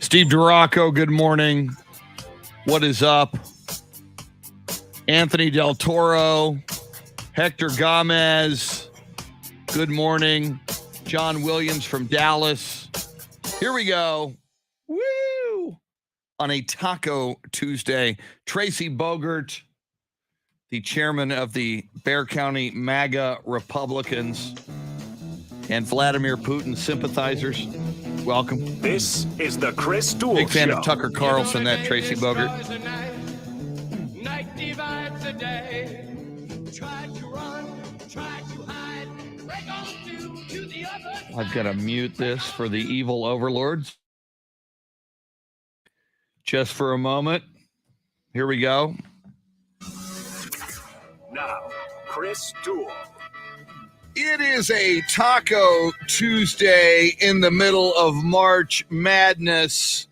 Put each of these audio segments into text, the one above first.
Steve Duraco, good morning. What is up? Anthony Del Toro, Hector Gomez, good morning. John Williams from Dallas. Here we go. Woo! On a Taco Tuesday, Tracy Bogert, the chairman of the Bexar County MAGA Republicans, and Vladimir Putin sympathizers. Welcome. This is the Chris Duel Show. Big fan of Tucker Carlson, that Tracy Bogert. Night divides the day. Try to run, try to hide. Break on to the other side. I've got to mute this for the evil overlords. Just for a moment. Here we go. Now, Chris Duel. It is a Taco Tuesday in the middle of March Madness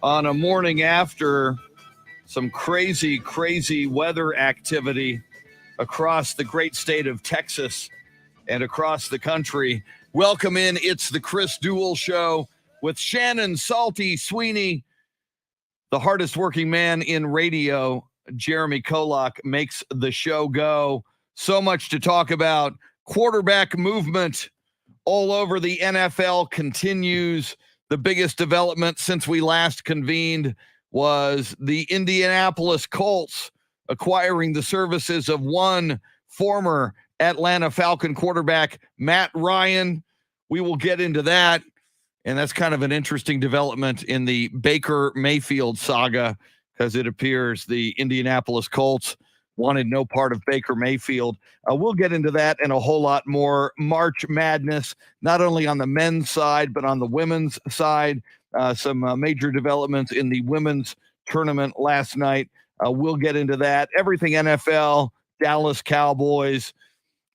on a morning after some crazy, crazy weather activity across the great state of Texas and across the country. Welcome in. It's the Chris Duel Show with Shannon, Salty, Sweeney, the hardest working man in radio, Jeremy KOLOK, makes the show go. So much to talk about. Quarterback movement all over the NFL continues. The biggest development since we last convened was the Indianapolis Colts acquiring the services of one former Atlanta Falcon quarterback, Matt Ryan. We will get into that. And that's kind of an interesting development in the Baker Mayfield saga, because it appears the Indianapolis Colts wanted no part of Baker Mayfield. We'll get into that and a whole lot more. March Madness, not only on the men's side, but on the women's side. Some major developments in the women's tournament last night. We'll get into that. Everything NFL, Dallas Cowboys,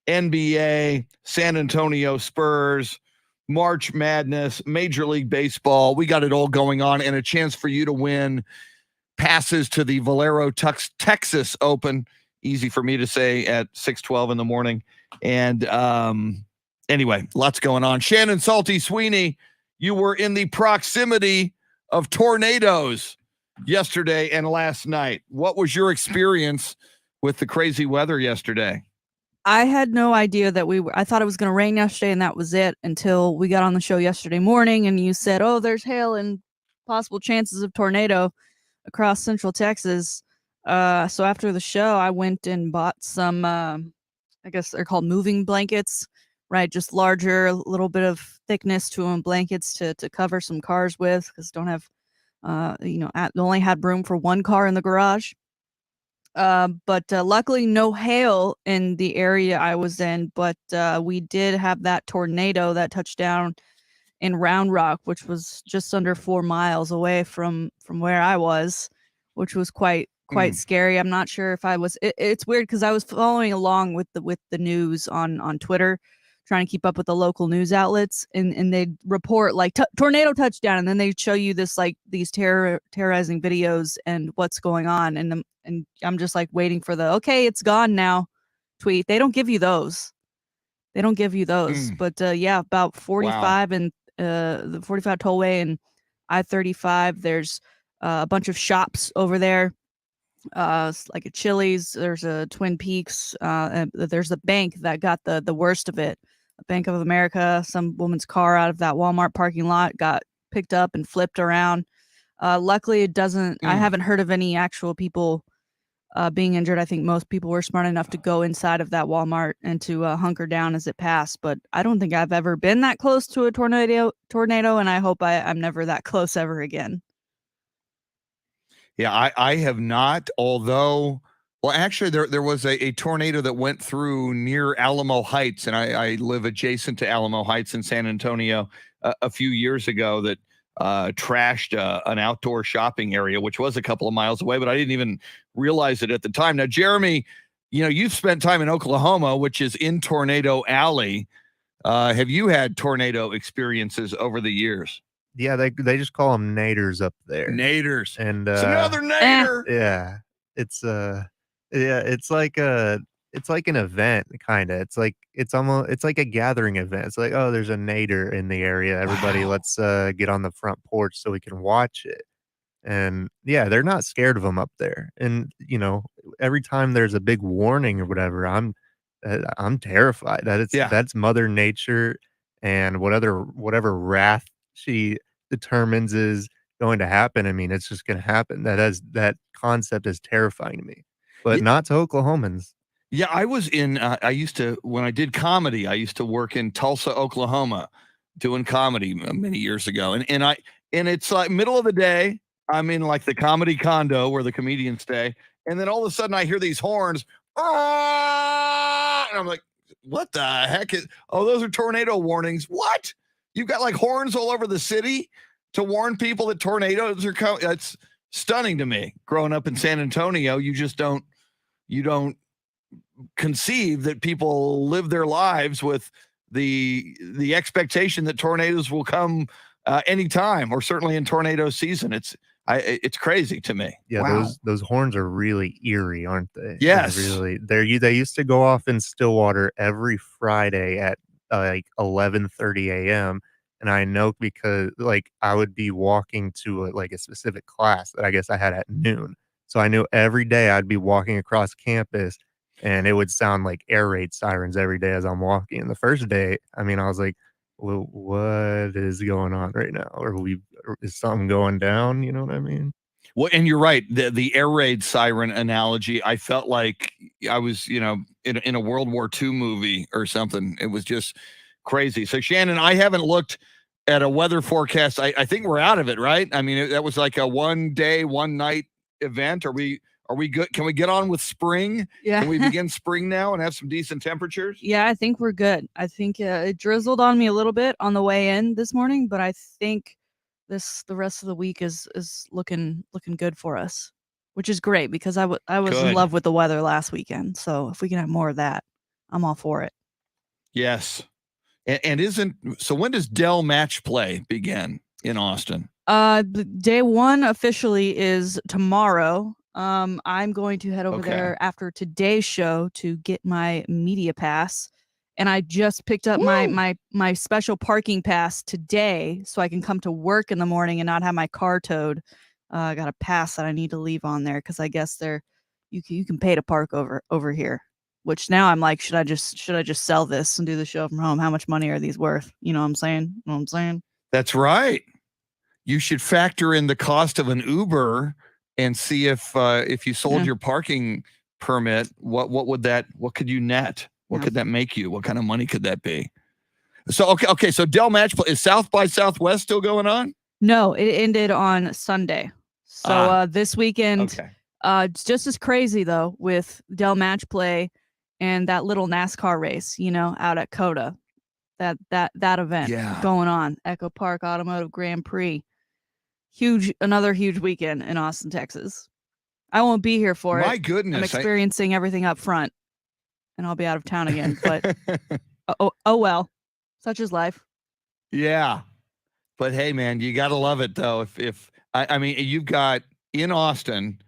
NBA, San Antonio Spurs, March Madness, Major League Baseball. We got it all going on, and a chance for you to win passes to the Valero Texas Open. Easy for me to say at 6:12 in the morning. And anyway, lots going on. Shannon, Salty, Sweeney, you were in the proximity of tornadoes yesterday and last night. What was your experience with the crazy weather yesterday? I had no idea that I thought it was going to rain yesterday and that was it until we got on the show yesterday morning and you said, oh, there's hail and possible chances of tornado across central Texas. So after the show, I went and bought some, I guess they're called moving blankets, right? Just larger, a little bit of thickness to them, blankets to cover some cars with, because don't have, only had room for one car in the garage. But luckily no hail in the area I was in, but we did have that tornado that touched down in Round Rock, which was just under 4 miles away from where I was, which was quite scary. I'm not sure if I was. It's weird because I was following along with the news on Twitter, trying to keep up with the local news outlets, and they'd report like tornado touchdown, and then they'd show you this like these terrorizing videos and what's going on, and I'm just like waiting for the okay, it's gone now tweet. They don't give you those. But yeah, about 45 Wow. and the 45 tollway and I-35. There's a bunch of shops over there, like a Chili's. There's a Twin Peaks. And there's a bank that got the worst of it. Bank of America. Some woman's car out of that Walmart parking lot got picked up and flipped around. Luckily, it doesn't. I haven't heard of any actual people being injured. I think most people were smart enough to go inside of that Walmart and to hunker down as it passed. But I don't think I've ever been that close to a tornado, and I hope I'm never that close ever again. Yeah, I have not, although, well, actually, there was a tornado that went through near Alamo Heights, and I live adjacent to Alamo Heights in San Antonio a few years ago that trashed an outdoor shopping area, which was a couple of miles away, but I didn't even realize it at the time. Now, Jeremy, you've spent time in Oklahoma, which is in Tornado Alley. Have you had tornado experiences over the years? Yeah, they just call them naders up there. Naders. And it's another nader. Yeah. It's like a it's like an event, kind of. It's like a gathering event. It's like, oh, there's a nader in the area. Everybody, Wow. let's get on the front porch so we can watch it. And yeah, they're not scared of them up there. And every time there's a big warning or whatever, I'm terrified that Yeah. that's Mother Nature and whatever wrath she determines is going to happen. I mean, it's just going to happen. That concept is terrifying to me, but Ye- not to Oklahomans. Yeah, I was in. I used to when I did comedy. I used to work in Tulsa, Oklahoma, doing comedy many years ago, and it's like middle of the day. I'm in like the comedy condo where the comedians stay, and then all of a sudden I hear these horns, "Ah!" and I'm like, "What the heck is?" Oh, those are tornado warnings. What? You've got like horns all over the city to warn people that tornadoes are coming. That's stunning to me. Growing up in San Antonio, you don't conceive that people live their lives with the expectation that tornadoes will come anytime, or certainly in tornado season. It's crazy to me. Yeah, Wow. those horns are really eerie, aren't they? Yes. They used to go off in Stillwater every Friday at like 11:30 a.m. And I know because like I would be walking to like a specific class that I guess I had at noon. So I knew every day I'd be walking across campus and it would sound like air raid sirens every day as I'm walking. And the first day, I mean, I was like, well, what is going on right now? Or is something going down? You know what I mean? Well, and you're right. The air raid siren analogy, I felt like I was, in a World War II movie or something. It was just crazy. So, Shannon, I haven't looked at a weather forecast. I think we're out of it, right? I mean, that was like a 1 day, 1 night event. Are we good? Can we get on with spring? Yeah. Can we begin spring now and have some decent temperatures? Yeah, I think we're good. I think it drizzled on me a little bit on the way in this morning, but I think the rest of the week is looking good for us, which is great because I was in Good. love with the weather last weekend. So if we can have more of that, I'm all for it. Yes. And so when does Dell match play begin in Austin? Day one officially is tomorrow. I'm going to head over there after today's show to get my media pass. And I just picked up my special parking pass today so I can come to work in the morning and not have my car towed. I got a pass that I need to leave on there because I guess you can pay to park over here. Which now I'm like, should I just sell this and do the show from home? How much money are these worth? You know what I'm saying? That's right. You should factor in the cost of an Uber and see if you sold your parking permit, what could you net? What could that make you? What kind of money could that be? So okay. So Dell match play, is South by Southwest still going on? No, it ended on Sunday. So this weekend, it's just as crazy though with Dell match play and that little NASCAR race, out at COTA. That event going on. Echo Park Automotive Grand Prix. Another huge weekend in Austin, Texas. I won't be here for it. My goodness. I'm experiencing everything up front. And I'll be out of town again. But oh well. Such is life. Yeah. But hey, man, you gotta love it though. I mean, you've got in Austin,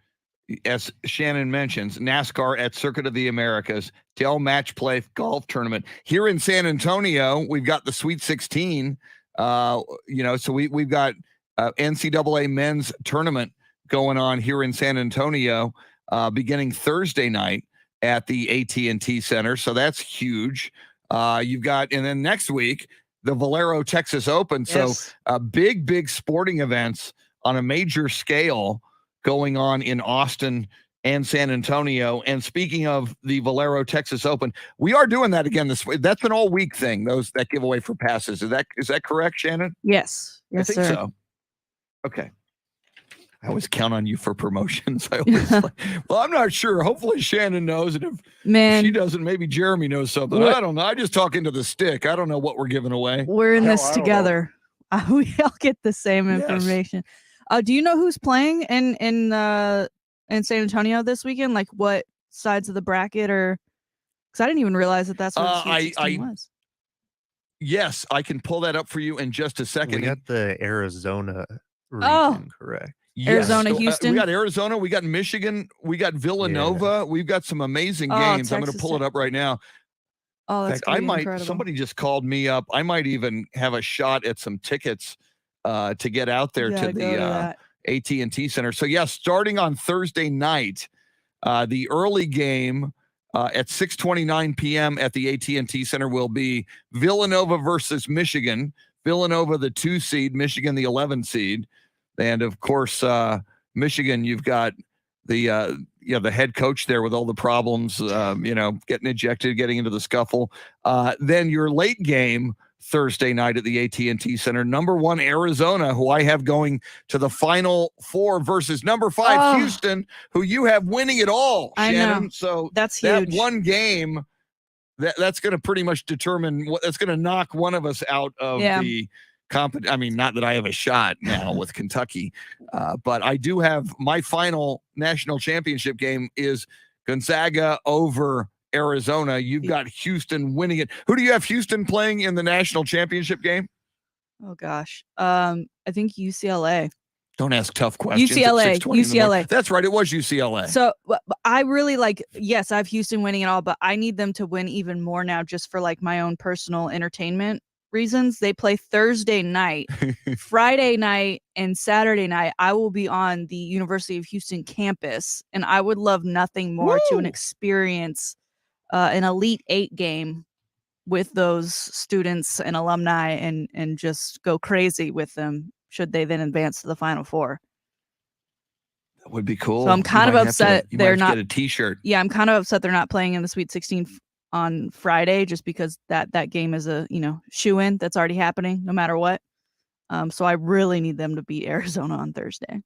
as Shannon mentions, NASCAR at Circuit of the Americas, Dell Match Play Golf Tournament. Here in San Antonio, we've got the Sweet 16. So we've got NCAA men's tournament going on here in San Antonio, beginning Thursday night at the AT&T Center. So that's huge. You've got, and then next week, the Valero Texas Open. Yes. So big sporting events on a major scale going on in Austin and San Antonio. And speaking of the Valero Texas Open, we are doing that again this week. That's an all week thing, that giveaway for passes. Is that correct, Shannon? Yes. I think sir. so. Okay. I always count on you for promotions. Well, I'm not sure. Hopefully Shannon knows. And if she doesn't, maybe Jeremy knows something. I don't know. I just talk into the stick. I don't know what we're giving away. We're in this together. We all get the same information. Do you know who's playing in San Antonio this weekend? Like what sides of the bracket, or because I didn't even realize that's what the Sweet 16 was. Yes, I can pull that up for you in just a second. We got the Arizona region correct. Yes. Arizona, So, Houston. we got Arizona, we got Michigan, we got Villanova. We've got some amazing games. I'm going to Texas pull it Tech. up right now. Oh, In that's fact, gonna I be might. incredible. Somebody just called me up. I might even have a shot at some tickets to get out there You to gotta go to the that. AT&T Center. So yeah, starting on Thursday night, the early game at 6:29 p.m. at the AT&T Center will be Villanova versus Michigan. Villanova, the 2 seed, Michigan, the 11 seed, and of course, Michigan. You've got the the head coach there with all the problems, getting ejected, getting into the scuffle. Then your late game Thursday night at the AT&T Center, number 1 Arizona, who I have going to the Final Four, versus number 5 Houston, who you have winning it all, Shannon. I know. So That's that huge. one game, that's going to pretty much determine what that's going to knock one of us out of the competition. I mean, not that I have a shot now with Kentucky, but I do have my final national championship game is Gonzaga over Arizona. You've got Houston winning it. Who do you have Houston playing in the national championship game? Oh gosh. I think UCLA. Don't ask tough questions. UCLA. At 6:20 in the morning. UCLA. That's right. It was UCLA. So I really yes, I have Houston winning it all, but I need them to win even more now just for like my own personal entertainment reasons. They play Thursday night, Friday night, and Saturday night. I will be on the University of Houston campus, and I would love nothing more to experience an Elite 8 game with those students and alumni and just go crazy with them should they then advance to the Final Four. That would be cool. So I'm kind of upset they're not get a t-shirt. Yeah, I'm kind of upset they're not playing in the Sweet 16 on Friday just because that game is a, shoe-in that's already happening no matter what. So I really need them to beat Arizona on Thursday.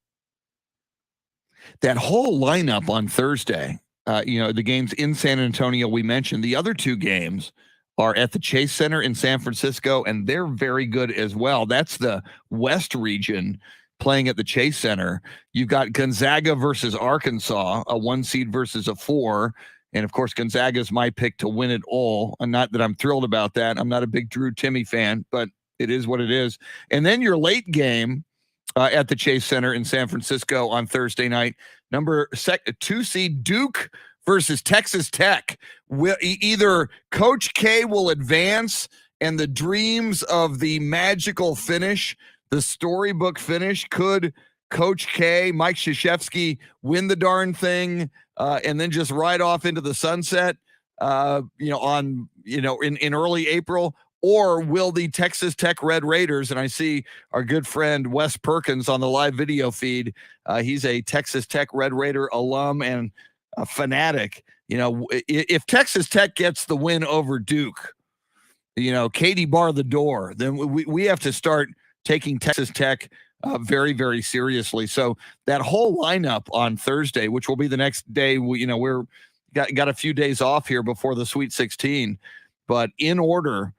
That whole lineup on Thursday, the games in San Antonio we mentioned, the other 2 games are at the Chase Center in San Francisco, and they're very good as well. That's the West region playing at the Chase Center. You've got Gonzaga versus Arkansas, a 1 seed versus a 4. And of course, Gonzaga is my pick to win it all. And not that I'm thrilled about that. I'm not a big Drew Timme fan, but it is what it is. And then your late game at the Chase Center in San Francisco on Thursday night, number 2 seed Duke versus Texas Tech. Either Coach K will advance and the dreams of the magical finish, the storybook finish, could Coach K, Mike Krzyzewski, win the darn thing and then just ride off into the sunset in early April? Or will the Texas Tech Red Raiders, and I see our good friend Wes Perkins on the live video feed, he's a Texas Tech Red Raider alum and a fanatic. If Texas Tech gets the win over Duke, Katie bar the door, then we have to start taking Texas Tech very, very seriously. So that whole lineup on Thursday, which will be the next day, we're got a few days off here before the Sweet 16, but in order,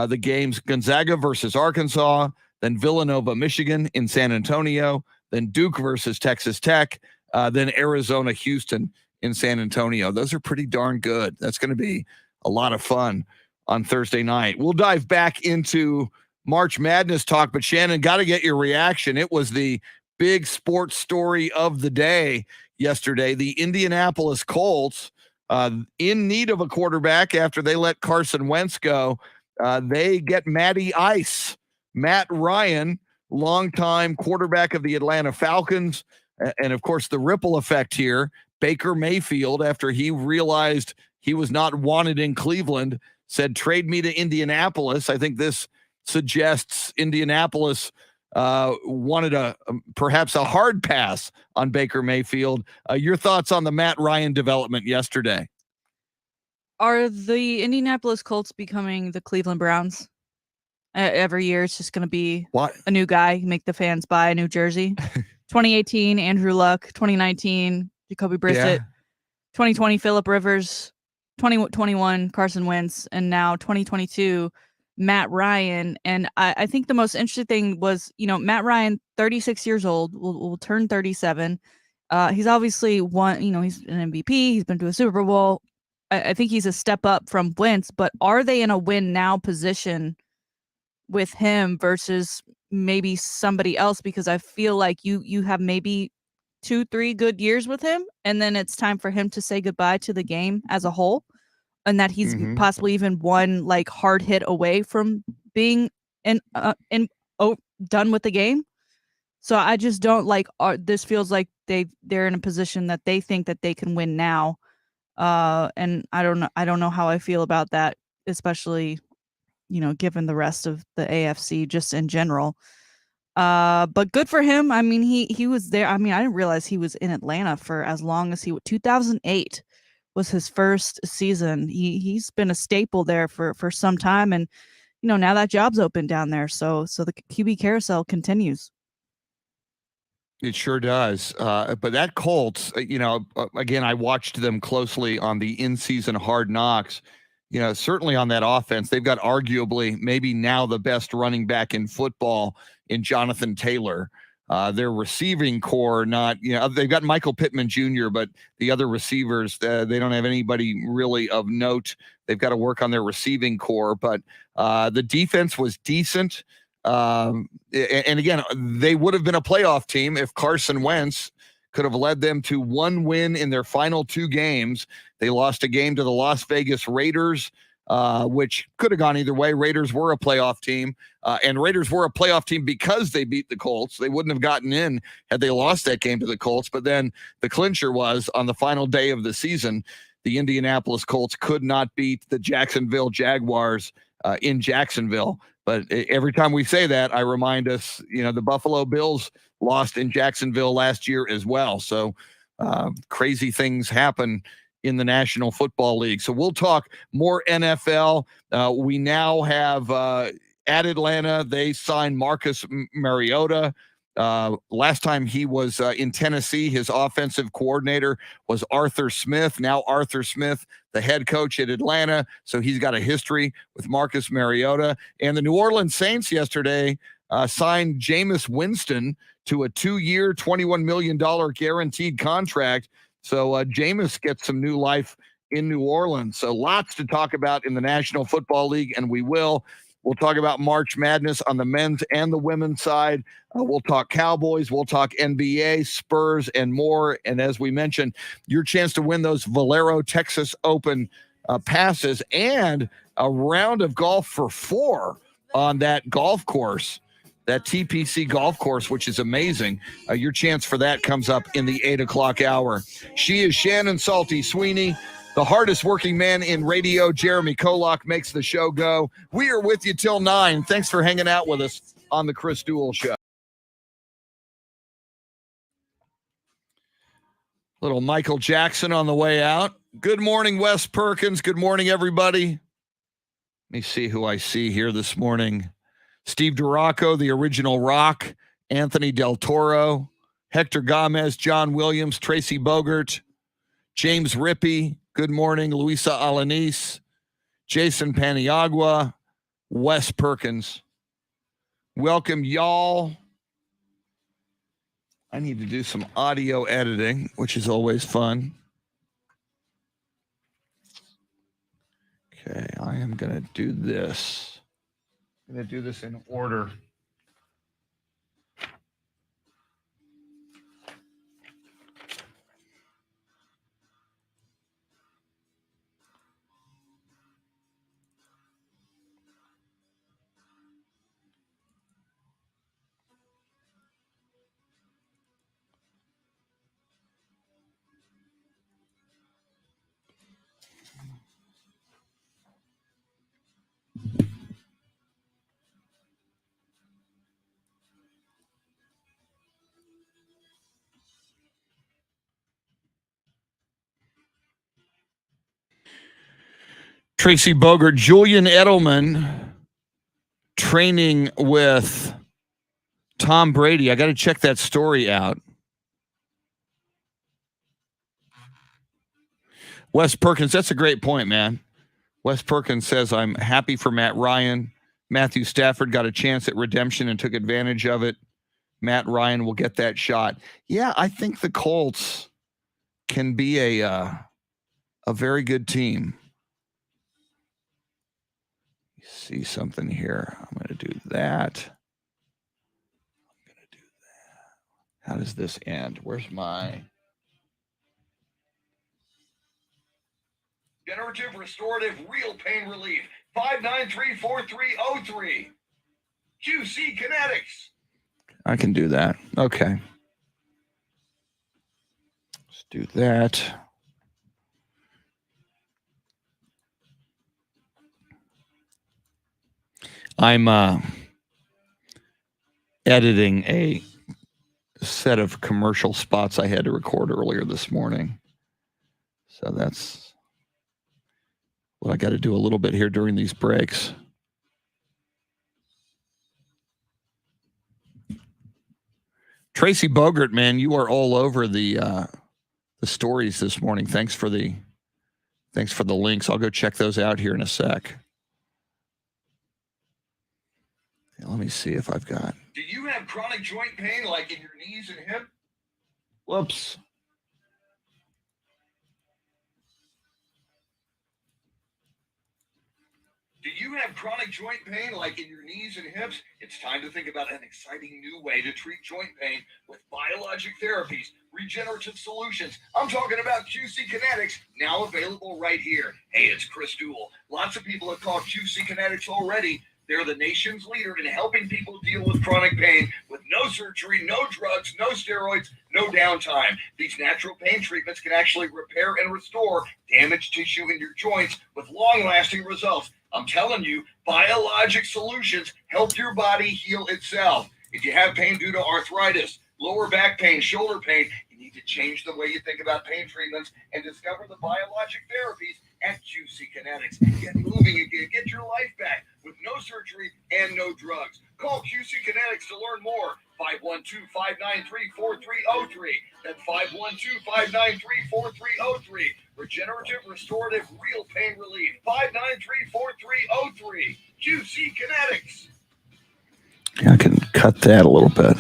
the games: Gonzaga versus Arkansas, then Villanova, Michigan in San Antonio, then Duke versus Texas Tech, then Arizona, Houston in San Antonio. Those are pretty darn good. That's going to be a lot of fun on Thursday night. We'll dive back into March Madness talk, but Shannon, got to get your reaction. It was the big sports story of the day yesterday. The Indianapolis Colts, in need of a quarterback after they let Carson Wentz go. They get Matty Ice, Matt Ryan, longtime quarterback of the Atlanta Falcons. And of course, the ripple effect here, Baker Mayfield, after he realized he was not wanted in Cleveland, said, trade me to Indianapolis. I think this suggests Indianapolis wanted perhaps a hard pass on Baker Mayfield. Your thoughts on the Matt Ryan development yesterday? Are the Indianapolis Colts becoming the Cleveland Browns? Every year it's just going to be a new guy, make the fans buy a new jersey. 2018, Andrew Luck. 2019, Jacoby Brissett. 2020, Phillip Rivers. 2021, Carson Wentz. And now 2022, Matt Ryan. And I think the most interesting thing was, Matt Ryan, 36 years old, will turn 37. He's obviously won, he's an MVP. He's been to a Super Bowl. I think he's a step up from Wentz, but are they in a win now position with him versus maybe somebody else, because I feel like you have maybe 2-3 good years with him, and then it's time for him to say goodbye to the game as a whole, and that he's possibly even one like hard hit away from being done with the game. So I just don't like. This feels like they're in a position that they think that they can win now, and I don't know how I feel about that, especially given the rest of the AFC just in general. But good for him. I mean, he was there. I mean, I didn't realize he was in Atlanta for as long as 2008 was his first season. He's been a staple there for some time, and now that job's open down there. So the QB carousel continues. It sure does. But that Colts, again, I watched them closely on the in-season Hard Knocks. Certainly on that offense, they've got arguably maybe now the best running back in football in Jonathan Taylor. Their receiving core, they've got Michael Pittman Jr., but the other receivers, they don't have anybody really of note. They've got to work on their receiving core, but the defense was decent. And again, they would have been a playoff team if Carson Wentz could have led them to one win in their final 2 games. They lost a game to the Las Vegas Raiders, which could have gone either way. Raiders were a playoff team, and Raiders were a playoff team because they beat the Colts. They wouldn't have gotten in had they lost that game to the Colts. But then the clincher was on the final day of the season, the Indianapolis Colts could not beat the Jacksonville Jaguars in Jacksonville. But every time we say that, I remind us, the Buffalo Bills lost in Jacksonville last year as well. So crazy things happen in the National Football League. So we'll talk more NFL. We now have at Atlanta, they signed Marcus Mariota. Last time he was in Tennessee, his offensive coordinator was Arthur Smith. Now Arthur Smith, the head coach at Atlanta. So he's got a history with Marcus Mariota. And the New Orleans Saints yesterday signed Jameis Winston to a 2-year, $21 million guaranteed contract. So Jameis gets some new life in New Orleans. So lots to talk about in the National Football League, and we will. We'll talk about March Madness on the men's and the women's side. We'll talk Cowboys. We'll talk NBA, Spurs, and more. And as we mentioned, your chance to win those Valero Texas Open passes and a round of golf for 4 on that golf course, that TPC golf course, which is amazing. Your chance for that comes up in the 8 o'clock hour. She is Shannon Salty Sweeney. The hardest working man in radio, Jeremy KOLOK, makes the show go. We are with you till 9. Thanks for hanging out with us on the Chris Duel Show. Little Michael Jackson on the way out. Good morning, Wes Perkins. Good morning, everybody. Let me see who I see here this morning. Steve Duraco, the original Rock, Anthony Del Toro, Hector Gomez, John Williams, Tracy Bogert, James Rippey. Good morning, Luisa Alanis, Jason Paniagua, Wes Perkins. Welcome, y'all. I need to do some audio editing, which is always fun. Okay, I am going to do this. I'm going to do this in order. Tracy Bogert, Julian Edelman training with Tom Brady. I got to check that story out. Wes Perkins, that's a great point, man. Wes Perkins says, I'm happy for Matt Ryan. Matthew Stafford got a chance at redemption and took advantage of it. Matt Ryan will get that shot. Yeah, I think the Colts can be a very good team. See something here. I'm going to do that. How does this end? Where's my generative restorative real pain relief? 593-4303. QC Kinetics. I can do that. Okay. Let's do that. I'm editing a set of commercial spots I had to record earlier this morning. So that's what I got to do a little bit here during these breaks. Tracy Bogert, man, you are all over the stories this morning. Thanks for the links. I'll go check those out here in a sec. Let me see if I've got. Do you have chronic joint pain like in your knees and hip? Whoops. Do you have chronic joint pain like in your knees and hips? It's time to think about an exciting new way to treat joint pain with biologic therapies, regenerative solutions. I'm talking about QC Kinetics, now available right here. Hey, it's Chris Duel. Lots of people have called QC Kinetics already. They're the nation's leader in helping people deal with chronic pain with no surgery, no drugs, no steroids, no downtime. These natural pain treatments can actually repair and restore damaged tissue in your joints with long-lasting results. I'm telling you, biologic solutions help your body heal itself. If you have pain due to arthritis, lower back pain, shoulder pain, you need to change the way you think about pain treatments and discover the biologic therapies at QC Kinetics. Get moving again. Get your life back with no surgery and no drugs. Call QC Kinetics to learn more. 512-593-4303. That's 512-593-4303. Regenerative, restorative, real pain relief. 593-4303. QC Kinetics. Yeah, I can cut that a little bit.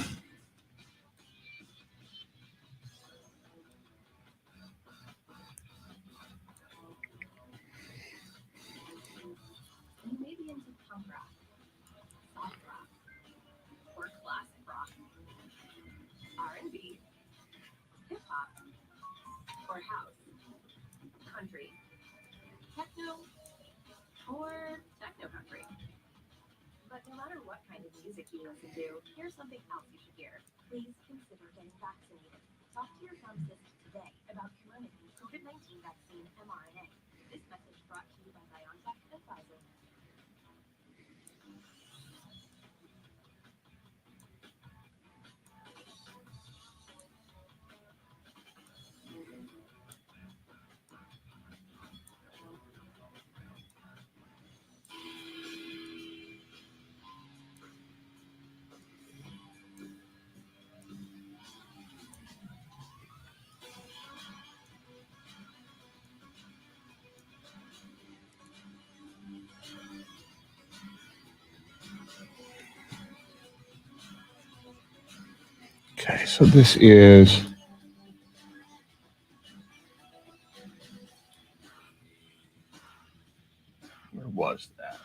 Or techno country. But no matter what kind of music you listen to, here's something else you should hear. Please consider getting vaccinated. Talk to your pharmacist today about Comirnaty's COVID-19 vaccine mRNA. This message brought to you by BioNTech and Pfizer. Okay, so this is. Where was that?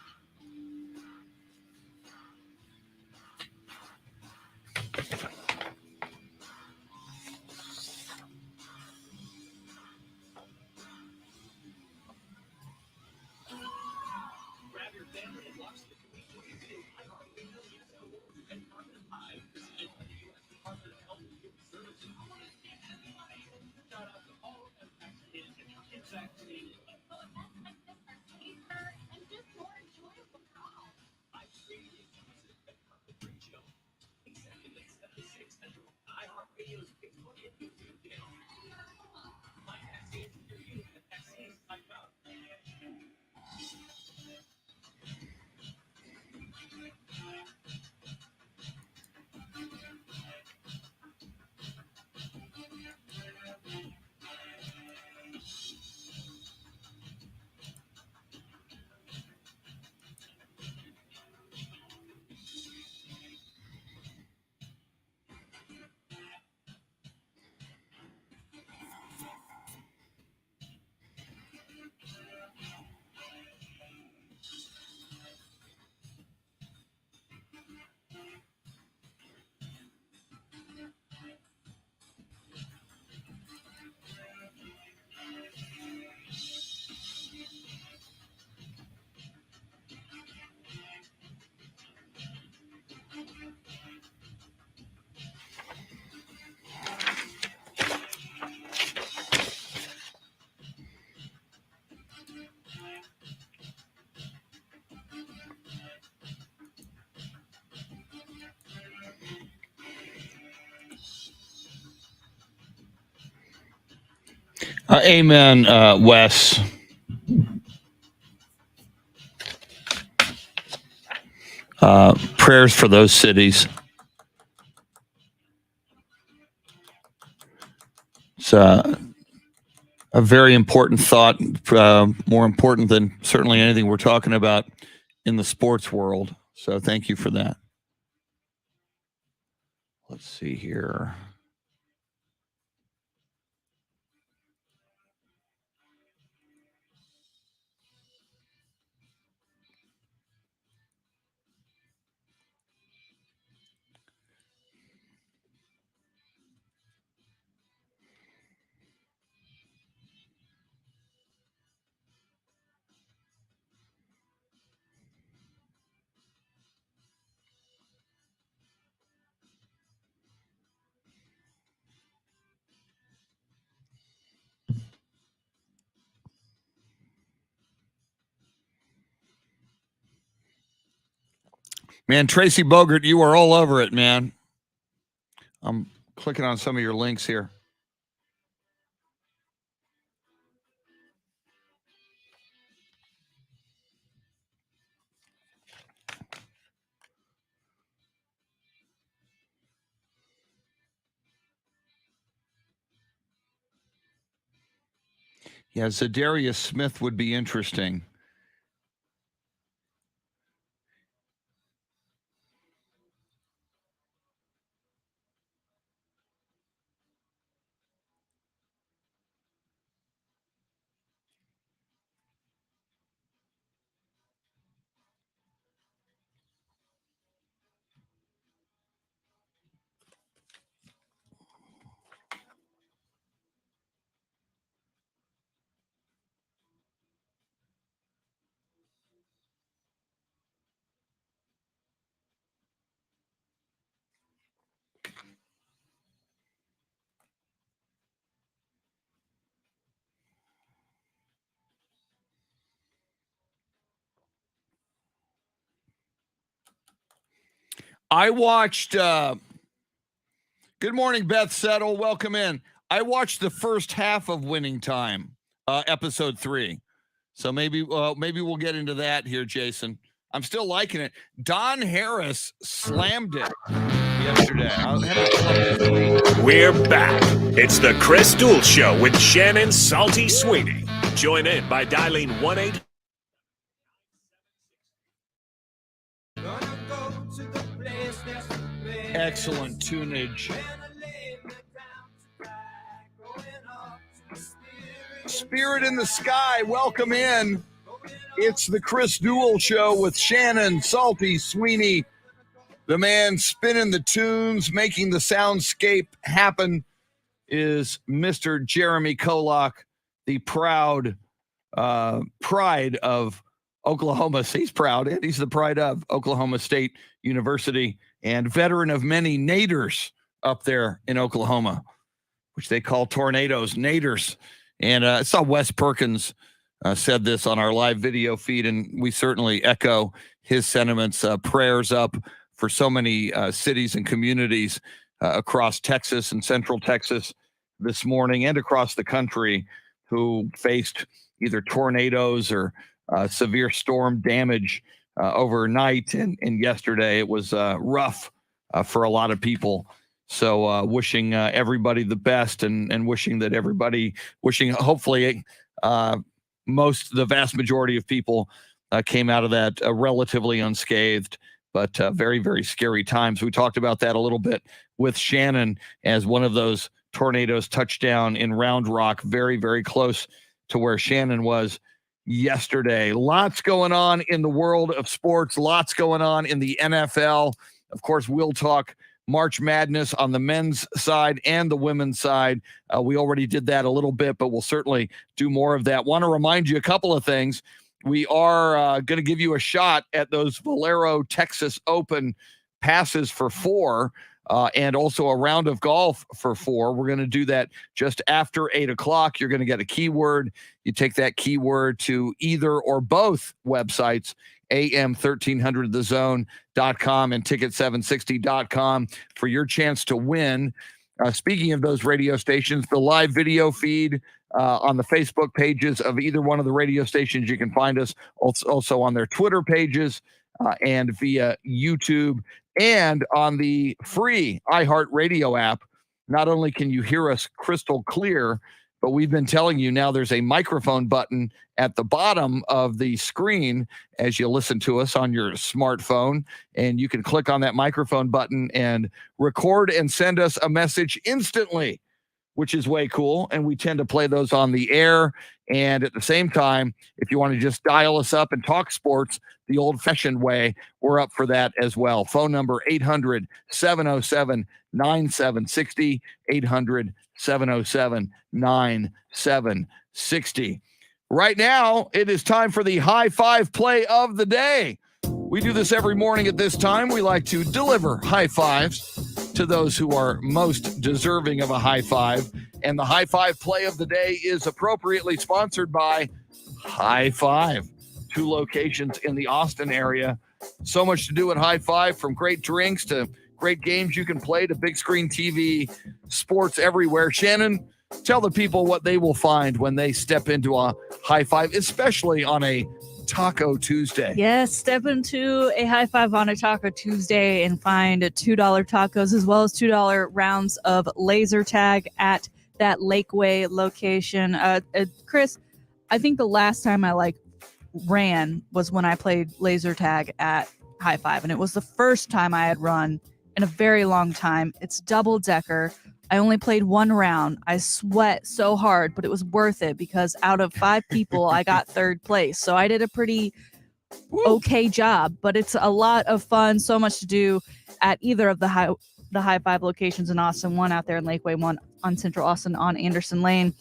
Amen, Wes. Prayers for those cities. It's a very important thought, more important than certainly anything we're talking about in the sports world. So thank you for that. Let's see here. Man, Tracy Bogert, you are all over it, man. I'm clicking on some of your links here. Yeah, Zadarius Smith would be interesting. I watched good morning, Beth Settle. Welcome in. I watched the first half of Winning Time, episode 3. So maybe we'll get into that here, Jason. I'm still liking it. Don Harris slammed it yesterday. I'll have to pull up his tweet. We're back. It's the Chris Duel Show with Shannon Salty Sweeney. Join in by dialing 1-800. Excellent tunage. Spirit in the Sky, welcome in. It's the Chris Duel Show with Shannon, Salty, Sweeney, the man spinning the tunes, making the soundscape happen is Mr. Jeremy KOLOK, the proud pride of Oklahoma. He's proud, and he's the pride of Oklahoma State University and veteran of many naders up there in Oklahoma, which they call tornadoes, naders. And I saw Wes Perkins said this on our live video feed, and we certainly echo his sentiments. Prayers up for so many cities and communities across Texas and Central Texas this morning and across the country who faced either tornadoes or severe storm damage overnight and yesterday. It was rough for a lot of people. So wishing everybody the best and wishing hopefully the vast majority of people came out of that relatively unscathed, but very, very scary times. We talked about that a little bit with Shannon as one of those tornadoes touched down in Round Rock, very, very close to where Shannon was yesterday. Lots going on in the world of sports, lots going on in the NFL. Of course, we'll talk March Madness on the men's side and the women's side. We already did that a little bit, but we'll certainly do more of that. Want to remind you a couple of things. We are going to give you a shot at those Valero Texas Open passes for 4 and also a round of golf for 4. We're going to do that just after 8 o'clock. You're going to get a keyword. You take that keyword to either or both websites, am1300thezone.com and ticket760.com for your chance to win. Speaking of those radio stations, the live video feed on the Facebook pages of either one of the radio stations. You can find us also on their Twitter pages and via YouTube and on the free iHeartRadio app. Not only can you hear us crystal clear, but we've been telling you now there's a microphone button at the bottom of the screen as you listen to us on your smartphone, and you can click on that microphone button and record and send us a message instantly, which is way cool. And we tend to play those on the air. And at the same time, if you want to just dial us up and talk sports the old-fashioned way, we're up for that as well. Phone number 800-707-9760, 800-707-9760. Right now, it is time for the high five play of the day. We do this every morning at this time. We like to deliver high fives to those who are most deserving of a high five. And the high five play of the day is appropriately sponsored by High Five, 2 locations in the Austin area. So much to do at High Five, from great drinks to great games you can play to big screen TV, sports everywhere. Shannon, tell the people what they will find when they step into a High Five, especially on a Taco Tuesday. Yes, step into a High Five on a Taco Tuesday and find $2 tacos as well as $2 rounds of laser tag at that Lakeway location. Chris, I think the last time I ran was when I played laser tag at High Five, and it was the first time I had run in a very long time. It's double decker. I only played 1 round. I sweat so hard, but it was worth it because out of 5 people, I got 3rd place. So I did a pretty okay job, but it's a lot of fun. So much to do at either of the High Five locations in Austin, one out there in Lakeway, one on Central Austin on Anderson Lane.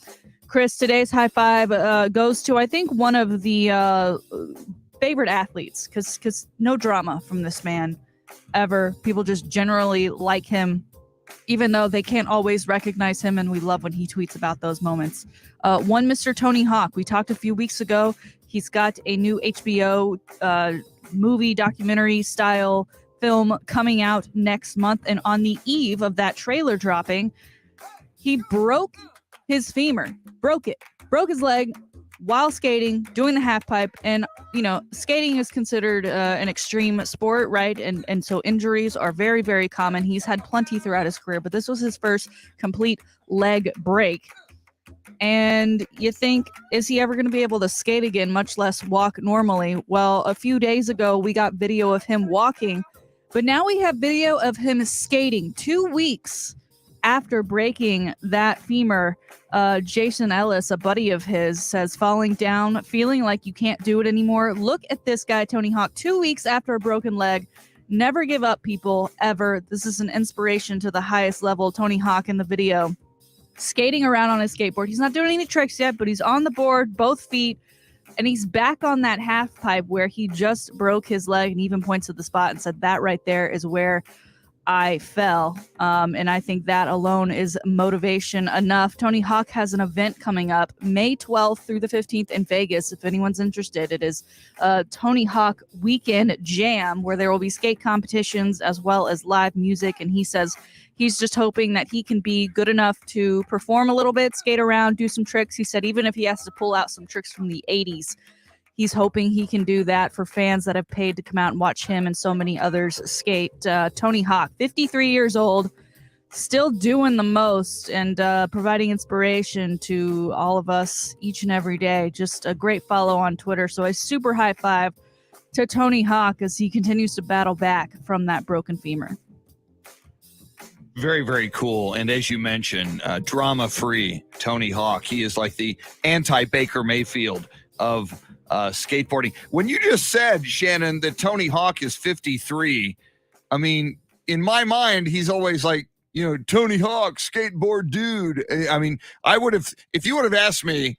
Chris, today's High Five goes to, I think, one of the favorite athletes, because no drama from this man ever. People just generally like him, even though they can't always recognize him, and we love when he tweets about those moments. One Mr. Tony Hawk. We talked a few weeks ago. He's got a new HBO movie documentary style film coming out next month, and on the eve of that trailer dropping, he broke his femur. Broke his leg while skating, doing the half pipe. And skating is considered an extreme sport, right? And so injuries are very, very common. He's had plenty throughout his career, but this was his first complete leg break. And you think, is he ever going to be able to skate again, much less walk normally? Well, a few days ago, we got video of him walking, but now we have video of him skating 2 weeks after breaking that femur. Jason Ellis, a buddy of his, says falling down, feeling like you can't do it anymore. Look at this guy, Tony Hawk, 2 weeks after a broken leg. Never give up, people, ever. This is an inspiration to the highest level. Tony Hawk in the video, skating around on his skateboard. He's not doing any tricks yet, but he's on the board, both feet, and he's back on that half pipe where he just broke his leg, and even points to the spot and said, that right there is where I fell. And I think that alone is motivation enough. Tony Hawk has an event coming up May 12th through the 15th in Vegas. If anyone's interested, it is Tony Hawk Weekend Jam, where there will be skate competitions as well as live music. And he says he's just hoping that he can be good enough to perform a little bit, skate around, do some tricks. He said even if he has to pull out some tricks from the 80s, he's hoping he can do that for fans that have paid to come out and watch him and so many others skate. Tony Hawk, 53 years old, still doing the most and providing inspiration to all of us each and every day. Just a great follow on Twitter. So a super high five to Tony Hawk as he continues to battle back from that broken femur. Very, very cool. And as you mentioned, drama-free Tony Hawk. He is like the anti-Baker Mayfield of skateboarding. When you just said, Shannon, that Tony Hawk is 53, I mean, in my mind, he's always like, Tony Hawk, skateboard dude. I mean, I would have, if you would have asked me,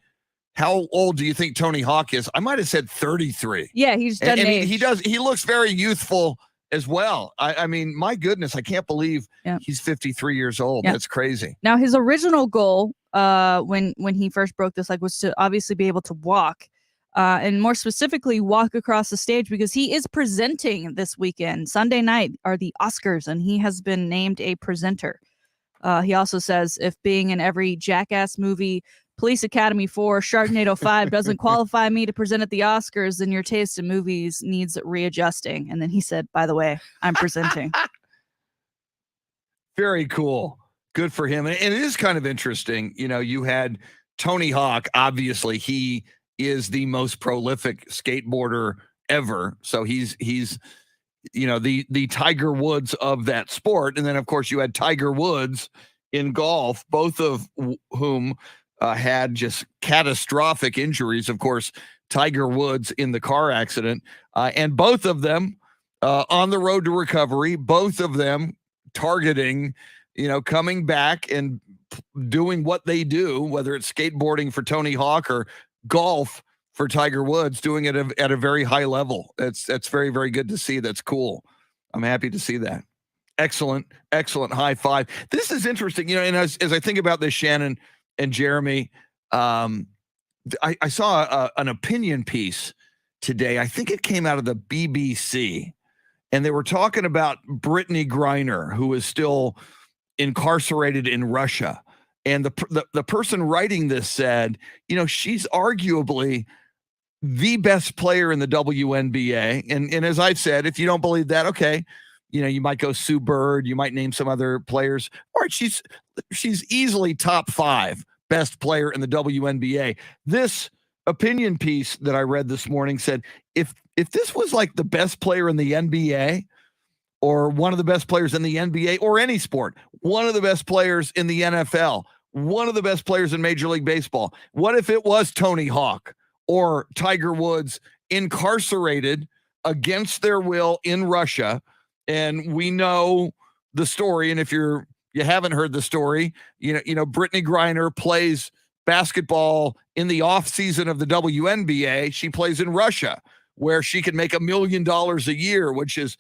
how old do you think Tony Hawk is? I might have said 33. Yeah, he's done age. He looks very youthful as well. I mean, my goodness, I can't believe he's 53 years old. Yeah. That's crazy. Now, his original goal when he first broke this leg was to obviously be able to walk. And more specifically, walk across the stage, because he is presenting this weekend. Sunday night are the Oscars, and he has been named a presenter. He also says if being in every Jackass movie Police Academy 4, Sharknado 5 doesn't qualify me to present at the Oscars, then your taste in movies needs readjusting. And then he said, by the way, I'm presenting. Very cool. Good for him. And it is kind of interesting. You know, you had Tony Hawk. Obviously, he is the most prolific skateboarder ever. So he's you know, the Tiger Woods of that sport. And then, of course, you had Tiger Woods in golf, both of whom had just catastrophic injuries. Of course, Tiger Woods in the car accident, and both of them on the road to recovery, both of them targeting, you know, coming back and doing what they do, whether it's skateboarding for Tony Hawk or golf for Tiger Woods, doing it at a very high level. That's very, very good to see. That's cool. I'm happy to see that. Excellent, excellent. High five. This is interesting, you know, and as I think about this, Shannon and Jeremy, I saw an opinion piece today. I think it came out of the BBC, and they were talking about Brittany Griner, who is still incarcerated in Russia. And the person writing this said, you know, she's arguably the best player in the WNBA. And as I've said, if you don't believe that, okay, you know, you might go Sue Bird, you might name some other players. All right, she's easily top 5 best player in the WNBA. This opinion piece that I read this morning said, if this was like the best player in the NBA, or one of the best players in the NBA or any sport, one of the best players in the NFL, one of the best players in Major League Baseball, what if it was Tony Hawk or Tiger Woods incarcerated against their will in Russia? And we know the story. And if you haven't heard the story, you know, Brittany Griner plays basketball in the off season of the WNBA. She plays in Russia, where she can make $1 million a year, which is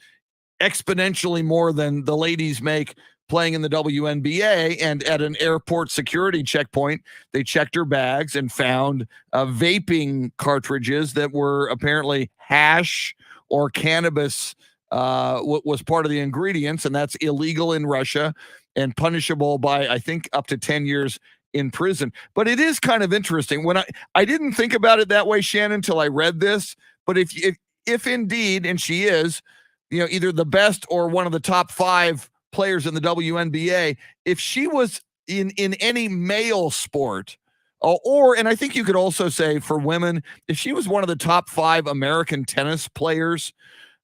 exponentially more than the ladies make playing in the WNBA. And at an airport security checkpoint, they checked her bags and found vaping cartridges that were apparently hash or cannabis was part of the ingredients, and that's illegal in Russia and punishable by, I think, up to 10 years in prison. But it is kind of interesting. When I didn't think about it that way, Shannon, until I read this. But if indeed, and she is, you know, either the best or one of the top 5 players in the WNBA, if she was in any male sport, and I think you could also say for women, if she was one of the top 5 American tennis players,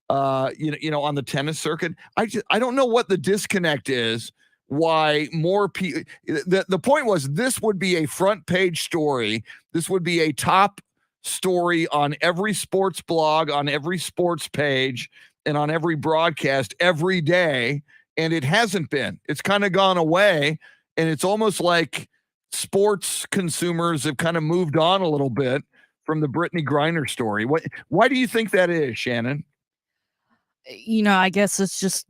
you know, on the tennis circuit, I don't know what the disconnect is. Why more people? The point was, this would be a front page story. This would be a top story on every sports blog, on every sports page, and on every broadcast every day. And it hasn't been. It's kind of gone away. And it's almost like sports consumers have kind of moved on a little bit from the Brittany Griner story. Why do you think that is, Shannon? You know, I guess it's just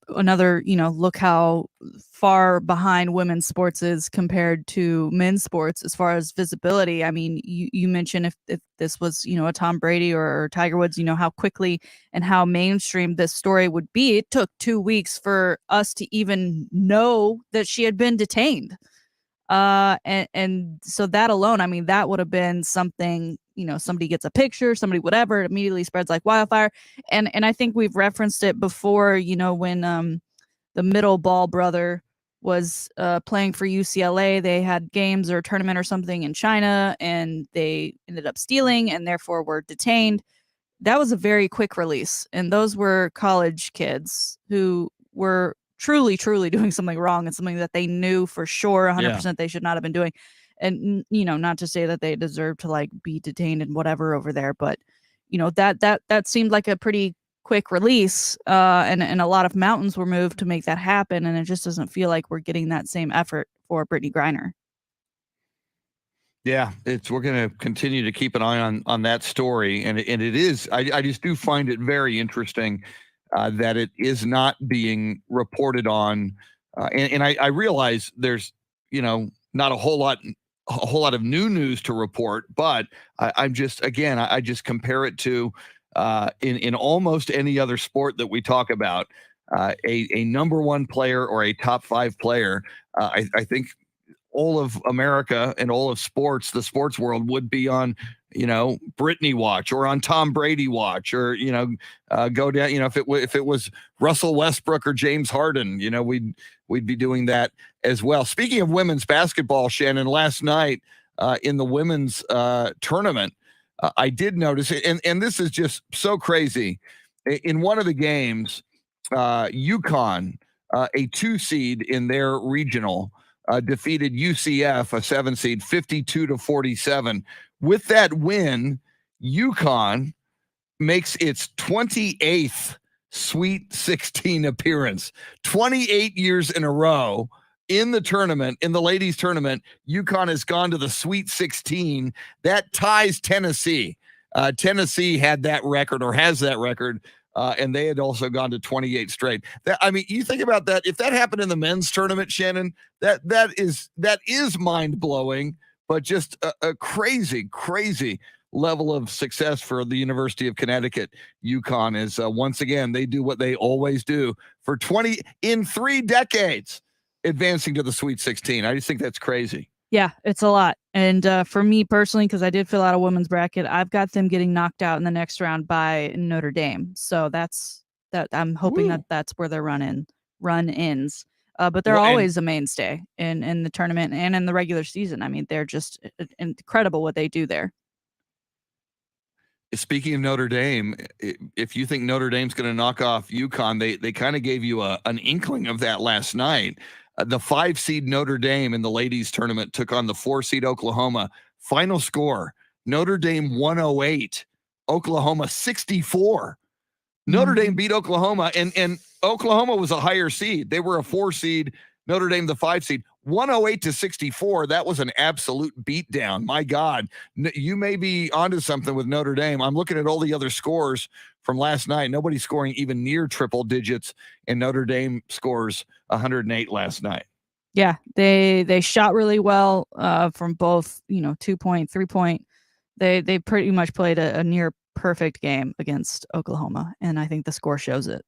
another, you know, look how far behind women's sports is compared to men's sports as far as visibility. I mean, you mentioned if this was, you know, a Tom Brady or Tiger Woods, you know, how quickly and how mainstream this story would be. It took 2 weeks for us to even know that she had been detained. And so that alone, I mean, that would have been something, you know, somebody gets a picture, somebody, whatever, it immediately spreads like wildfire. And I think we've referenced it before, you know, when, the middle ball brother was, playing for UCLA, they had games or a tournament or something in China, and they ended up stealing and therefore were detained. That was a very quick release. And those were college kids who were truly doing something wrong and something that they knew for sure 100% they should not have been doing. And, you know, not to say that they deserve to like be detained and whatever over there, but, you know, that seemed like a pretty quick release, and a lot of mountains were moved to make that happen. And it just doesn't feel like we're getting that same effort for Brittany Griner. Yeah, we're going to continue to keep an eye on that story. And it is, I just do find it very interesting that it is not being reported on. And I realize there's, you know, not a whole lot of new news to report, but I'm just, again, I just compare it to in almost any other sport that we talk about, a number 1 player or a top 5 player. I think all of America and all of sports, the sports world, would be on, Britney watch or on Tom Brady watch, or, go down, if it was Russell Westbrook or James Harden, we'd be doing that as well. Speaking of women's basketball, Shannon, last night in the women's tournament, I did notice it, and this is just so crazy. In one of the games, UConn, a 2 seed in their regional, defeated UCF, a 7 seed, 52-47. With that win, UConn makes its 28th Sweet 16 appearance. 28 years in a row in the tournament, in the ladies' tournament, UConn has gone to the Sweet 16. That ties Tennessee. Tennessee had that record, or has that record, and they had also gone to 28 straight. You think about that. If that happened in the men's tournament, Shannon, that is mind-blowing, but just a crazy, crazy level of success for the University of Connecticut. UConn is once again, they do what they always do for 3 decades, advancing to the Sweet 16. I just think that's crazy. Yeah, it's a lot. And for me personally, because I did fill out a women's bracket, I've got them getting knocked out in the next round by Notre Dame. So that's that. I'm hoping that's where their run ends. But they're always a mainstay in the tournament and in the regular season. I mean, they're just incredible what they do there. Speaking of Notre Dame, if you think Notre Dame's going to knock off UConn, they kind of gave you an inkling of that last night. The 5 seed Notre Dame in the ladies tournament took on the 4 seed Oklahoma. Final score, Notre Dame 108, Oklahoma 64. Notre Dame beat Oklahoma, and Oklahoma was a higher seed. They were a 4 seed, Notre Dame the 5 seed. 108-64. That was an absolute beatdown. My God, you may be onto something with Notre Dame. I'm looking at all the other scores from last night. Nobody scoring even near triple digits, and Notre Dame scores 108 last night. Yeah, they shot really well from both, 2-point, 3-point. They pretty much played a near perfect game against Oklahoma, and I think the score shows it.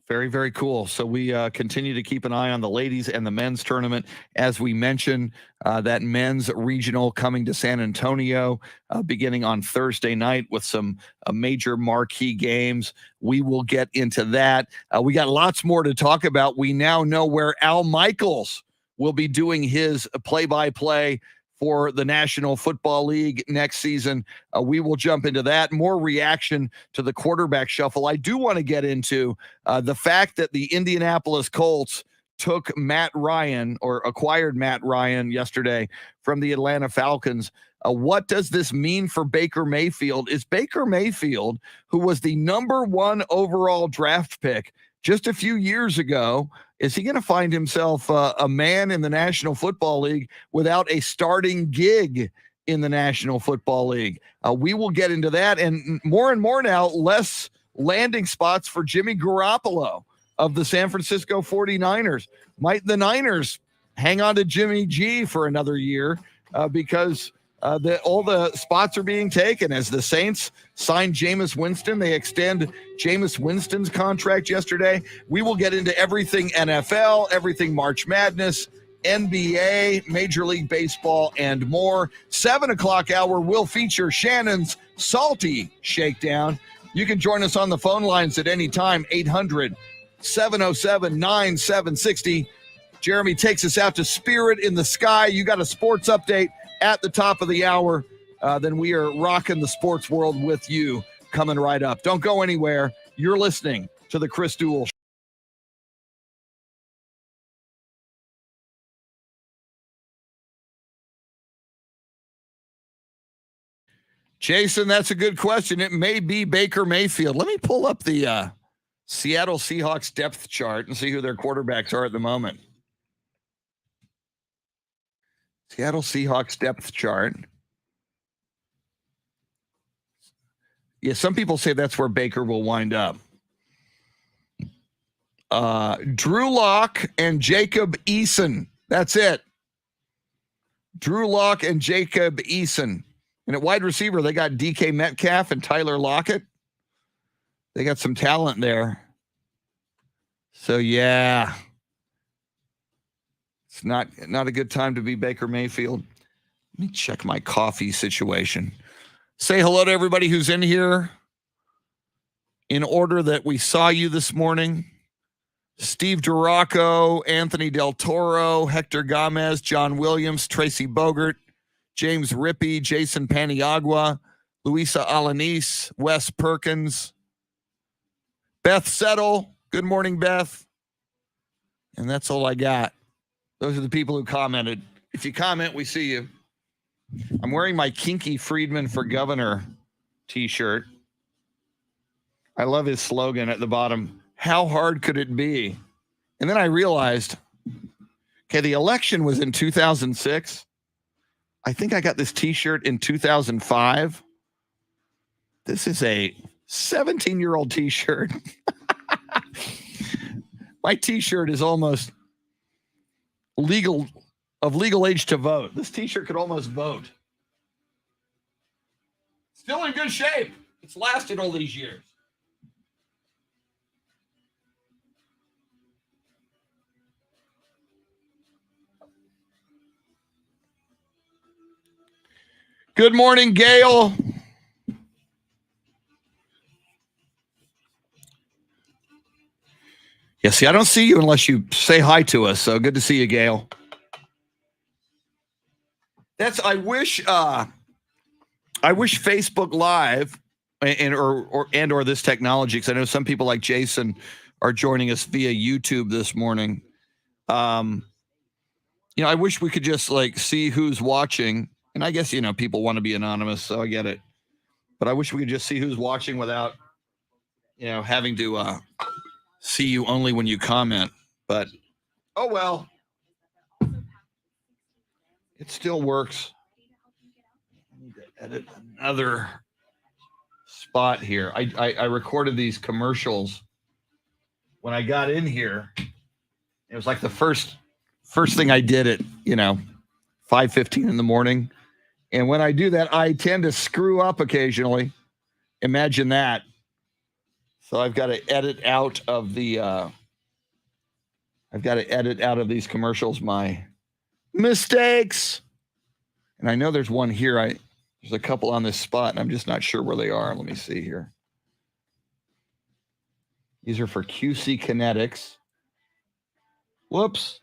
Very, very cool. So we continue to keep an eye on the ladies and the men's tournament. As we mentioned, that men's regional coming to San Antonio beginning on Thursday night with some major marquee games. We will get into that. We got lots more to talk about. We now know where Al Michaels will be doing his play-by-play for the National Football League next season. We will jump into that. More reaction to the quarterback shuffle. I do want to get into the fact that the Indianapolis Colts took Matt Ryan, or acquired Matt Ryan yesterday from the Atlanta Falcons. What does this mean for Baker Mayfield? Is Baker Mayfield, who was the #1 overall draft pick just a few years ago, is he going to find himself a man in the National Football League without a starting gig in the National Football League? We will get into that, and more now, less landing spots for Jimmy Garoppolo of the San Francisco 49ers. Might the Niners hang on to Jimmy G for another year because all the spots are being taken as the Saints sign Jameis Winston. They extend Jameis Winston's contract yesterday. We will get into everything NFL, everything March Madness, NBA, Major League Baseball, and more. 7 o'clock hour will feature Shannon's Salty Shakedown. You can join us on the phone lines at any time, 800-707-9760. Jeremy takes us out to Spirit in the Sky. You got a sports update at the top of the hour. Then we are rocking the sports world with you coming right up. Don't go anywhere. You're listening to the Chris Duel Show. Jason, that's a good question. It may be Baker Mayfield. Let me pull up the Seattle Seahawks depth chart and see who their quarterbacks are at the moment. Seattle Seahawks depth chart. Yeah, some people say that's where Baker will wind up. Drew Lock and Jacob Eason. That's it. Drew Lock and Jacob Eason. And at wide receiver, they got DK Metcalf and Tyler Lockett. They got some talent there. So, yeah. It's not a good time to be Baker Mayfield. Let me check my coffee situation. Say hello to everybody who's in here in order that we saw you this morning. Steve Duraco, Anthony Del Toro, Hector Gomez, John Williams, Tracy Bogert, James Rippey, Jason Paniagua, Luisa Alanis, Wes Perkins, Beth Settle. Good morning, Beth. And that's all I got. Those are the people who commented. If you comment, we see you. I'm wearing my Kinky Friedman for Governor t-shirt. I love his slogan at the bottom. How hard could it be? And then I realized, okay, the election was in 2006. I think I got this t-shirt in 2005. This is a 17-year-old t-shirt. My t-shirt is almost legal age to vote. This t-shirt could almost vote. Still in good shape. It's lasted all these years. Good morning, Gail. Yeah, see, I don't see you unless you say hi to us. So good to see you, Gail. I wish Facebook Live or this technology, because I know some people like Jason are joining us via YouTube this morning. I wish we could just see who's watching. And I guess, people want to be anonymous, so I get it. But I wish we could just see who's watching without, having to see you only when you comment. But, oh well. It still works. I need to edit another spot here. I recorded these commercials when I got in here. It was like the first thing I did at 5:15 in the morning. And when I do that, I tend to screw up occasionally. Imagine that. So I've got to edit out of these commercials my mistakes. And I know there's one here. There's a couple on this spot, and I'm just not sure where they are. Let me see here. These are for QC Kinetics. Whoops.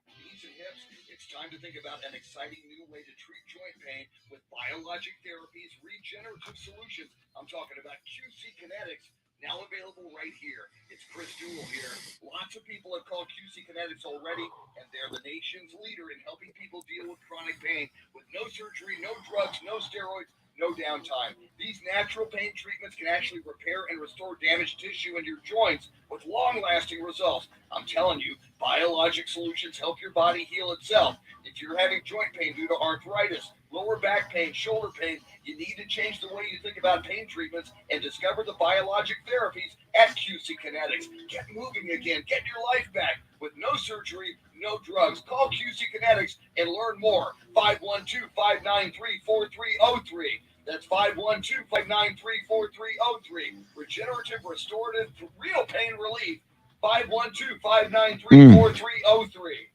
Knees and hips, it's time to think about an exciting new way to treat joint pain with biologic therapies, regenerative solutions. I'm talking about QC Kinetics, now available right here. It's Chris Duel here. Lots of people have called QC Kinetics already, and they're the nation's leader in helping people deal with chronic pain with no surgery, no drugs, no steroids, no downtime. These natural pain treatments can actually repair and restore damaged tissue in your joints with long-lasting results. I'm telling you, biologic solutions help your body heal itself. If you're having joint pain due to arthritis, lower back pain, shoulder pain, you need to change the way you think about pain treatments and discover the biologic therapies at QC Kinetics. Get moving again. Get your life back with no surgery, no drugs. Call QC Kinetics and learn more. 512-593-4303. That's 512-593-4303. Regenerative, restorative, real pain relief. 512-593-4303.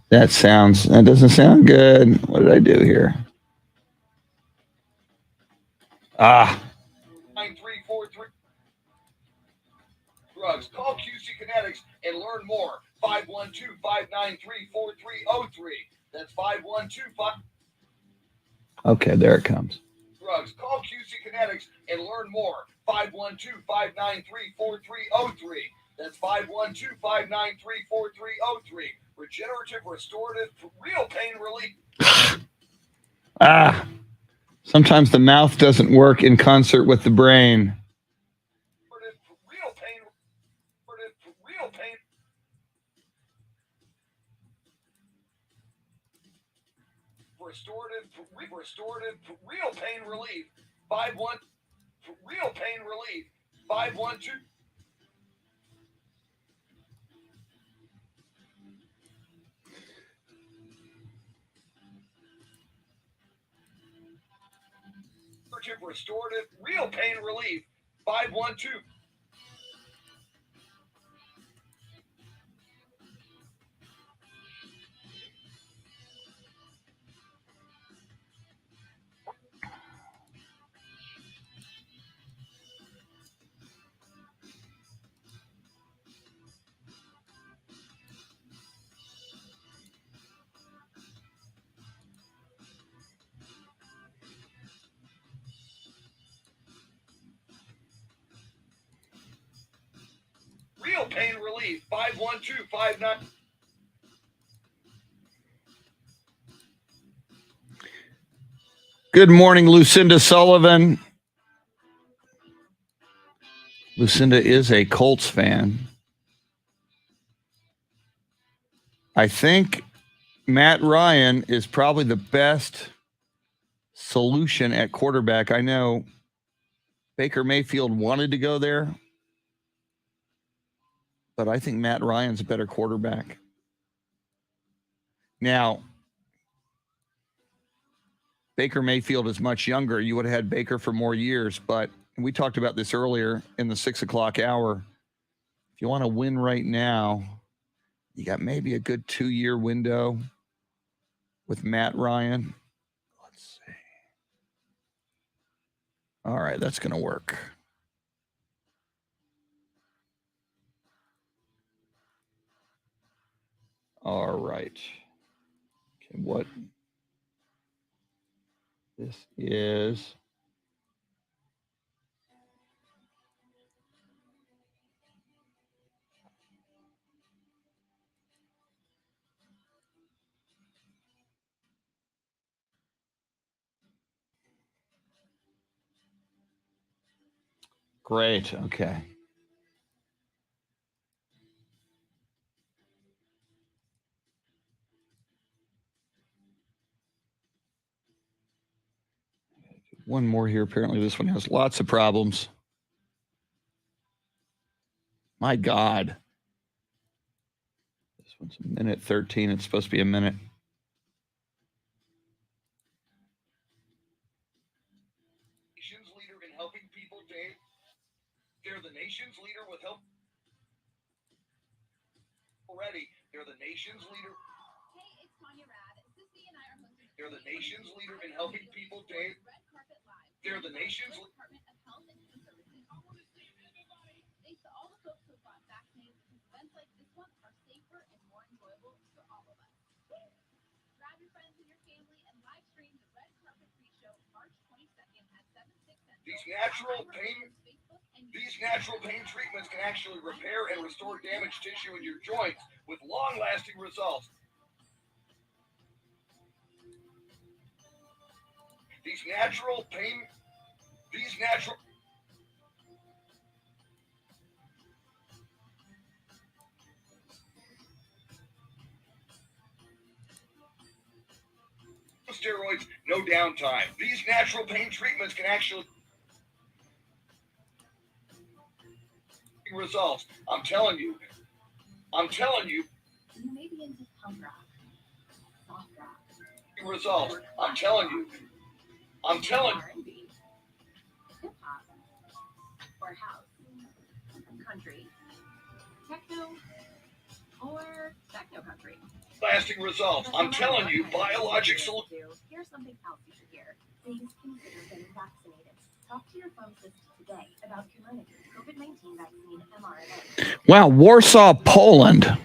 That doesn't sound good. What did I do here? 9343. Drugs. Call QC Kinetics and learn more. 512-593-4303. That's 512-5. Okay, there it comes. Drugs. Call QC Kinetics and learn more. 512-593-4303. That's 512-593-4303. Regenerative, restorative, real pain relief. Sometimes the mouth doesn't work in concert with the brain. Real pain. Restorative, real pain relief. 512. Real pain relief. 512. Restorative, real pain relief. 512. pain relief. 512-59. Good morning, Lucinda Sullivan. Lucinda is a Colts fan. I think Matt Ryan is probably the best solution at quarterback. I know Baker Mayfield wanted to go there, but I think Matt Ryan's a better quarterback. Now, Baker Mayfield is much younger. You would have had Baker for more years, but we talked about this earlier in the 6 o'clock hour. If you want to win right now, you got maybe a good 2-year window with Matt Ryan. Let's see. All right, that's going to work. All right. Okay, what? This is great. Okay. One more here. Apparently, this one has lots of problems. My God. This one's a minute 13. It's supposed to be a minute. Nation's leader in helping people, Dave. They're the nation's leader with help. Already, they're the nation's leader. Hey, it's Tanya Rad. Sissy and I are hosting. They're the nation's leader in helping people, Dave. Red Carpet Live. They're the nation's. Department of Health and Human Services. I want to see everybody. Thanks to all the folks who have gotten vaccinated, because events like this one are safer and more enjoyable for all of us. Grab your friends and your family and live stream the Red Carpet Pre-Show March 22nd at 7, 6 Central. These natural pain treatments can actually repair and restore damaged tissue in your joints with long-lasting results. These natural. Steroids, no downtime. These natural pain treatments can actually results. I'm telling you. You may be into punk rock, soft rock, Results. I'm telling you. R&B, hip hop, or house, country, techno, or techno country. Lasting results. I'm telling you. Biologic solution. Here's something else you should hear. Please consider getting vaccinated. Talk to your pharmacist today about Comirnaty, COVID-19 vaccine mRNA. Wow, Warsaw, Poland.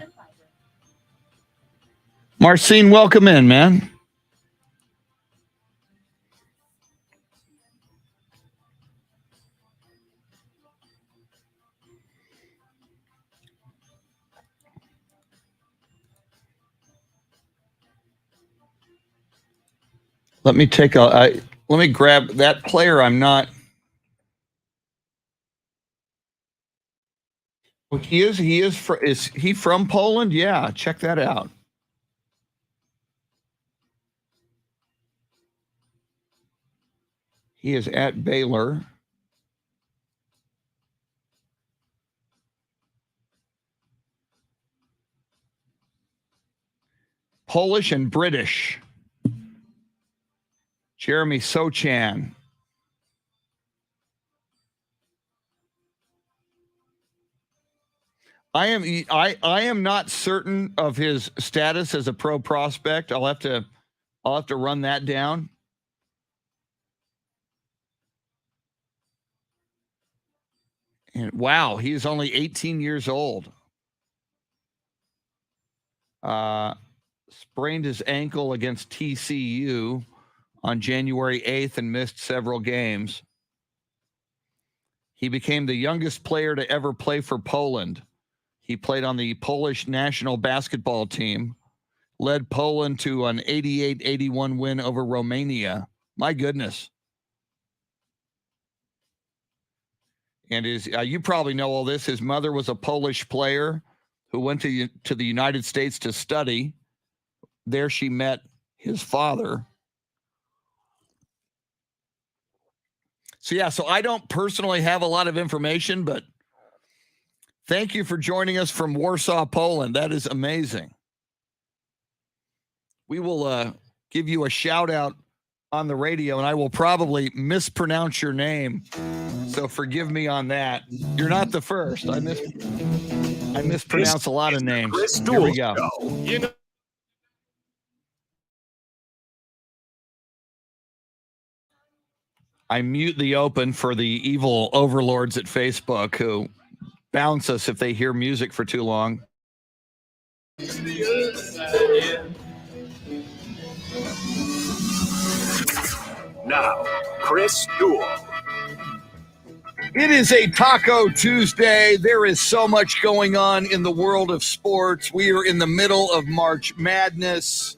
Marcin, welcome in, man. Let me grab that player. I'm not. Is he from Poland? Yeah, check that out. He is at Baylor. Polish and British. Jeremy Sochan. I am not certain of his status as a pro prospect. I'll have to run that down. And wow, he is only 18 years old. Sprained his ankle against TCU on January 8th and missed several games. He became the youngest player to ever play for Poland. He played on the Polish national basketball team, led Poland to an 88-81 win over Romania. My goodness. And you probably know all this. His mother was a Polish player who went to the United States to study. There she met his father. So I don't personally have a lot of information, but thank you for joining us from Warsaw, Poland. That is amazing. We will give you a shout out on the radio, and I will probably mispronounce your name. So forgive me on that. You're not the first. I mispronounce a lot of names. Here we go. You know, I mute the open for the evil overlords at Facebook who bounce us if they hear music for too long. now, Chris Duel. It is a Taco Tuesday. There is so much going on in the world of sports. We are in the middle of March Madness.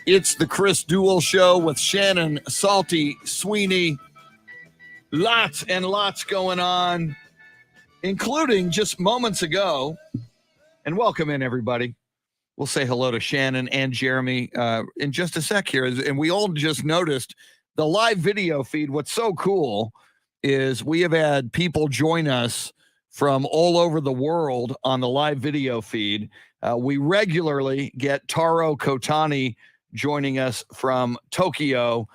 It's the Chris Duel Show with Shannon, Salty, Sweeney. Lots and lots going on, including just moments ago. And welcome in, everybody. We'll say hello to Shannon and Jeremy in just a sec here. And we all just noticed the live video feed. What's so cool is we have had people join us from all over the world on the live video feed. We regularly get Taro Kotani joining us from Tokyo.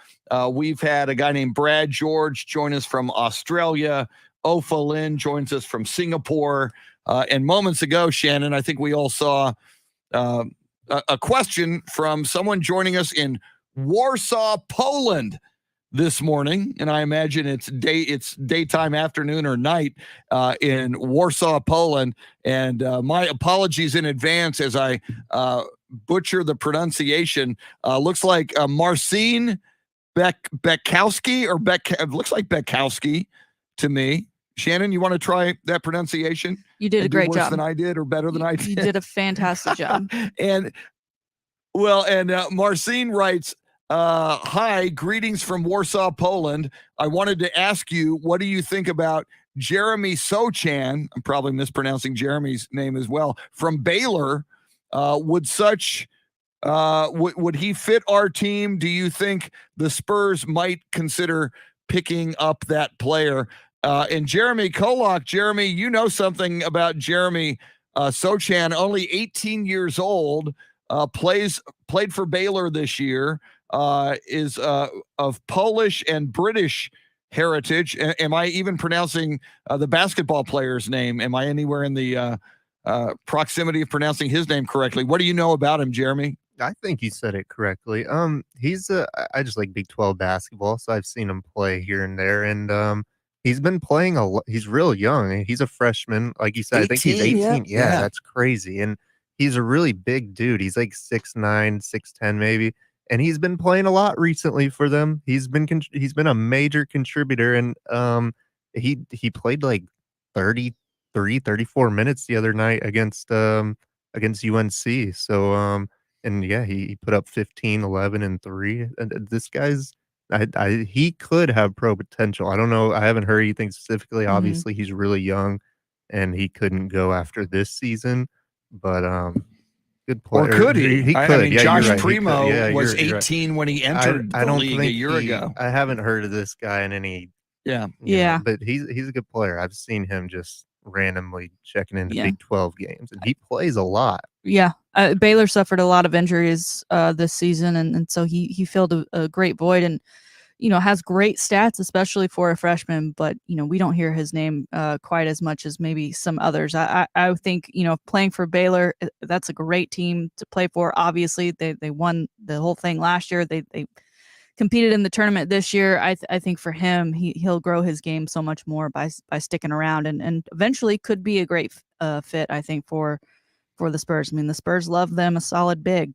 We've had a guy named Brad George join us from Australia. Ofa Lin joins us from Singapore. And moments ago, Shannon, I think we all saw a question from someone joining us in Warsaw, Poland this morning. And I imagine it's daytime, afternoon, or night in Warsaw, Poland. And my apologies in advance as I butcher the pronunciation. Looks like Marcin Bekowski, or looks like Bekowski to me. Shannon, you want to try that pronunciation? You did a great worse job. Than I did, or better than I did. You did a fantastic job. And Marcin writes, hi, greetings from Warsaw, Poland. I wanted to ask you, what do you think about Jeremy Sochan? I'm probably mispronouncing Jeremy's name as well. From Baylor, would he fit our team? Do you think the Spurs might consider picking up that player? And Jeremy KOLOK, Jeremy, you know something about Jeremy Sochan, only 18 years old, played for Baylor this year, is of Polish and British heritage. Am I even pronouncing the basketball player's name? Am I anywhere in the proximity of pronouncing his name correctly? What do you know about him, Jeremy? I think you said it correctly. I just like Big 12 basketball, so I've seen him play here and there, and he's been playing a lot. He's real young. He's a freshman, like you said. I think he's 18. Yeah, that's crazy. And he's a really big dude. He's like 6'9", 6'10", maybe. And he's been playing a lot recently for them. He's been a major contributor, and he played like 34 minutes the other night against UNC. So and yeah, he put up 15, 11, and 3. And this guy's he could have pro potential. I don't know. I haven't heard anything specifically. Mm-hmm. Obviously, he's really young, and he couldn't go after this season. But good player. Or could he? He could. I mean, yeah, Josh you're right. Primo was you're 18 right. when he entered I the don't league think a year ago. I haven't heard of this guy in any. Yeah. Yeah. But he's a good player. I've seen him just randomly checking into Yeah. Big 12 games, and he plays a lot. Yeah. Baylor suffered a lot of injuries this season, and so he filled a great void, and has great stats, especially for a freshman, but we don't hear his name quite as much as maybe some others. I think playing for Baylor, that's a great team to play for. Obviously they won the whole thing last year. They competed in the tournament this year. I think for him, he'll grow his game so much more by sticking around, and eventually could be a great fit, I think, for the Spurs. I mean, the Spurs love them a solid big.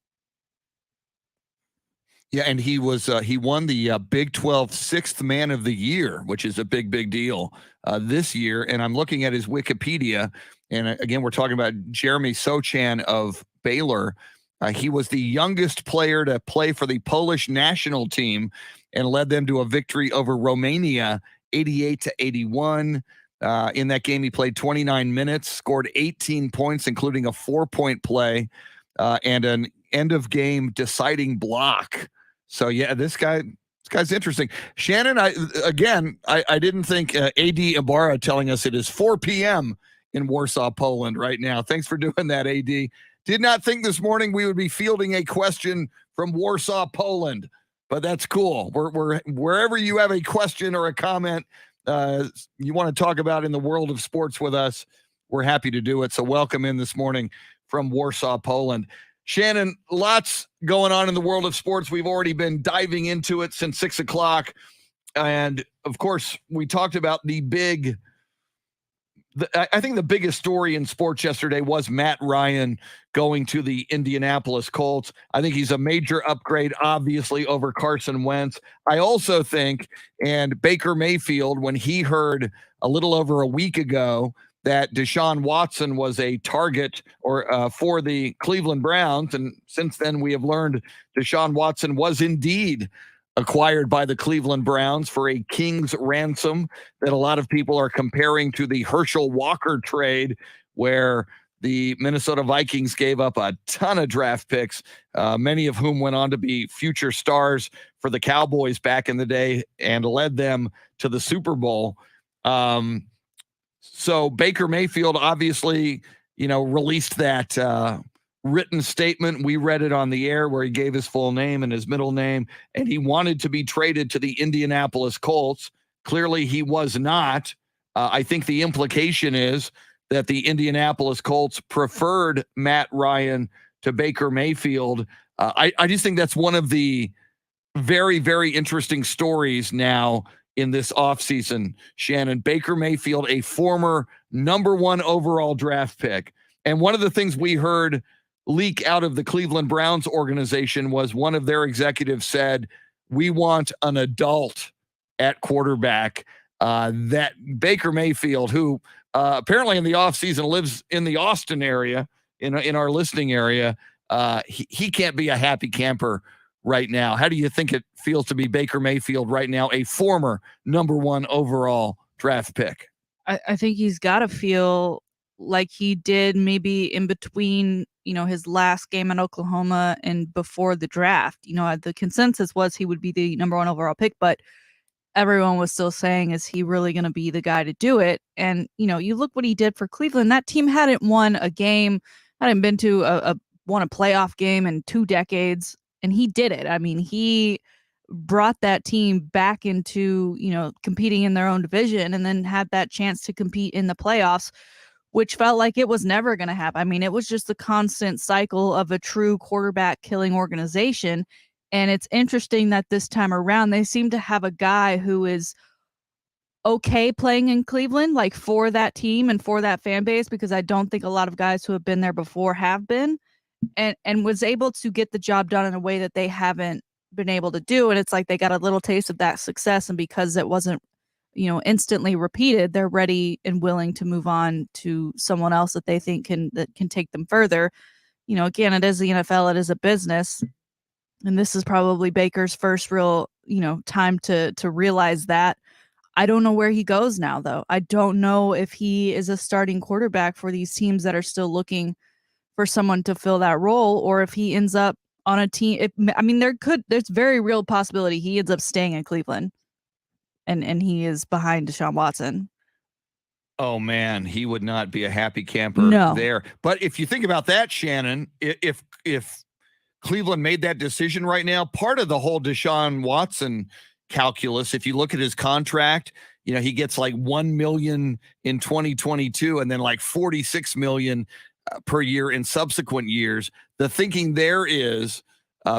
Yeah, and he won the Big 12 Sixth Man of the Year, which is a big deal this year. And I'm looking at his Wikipedia. And again, we're talking about Jeremy Sochan of Baylor. He was the youngest player to play for the Polish national team and led them to a victory over Romania, 88-81. In that game, he played 29 minutes, scored 18 points, including a 4-point play and an end-of-game deciding block. So, yeah, this guy's interesting. Shannon, I didn't think A.D. Ibarra telling us it is 4 p.m. in Warsaw, Poland right now. Thanks for doing that, A.D. Did not think this morning we would be fielding a question from Warsaw, Poland, but that's cool. We're wherever you have a question or a comment you want to talk about in the world of sports with us, we're happy to do it. So welcome in this morning from Warsaw, Poland. Shannon, lots going on in the world of sports. We've already been diving into it since 6 o'clock. And of course, we talked about I think the biggest story in sports yesterday was Matt Ryan going to the Indianapolis Colts. I think he's a major upgrade, obviously, over Carson Wentz. I also think, and Baker Mayfield, when he heard a little over a week ago that Deshaun Watson was a target for the Cleveland Browns, and since then we have learned Deshaun Watson was indeed acquired by the Cleveland Browns for a king's ransom that a lot of people are comparing to the Herschel Walker trade, where the Minnesota Vikings gave up a ton of draft picks, many of whom went on to be future stars for the Cowboys back in the day and led them to the Super Bowl. So Baker Mayfield obviously, released that written statement. We read it on the air where he gave his full name and his middle name, and he wanted to be traded to the Indianapolis Colts. Clearly he was not. I think the implication is that the Indianapolis Colts preferred Matt Ryan to Baker Mayfield. I just think that's one of the very, very interesting stories now in this offseason. Shannon, Baker Mayfield, a former number 1 overall draft pick. And one of the things we heard leak out of the Cleveland Browns organization was one of their executives said, we want an adult at quarterback. That Baker Mayfield, who apparently in the offseason lives in the Austin area, in our listening area, he can't be a happy camper right now. How do you think it feels to be Baker Mayfield right now, a former number 1 overall draft pick? I think he's got to feel like he did maybe in between, his last game in Oklahoma and before the draft. The consensus was he would be the number 1 overall pick, but everyone was still saying, is he really going to be the guy to do it? And, you look what he did for Cleveland. That team hadn't won a game, hadn't been to won a playoff game in 2 decades, and he did it. I mean, he brought that team back into, competing in their own division, and then had that chance to compete in the playoffs, which felt like it was never going to happen. I mean, it was just the constant cycle of a true quarterback killing organization. And it's interesting that this time around, they seem to have a guy who is okay playing in Cleveland, like for that team and for that fan base, because I don't think a lot of guys who have been there before have been, and was able to get the job done in a way that they haven't been able to do. And it's like they got a little taste of that success. And because it wasn't, instantly repeated, they're ready and willing to move on to someone else that they think can take them further. Again, it is the NFL, it is a business. And this is probably Baker's first real, time to realize that. I don't know where he goes now, though. I don't know if he is a starting quarterback for these teams that are still looking for someone to fill that role, or if he ends up on a team. There's very real possibility he ends up staying in Cleveland. And he is behind Deshaun Watson. Oh, man, he would not be a happy camper there. But if you think about that, Shannon, if Cleveland made that decision right now, part of the whole Deshaun Watson calculus, if you look at his contract, he gets like $1 million in 2022 and then like $46 million per year in subsequent years. The thinking there is,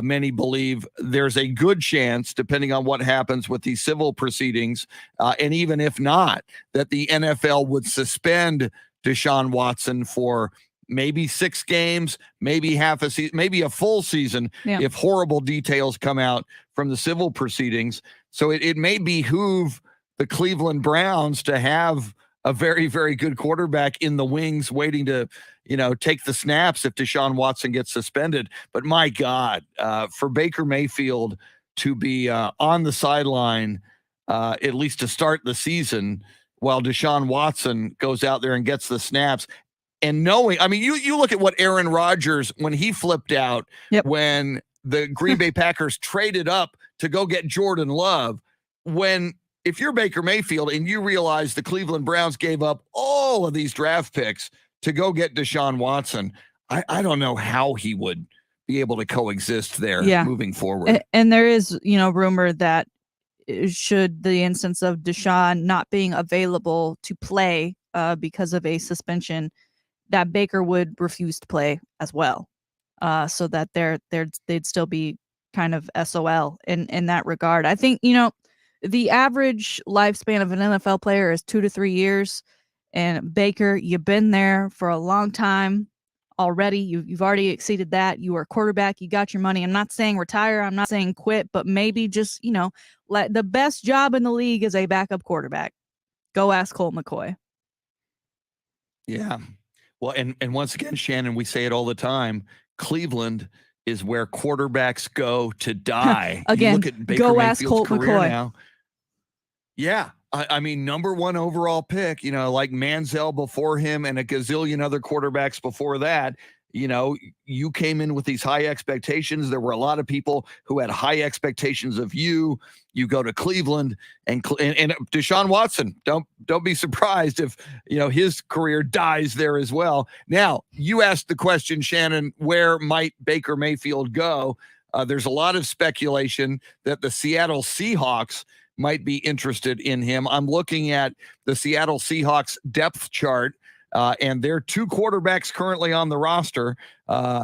many believe there's a good chance, depending on what happens with these civil proceedings, and even if not, that the NFL would suspend Deshaun Watson for maybe 6 games, maybe half a season, maybe a full season, if horrible details come out from the civil proceedings. So it may behoove the Cleveland Browns to have a very, very good quarterback in the wings waiting to, take the snaps if Deshaun Watson gets suspended. But my God, for Baker Mayfield to be on the sideline, at least to start the season, while Deshaun Watson goes out there and gets the snaps, and knowing, you look at what Aaron Rodgers, when he flipped out, when the Green Bay Packers traded up to go get Jordan Love, if you're Baker Mayfield and you realize the Cleveland Browns gave up all of these draft picks to go get Deshaun Watson, I don't know how he would be able to coexist there moving forward. And there is, rumor that should the instance of Deshaun not being available to play because of a suspension, that Baker would refuse to play as well, so that they'd still be kind of SOL in that regard. I think, the average lifespan of an NFL player is 2 to 3 years, and Baker, you've been there for a long time already. You've already exceeded that. You are a quarterback. You got your money. I'm not saying retire. I'm not saying quit, but maybe just, let the best job in the league is a backup quarterback. Go ask Colt McCoy. Yeah. Well, and once again, Shannon, we say it all the time. Cleveland is where quarterbacks go to die. Again, you look at Baker go Mayfield's ask Colt career McCoy. now. Yeah. Number 1 overall pick, like Manziel before him and a gazillion other quarterbacks before that. You came in with these high expectations. There were a lot of people who had high expectations of you. You go to Cleveland and Deshaun Watson. Don't be surprised if his career dies there as well. Now, you asked the question, Shannon, where might Baker Mayfield go? There's a lot of speculation that the Seattle Seahawks might be interested in him. I'm looking at the Seattle Seahawks depth chart. And there are 2 quarterbacks currently on the roster.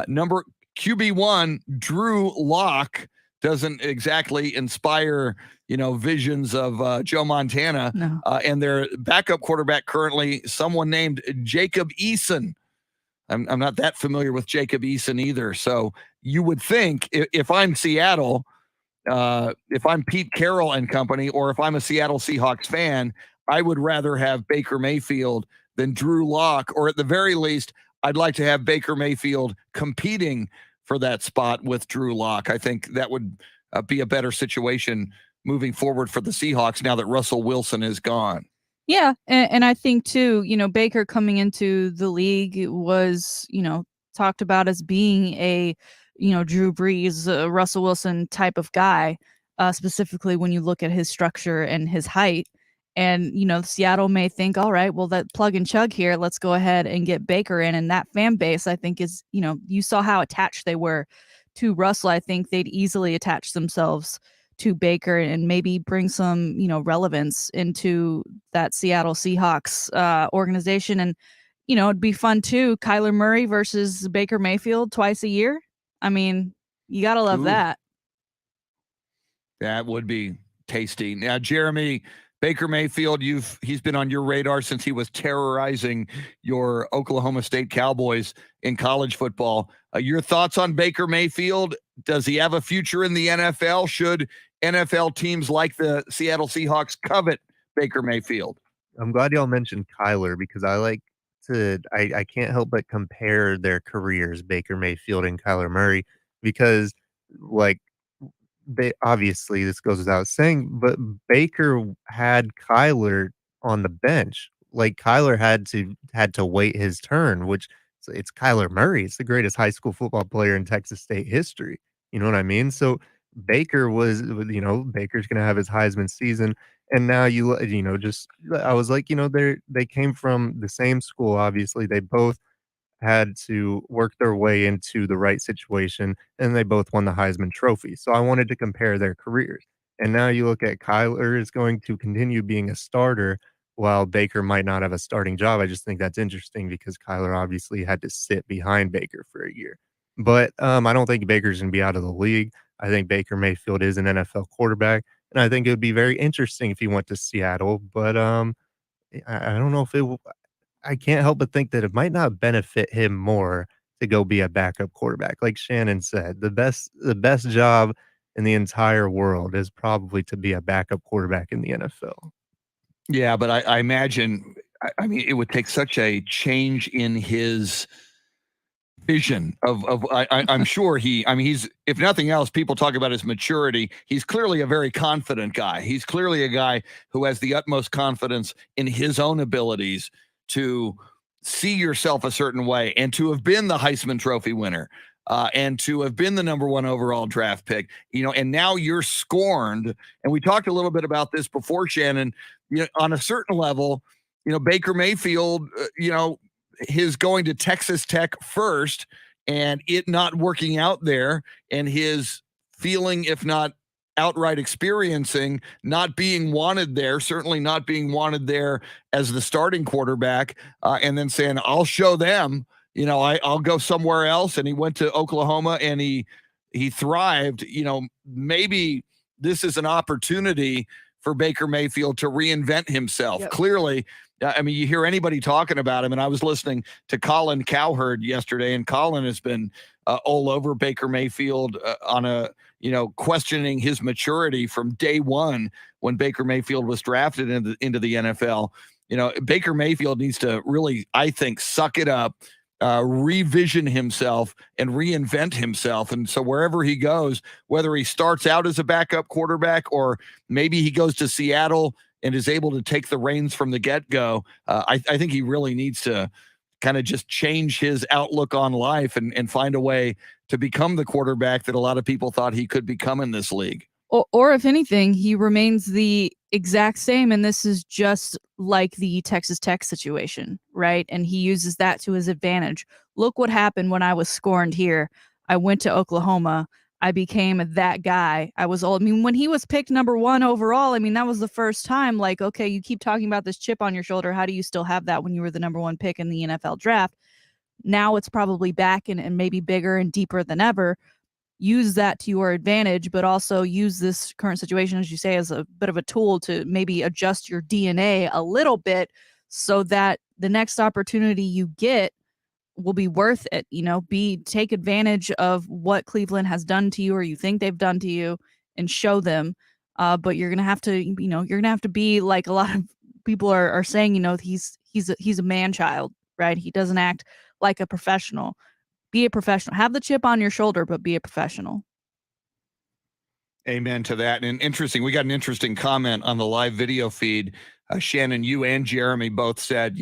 Number QB1, Drew Lock, doesn't exactly inspire, visions of Joe Montana. No. And their backup quarterback currently, someone named Jacob Eason. I'm not that familiar with Jacob Eason either. So you would think if I'm Seattle, if I'm Pete Carroll and company, or if I'm a Seattle Seahawks fan, I would rather have Baker Mayfield than Drew Lock, or at the very least, I'd like to have Baker Mayfield competing for that spot with Drew Lock. I think that would be a better situation moving forward for the Seahawks now that Russell Wilson is gone. Yeah, and I think too, Baker coming into the league was, talked about as being a, Drew Brees, Russell Wilson type of guy, specifically when you look at his structure and his height. And, Seattle may think, all right, well, that plug and chug here, let's go ahead and get Baker in. And that fan base, I think, is, you saw how attached they were to Russell. I think they'd easily attach themselves to Baker and maybe bring some, relevance into that Seattle Seahawks organization. And, it'd be fun too. Kyler Murray versus Baker Mayfield twice a year. You got to love that. That would be tasty. Now, Jeremy, Baker Mayfield, he's been on your radar since he was terrorizing your Oklahoma State Cowboys in college football. Your thoughts on Baker Mayfield? Does he have a future in the NFL? Should NFL teams like the Seattle Seahawks covet Baker Mayfield? I'm glad y'all mentioned Kyler because I can't help but compare their careers, Baker Mayfield and Kyler Murray, because obviously this goes without saying, but Baker had Kyler on the bench. Kyler had to wait his turn, which it's Kyler Murray. It's the greatest high school football player in Texas State history. You know what I mean? So Baker Baker's going to have his Heisman season. And now I was like, they came from the same school. Obviously they both had to work their way into the right situation, and they both won the Heisman Trophy. So I wanted to compare their careers. And now you look at Kyler is going to continue being a starter while Baker might not have a starting job. I just think that's interesting because Kyler obviously had to sit behind Baker for a year. But I don't think Baker's going to be out of the league. I think Baker Mayfield is an NFL quarterback, and I think it would be very interesting if he went to Seattle. But I don't know if I can't help but think that it might not benefit him more to go be a backup quarterback. Like Shannon said, the best job in the entire world is probably to be a backup quarterback in the NFL. Yeah, but I imagine I mean, it would take such a change in his vision I'm sure he's, if nothing else, people talk about his maturity. He's clearly a very confident guy. He's clearly a guy who has the utmost confidence in his own abilities to see yourself a certain way and to have been the Heisman Trophy winner. And to have been the number 1 overall draft pick, and now you're scorned. And we talked a little bit about this before, Shannon. On a certain level, Baker Mayfield, his going to Texas Tech first and it not working out there, and his feeling, if not outright experiencing, not being wanted there, certainly not being wanted there as the starting quarterback, and then saying, I'll show them, I'll go somewhere else. And he went to Oklahoma and he thrived. Maybe this is an opportunity for Baker Mayfield to reinvent himself. Yep. Clearly, I mean, you hear anybody talking about him, and I was listening to Colin Cowherd yesterday, and Colin has been all over Baker Mayfield on questioning his maturity from day one when Baker Mayfield was drafted into the NFL. Baker Mayfield needs to really, I think, suck it up, revision himself and reinvent himself. And so wherever he goes, whether he starts out as a backup quarterback or maybe he goes to Seattle and is able to take the reins from the get-go, I think he really needs to kind of just change his outlook on life and find a way to become the quarterback that a lot of people thought he could become in this league. Or if anything, he remains the exact same, and this is just like the Texas Tech situation, right? And he uses that to his advantage. Look what happened when I was scorned here. I went to Oklahoma. I became that guy. When he was picked number 1 overall, that was the first time, like, okay, you keep talking about this chip on your shoulder. How do you still have that when you were the number 1 pick in the NFL draft? Now it's probably back and maybe bigger and deeper than ever. Use that to your advantage, but also use this current situation, as you say, as a bit of a tool to maybe adjust your DNA a little bit so that the next opportunity you get will be worth it. Take advantage of what Cleveland has done to you or you think they've done to you and show them. But you're going to have to be like a lot of people are saying, he's a man-child, right? He doesn't act like a professional. Be a professional. Have the chip on your shoulder, but be a professional. Amen to that. And interesting, we got an interesting comment on the live video feed. Shannon, you and Jeremy both said,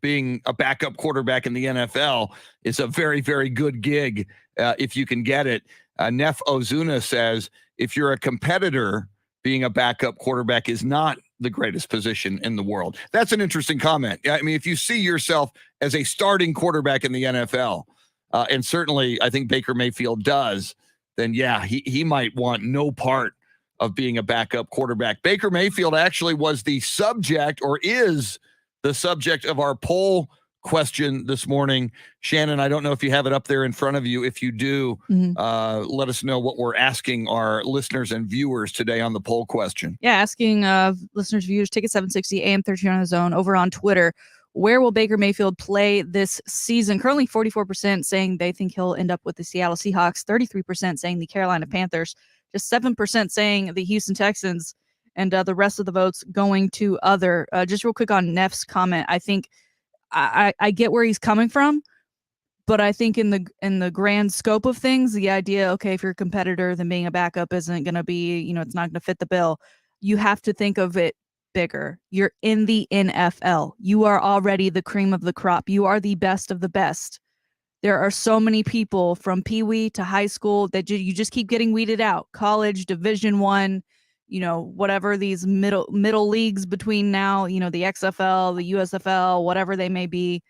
being a backup quarterback in the NFL is a very, very good gig if you can get it. Neff Ozuna says, if you're a competitor, being a backup quarterback is not the greatest position in the world. That's an interesting comment. I mean, if you see yourself as a starting quarterback in the NFL, and certainly I think Baker Mayfield does, then yeah, he might want no part of being a backup quarterback. Baker Mayfield actually was the subject, or is the subject, of our poll question this morning. Shannon, I don't know if you have it up there in front of you. If you do, let us know what we're asking our listeners and viewers today on the poll question. Yeah, asking listeners, viewers, Ticket 760 AM 13 on the Zone over on Twitter. Where will Baker Mayfield play this season? Currently 44% saying they think he'll end up with the Seattle Seahawks, 33% saying the Carolina Panthers, just 7% saying the Houston Texans, and the rest of the votes going to other. Just real quick on Neff's comment, I think I get where he's coming from, but I think in the grand scope of things, the idea, okay, if you're a competitor, then being a backup isn't going to be, it's not going to fit the bill. You have to think of it bigger. You're in the NFL. You are already the cream of the crop. You are the best of the best. There are so many people from Pee-wee to high school that you just keep getting weeded out. College, Division I, whatever these middle leagues between now, the XFL, the USFL, whatever they may be,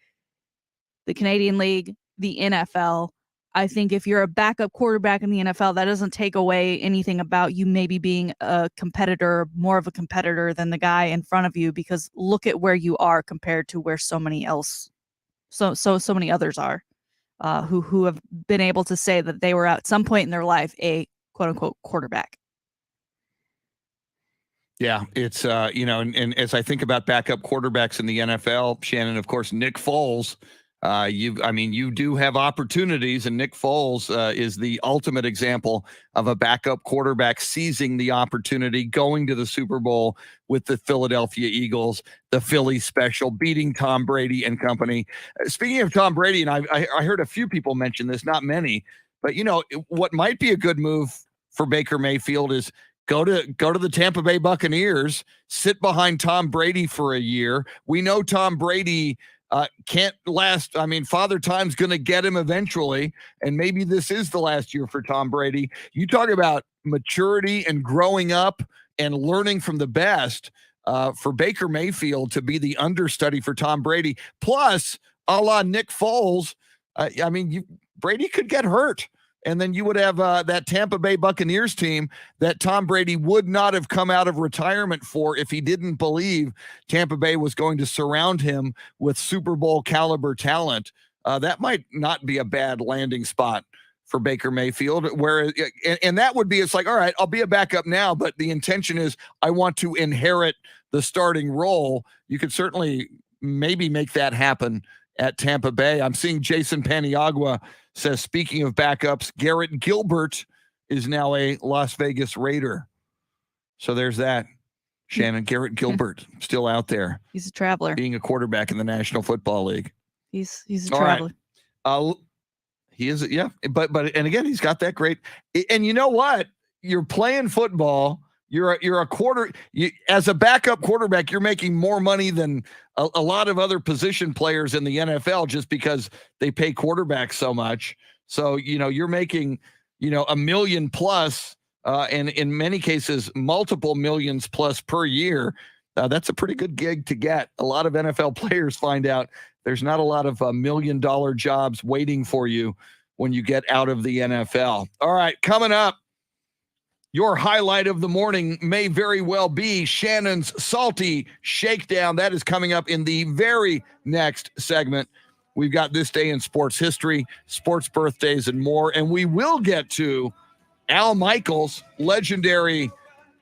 the Canadian League, the NFL. I think if you're a backup quarterback in the NFL, that doesn't take away anything about you maybe being a competitor, more of a competitor than the guy in front of you, because look at where you are compared to where so many others are, who have been able to say that they were at some point in their life a quote unquote quarterback. Yeah, it's, and as I think about backup quarterbacks in the NFL, Shannon, of course, Nick Foles, You do have opportunities, and Nick Foles is the ultimate example of a backup quarterback seizing the opportunity, going to the Super Bowl with the Philadelphia Eagles, the Philly special, beating Tom Brady and company. Speaking of Tom Brady, and I heard a few people mention this, not many, but what might be a good move for Baker Mayfield is go to the Tampa Bay Buccaneers, sit behind Tom Brady for a year. We know Tom Brady can't last. I mean, Father Time's going to get him eventually, and maybe this is the last year for Tom Brady. You talk about maturity and growing up and learning from the best for Baker Mayfield to be the understudy for Tom Brady. Plus, a la Nick Foles, Brady could get hurt. And then you would have that Tampa Bay Buccaneers team that Tom Brady would not have come out of retirement for if he didn't believe Tampa Bay was going to surround him with Super Bowl caliber talent. That might not be a bad landing spot for Baker Mayfield, and that would be, it's like, all right, I'll be a backup now, but the intention is I want to inherit the starting role. You could certainly maybe make that happen at Tampa Bay. I'm seeing Jason Paniagua says, speaking of backups, Garrett Gilbert is now a Las Vegas Raider. So there's that. Shannon, Garrett Gilbert still out there. He's a traveler. Being a quarterback in the National Football League. He's a traveler. Right. He is, yeah. But and again, he's got that great. And you know what? You're playing football. You're a quarter. As a backup quarterback, you're making more money than a lot of other position players in the NFL just because they pay quarterbacks so much. So, you're making, $1 million plus, and in many cases, multiple millions plus per year. That's a pretty good gig to get. A lot of NFL players find out there's not a lot of $1 million jobs waiting for you when you get out of the NFL. All right, coming up. Your highlight of the morning may very well be Shannon's Salty Shakedown. That is coming up in the very next segment. We've got this day in sports history, sports birthdays, and more. And we will get to Al Michaels, legendary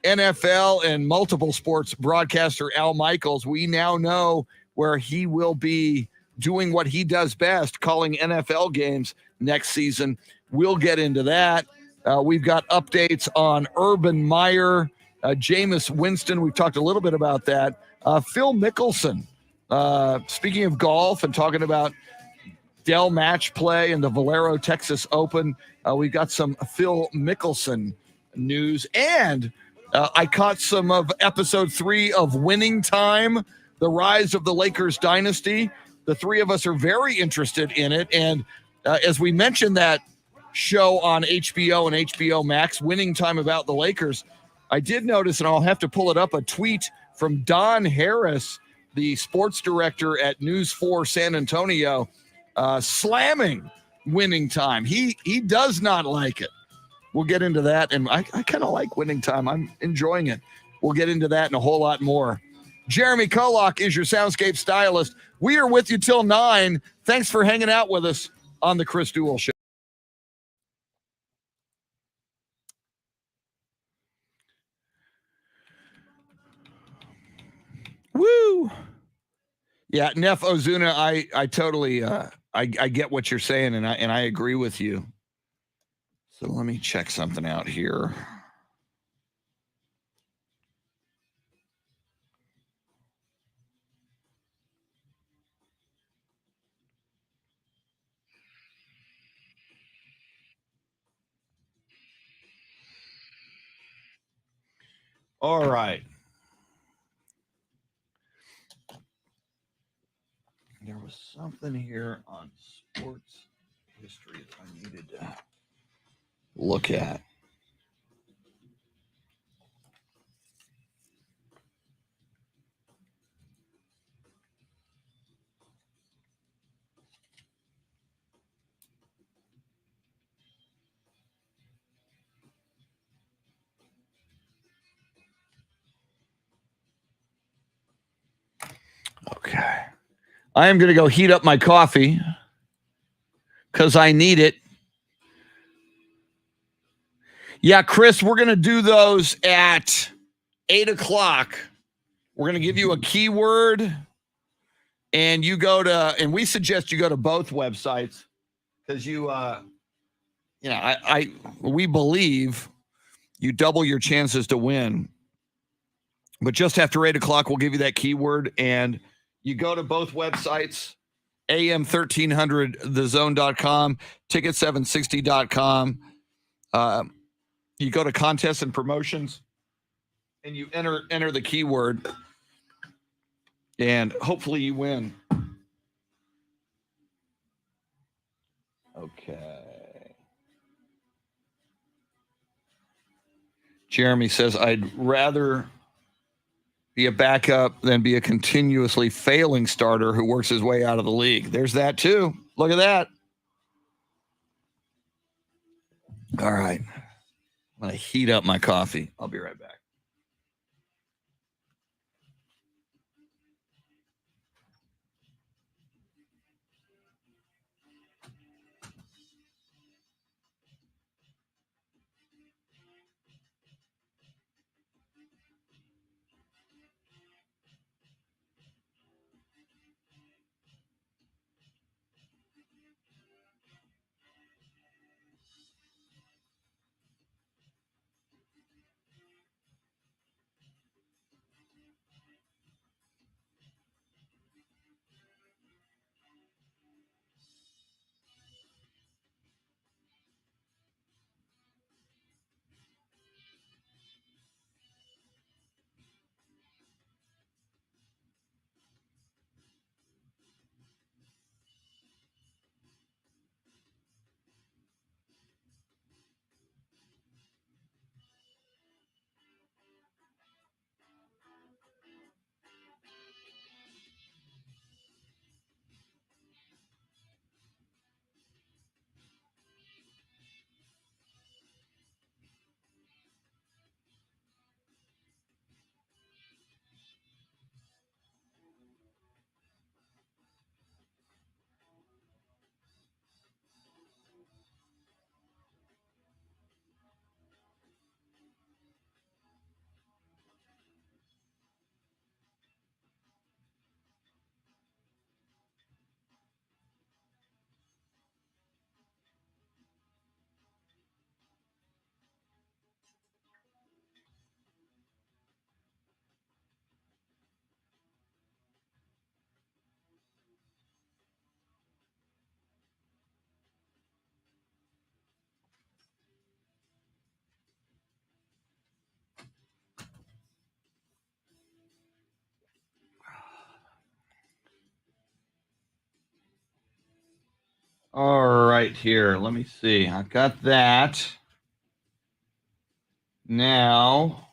NFL and multiple sports broadcaster Al Michaels. We now know where he will be doing what he does best, calling NFL games next season. We'll get into that. We've got updates on Urban Meyer, Jameis Winston. We've talked a little bit about that. Phil Mickelson, speaking of golf and talking about Dell match play and the Valero Texas Open, we've got some Phil Mickelson news. And I caught some of episode 3 of Winning Time, the rise of the Lakers dynasty. The three of us are very interested in it. And as we mentioned that show on HBO and HBO Max, Winning Time, about the Lakers, I did notice, and I'll have to pull it up, a tweet from Don Harris, the sports director at News 4 San Antonio, slamming Winning Time. He does not like it. We'll get into that, and I kind of like Winning Time. I'm enjoying it. We'll get into that and a whole lot more. Jeremy KOLOK is your Soundscape stylist. We are with you till 9. Thanks for hanging out with us on the Chris Duel Show. Woo! Yeah, Neff Ozuna, I totally I get what you're saying, and I agree with you. So let me check something out here. All right. There was something here on sports history that I needed to look at. Okay. I am going to go heat up my coffee because I need it. Yeah, Chris, we're going to do those at 8 o'clock. We're going to give you a keyword, And you go to, and we suggest you go to both websites because we believe you double your chances to win. But just after 8:00, we'll give you that keyword, and you go to both websites, am1300thezone.com, ticket760.com. You go to contests and promotions, and you enter the keyword, and hopefully you win. Okay. Jeremy says, I'd rather be a backup than be a continuously failing starter who works his way out of the league. There's that too. Look at that. All right. I'm going to heat up my coffee. I'll be right back. All right, here. Let me see. I've got that. Now,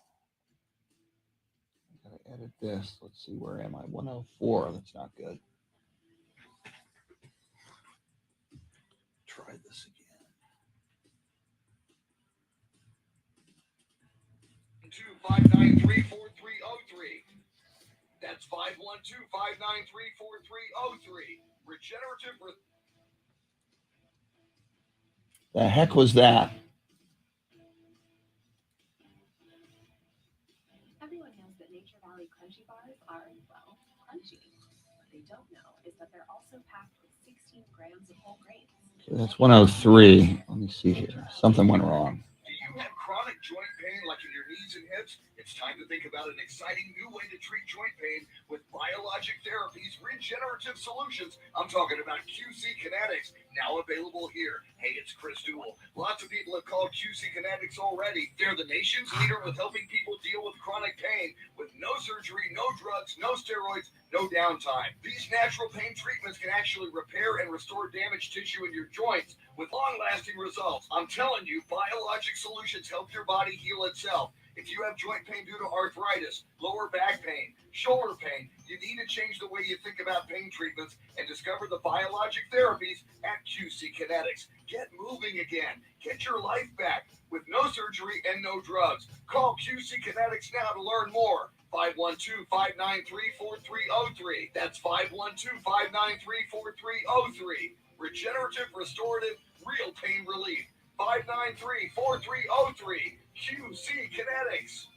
I gotta edit this. Let's see. Where am I? 104. That's not good. Try this again. 593-4303. That's 512-593-4303. Regenerative. The heck was that? Everyone knows that Nature Valley Crunchy Bars are, well, crunchy. What they don't know is that they're also packed with 16 grams of whole grains. Okay, that's 103. Let me see here. Something went wrong. Do you have chronic joint pain like in your knees and hips? It's time to think about an exciting new way to treat joint pain with biologic therapies, regenerative solutions. I'm talking about QC Kinetics, now available here. Hey, it's Chris Duel. Lots of people have called QC Kinetics already. They're the nation's leader with helping people deal with chronic pain with no surgery, no drugs, no steroids, no downtime. These natural pain treatments can actually repair and restore damaged tissue in your joints with long-lasting results. I'm telling you, biologic solutions help your body heal itself. If you have joint pain due to arthritis, lower back pain, shoulder pain, you need to change the way you think about pain treatments and discover the biologic therapies at QC Kinetics. Get moving again. Get your life back with no surgery and no drugs. Call QC Kinetics now to learn more. 512-593-4303. That's 512-593-4303. Regenerative, restorative, real pain relief. 593-4303. QC Kinetics.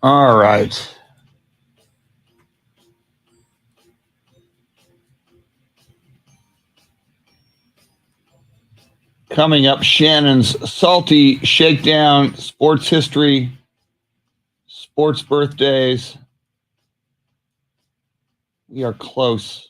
All right. Coming up, Shannon's Salty Shakedown, sports history, sports birthdays. We are close.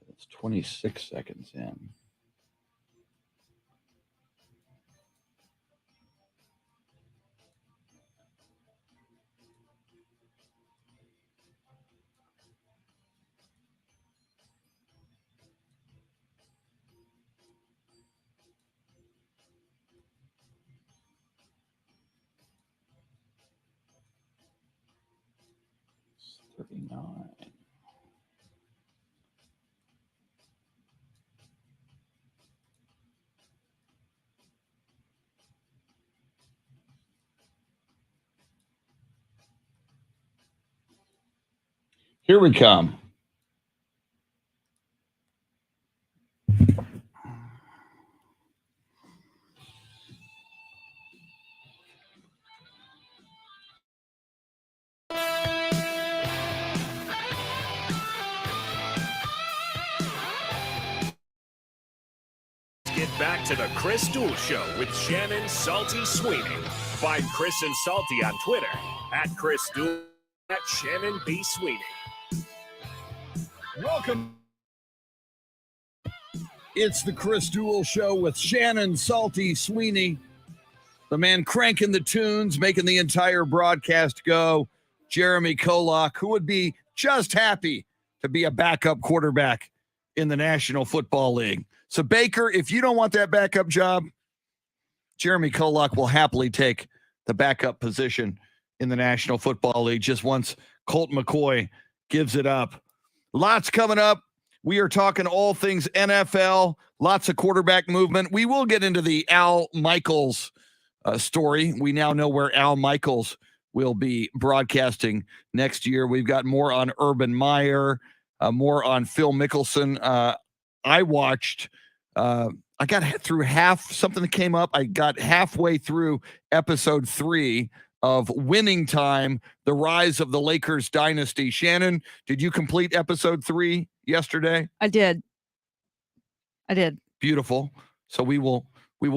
It's 26 seconds in. It's 39. Here we come. Get back to the Chris Duel Show with Shannon Salty Sweeney. Find Chris and Salty on Twitter at Chris Duel, at Shannon B. Sweeney. Welcome. It's the Chris Duel Show with Shannon Salty Sweeney, the man cranking the tunes, making the entire broadcast go, Jeremy KOLOK, who would be just happy to be a backup quarterback in the National Football League. So, Baker, if you don't want that backup job, Jeremy KOLOK will happily take the backup position in the National Football League just once Colt McCoy gives it up. Lots coming up. We are talking all things NFL, lots of quarterback movement. We will get into the Al Michaels story. We now know where Al Michaels will be broadcasting next year. We've got more on Urban Meyer, more on Phil Mickelson. I watched, I got through half, something that came up. I got halfway through episode 3 of Winning Time, The Rise of the Lakers Dynasty. Shannon, did you complete episode 3 yesterday? I did. Beautiful. So we will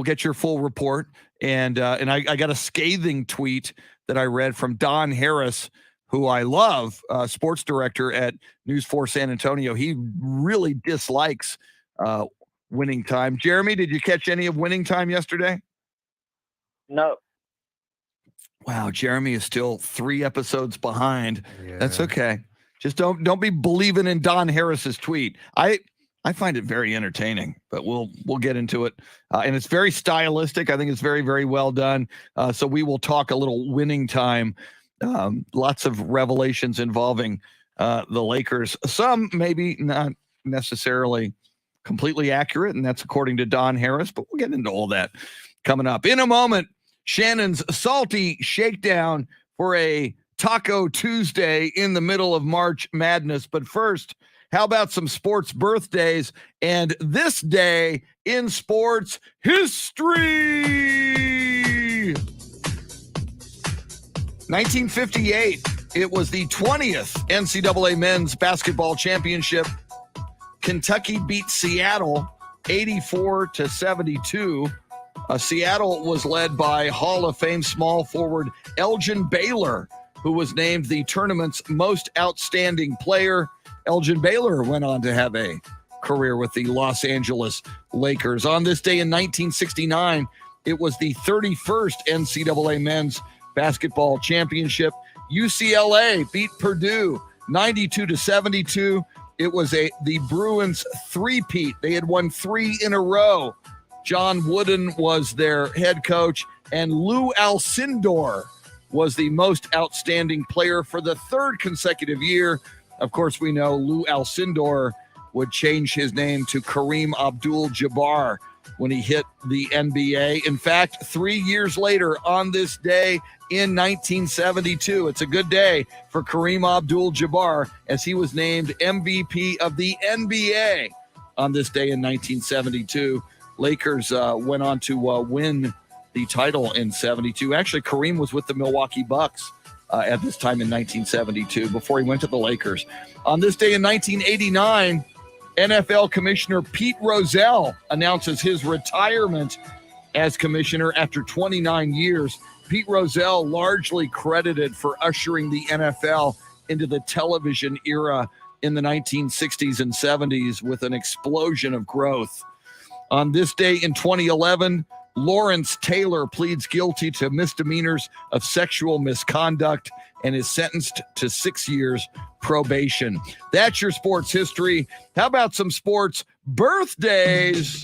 get your full report. And I got a scathing tweet that I read from Don Harris, who I love, sports director at News 4 San Antonio. He really dislikes Winning Time. Jeremy, did you catch any of Winning Time yesterday? No. Wow, Jeremy is still 3 episodes behind. Yeah. That's okay. Just don't be believing in Don Harris's tweet. I find it very entertaining, but we'll get into it. And it's very stylistic. I think it's very, very well done. So we will talk a little Winning Time. Lots of revelations involving the Lakers. Some maybe not necessarily completely accurate, and that's according to Don Harris, but we'll get into all that coming up. In a moment, Shannon's Salty Shakedown for a Taco Tuesday in the middle of March Madness. But first, how about some sports birthdays and this day in sports history? 1958, it was the 20th NCAA Men's Basketball Championship. Kentucky beat Seattle 84-72. Seattle was led by Hall of Fame small forward Elgin Baylor, who was named the tournament's most outstanding player. Elgin Baylor went on to have a career with the Los Angeles Lakers. On this day in 1969, it was the 31st NCAA Men's Basketball Championship. UCLA beat Purdue 92-72. It was the Bruins three-peat. They had won 3 in a row. John Wooden was their head coach, and Lou Alcindor was the most outstanding player for the 3rd consecutive year. Of course, we know Lou Alcindor would change his name to Kareem Abdul-Jabbar when he hit the NBA. In fact, 3 years later on this day in 1972, it's a good day for Kareem Abdul-Jabbar as he was named MVP of the NBA on this day in 1972. Lakers went on to win the title in 72. Actually, Kareem was with the Milwaukee Bucks at this time in 1972 before he went to the Lakers. On this day in 1989, NFL Commissioner Pete Rozelle announces his retirement as commissioner after 29 years. Pete Rozelle largely credited for ushering the NFL into the television era in the 1960s and 70s with an explosion of growth. On this day in 2011, Lawrence Taylor pleads guilty to misdemeanors of sexual misconduct and is sentenced to 6 years probation. That's your sports history. How about some sports birthdays?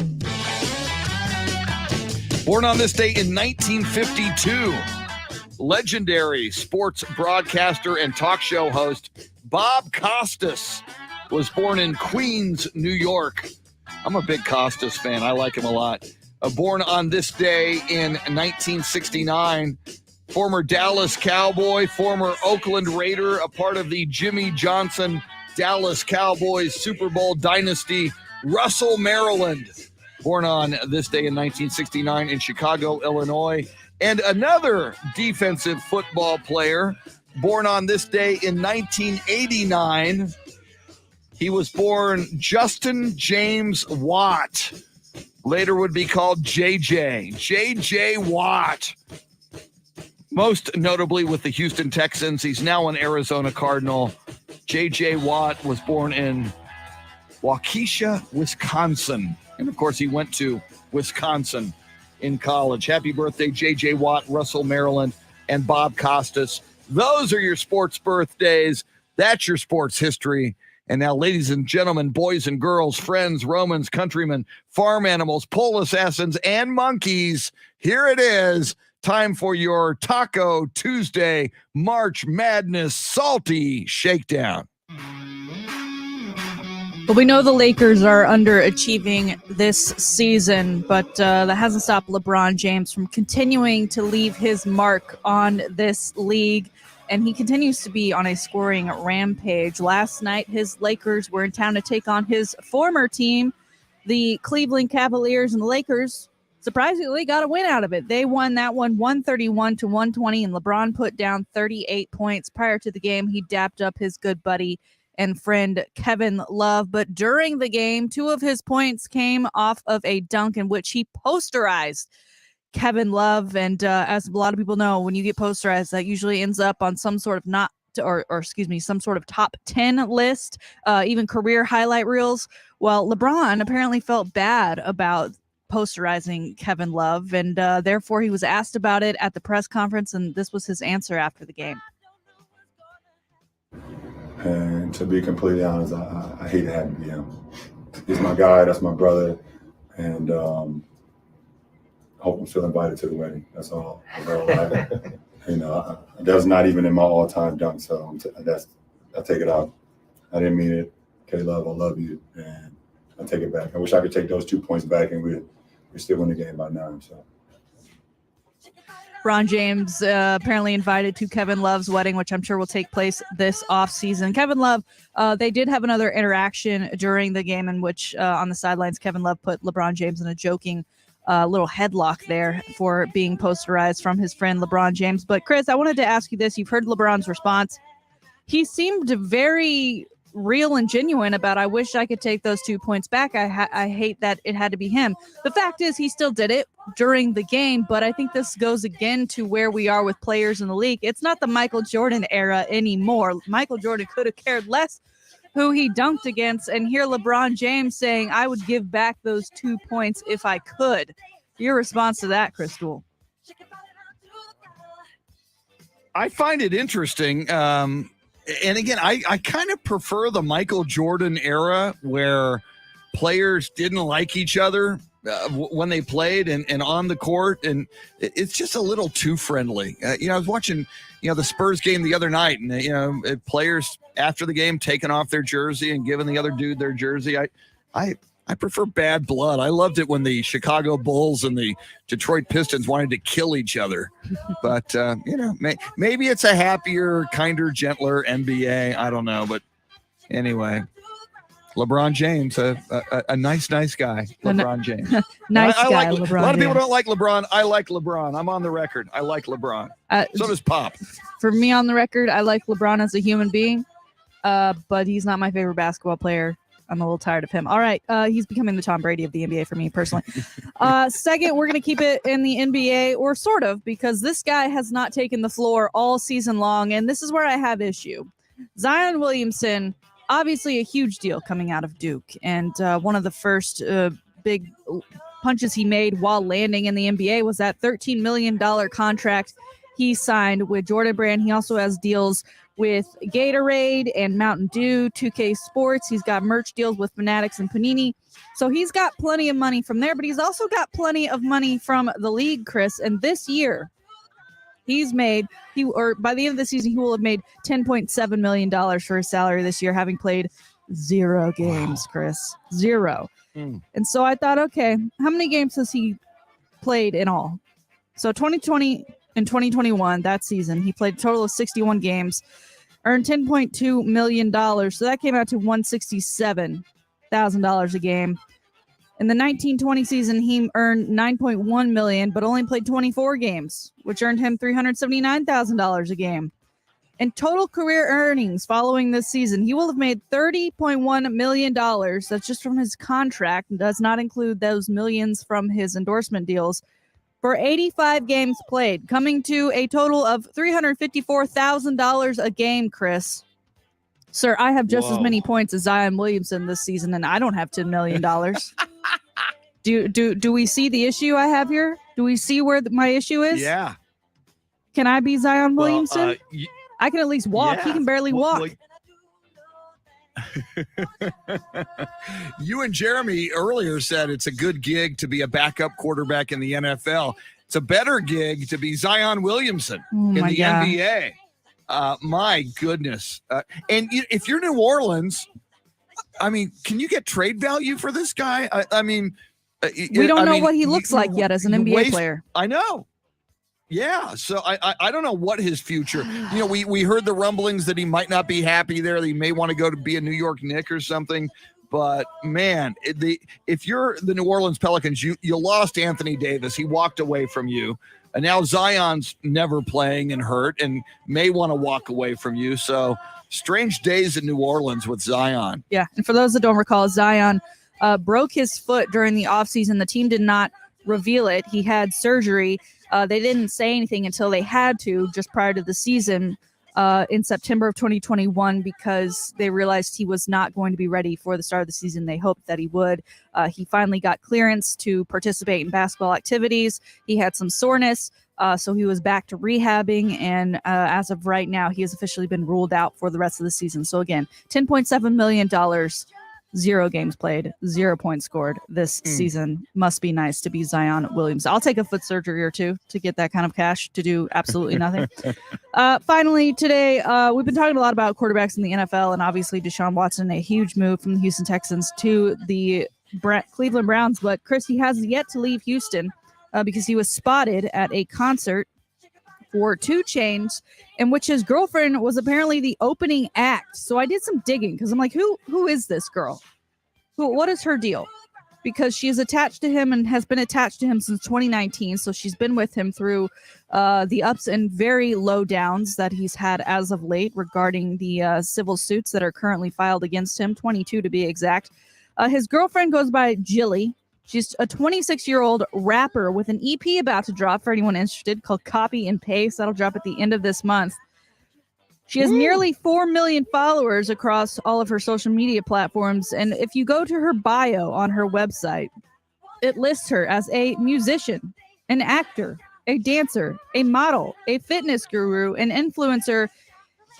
Born on this day in 1952, legendary sports broadcaster and talk show host Bob Costas was born in Queens, New York. I'm a big Costas fan. I like him a lot. Born on this day in 1969, former Dallas Cowboy, former Oakland Raider, a part of the Jimmy Johnson Dallas Cowboys Super Bowl dynasty, Russell Maryland. Born on this day in 1969 in Chicago, Illinois. And another defensive football player, born on this day in 1989. He was born Justin James Watt. Later would be called JJ. JJ Watt. Most notably with the Houston Texans. He's now an Arizona Cardinal. JJ Watt was born in Waukesha, Wisconsin. And of course, he went to Wisconsin in college. Happy birthday, JJ Watt, Russell Maryland, and Bob Costas. Those are your sports birthdays. That's your sports history. And now, ladies and gentlemen, boys and girls, friends, Romans, countrymen, farm animals, pole assassins, and monkeys, here it is. Time for your Taco Tuesday March Madness Salty Shakedown. Well, we know the Lakers are underachieving this season, but that hasn't stopped LeBron James from continuing to leave his mark on this league. And he continues to be on a scoring rampage. Last night, his Lakers were in town to take on his former team, the Cleveland Cavaliers, and the Lakers surprisingly got a win out of it. They won that one 131-120, and LeBron put down 38 points. Prior to the game, he dapped up his good buddy and friend Kevin Love. But during the game, 2 of his points came off of a dunk in which he posterized Kevin Love. And as a lot of people know, when you get posterized, that usually ends up on some sort of some sort of top 10 list, even career highlight reels. Well, LeBron apparently felt bad about posterizing Kevin Love, and therefore he was asked about it at the press conference, and this was his answer after the game. And to be completely honest, I hate having to be him. He's my guy, that's my brother, and I hope I'm still invited to the wedding. That's all. That's not even in my all-time dunk, so I take it out. I didn't mean it. K-Love, I love you, and I take it back. I wish I could take those 2 points back, and we still win the game by 9. So. LeBron James apparently invited to Kevin Love's wedding, which I'm sure will take place this offseason. Kevin Love, they did have another interaction during the game in which on the sidelines, Kevin Love put LeBron James in a joking little headlock there for being posterized from his friend LeBron James. But Chris, I wanted to ask you this. You've heard LeBron's response. He seemed very real and genuine about, I wish I could take those 2 points back. I hate that it had to be him. The fact is he still did it during the game, but I think this goes again to where we are with players in the league. It's not the Michael Jordan era anymore. Michael Jordan could have cared less who he dunked against, and here LeBron James saying, I would give back those 2 points if I could. Your response to that, Chris Duel? I find it interesting. And again, I kind of prefer the Michael Jordan era where players didn't like each other when they played and on the court, and it's just a little too friendly. I was watching, the Spurs game the other night, and players after the game taking off their jersey and giving the other dude their jersey. I prefer bad blood. I loved it when the Chicago Bulls and the Detroit Pistons wanted to kill each other. But, maybe it's a happier, kinder, gentler NBA. I don't know. But anyway, LeBron James, a nice guy. LeBron James. Nice I guy, like, LeBron a lot of people James. don't like LeBron. I like LeBron. I'm on the record. I like LeBron. So does Pop. For me on the record, I like LeBron as a human being, but he's not my favorite basketball player. I'm a little tired of him. All right. He's becoming the Tom Brady of the NBA for me personally. Second, we're going to keep it in the NBA, or sort of, because this guy has not taken the floor all season long, and this is where I have issue. Zion Williamson, obviously a huge deal coming out of Duke, and one of the first big punches he made while landing in the NBA was that $13 million contract he signed with Jordan Brand. He also has deals with Gatorade and Mountain Dew, 2K Sports. He's got merch deals with Fanatics and Panini. So he's got plenty of money from there, but he's also got plenty of money from the league, Chris. And this year, by the end of the season, he will have made $10.7 million for his salary this year, having played 0 games, Chris. 0. And so I thought, okay, how many games has he played in all? So 2020 and 2021, that season, he played a total of 61 games, earned $10.2 million. So that came out to $167,000 a game. In the 1920 season, he earned $9.1 million, but only played 24 games, which earned him $379,000 a game. In total career earnings following this season, he will have made $30.1 million. That's just from his contract and does not include those millions from his endorsement deals. For 85 games played, coming to a total of $354,000 a game, Chris. Sir, I have just as many points as Zion Williamson this season, and I don't have $10 million. Do we see the issue I have here? Do we see where my issue is? Yeah. Can I be Zion Williamson? I can at least walk. Yeah. He can barely walk. You and Jeremy earlier said it's a good gig to be a backup quarterback in the NFL. It's a better gig to be Zion Williamson in the NBA. My goodness. And if you're New Orleans, I mean, can you get trade value for this guy? We don't know what he looks like yet as an NBA player. I know. Yeah, so I don't know what his future. We heard the rumblings that he might not be happy there. That he may want to go to be a New York Knick or something. But man, if you're the New Orleans Pelicans, you lost Anthony Davis. He walked away from you, and now Zion's never playing and hurt, and may want to walk away from you. So strange days in New Orleans with Zion. Yeah, and for those that don't recall, Zion broke his foot during the offseason. The team did not reveal it. He had surgery. They didn't say anything until they had to just prior to the season in September of 2021 because they realized he was not going to be ready for the start of the season. They hoped that he would. He finally got clearance to participate in basketball activities. He had some soreness, so he was back to rehabbing. And as of right now, he has officially been ruled out for the rest of the season. So again, $10.7 million. 0 games played, 0 points scored this season. Must be nice to be Zion Williams. I'll take a foot surgery or two to get that kind of cash to do absolutely nothing. Finally, today, we've been talking a lot about quarterbacks in the NFL, and obviously Deshaun Watson, a huge move from the Houston Texans to the Cleveland Browns. But Chris, he has yet to leave Houston because he was spotted at a concert for 2 Chainz, in which his girlfriend was apparently the opening act. So I did some digging because I'm like, who is this girl? What is her deal? Because she is attached to him and has been attached to him since 2019. So she's been with him through the ups and very low downs that he's had as of late regarding the civil suits that are currently filed against him, 22 to be exact. His girlfriend goes by Jilly. She's a 26-year-old rapper with an EP about to drop for anyone interested called Copy and Paste. That'll drop at the end of this month. She has nearly 4 million followers across all of her social media platforms. And if you go to her bio on her website, it lists her as a musician, an actor, a dancer, a model, a fitness guru, an influencer,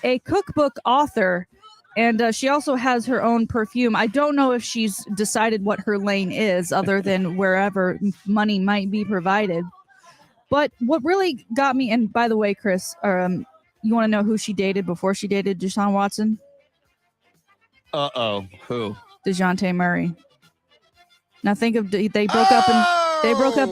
a cookbook author, And she also has her own perfume. I don't know if she's decided what her lane is other than wherever money might be provided. But what really got me, and by the way, Chris, you want to know who she dated before she dated Deshaun Watson? Who? DeJounte Murray. Now think of they broke up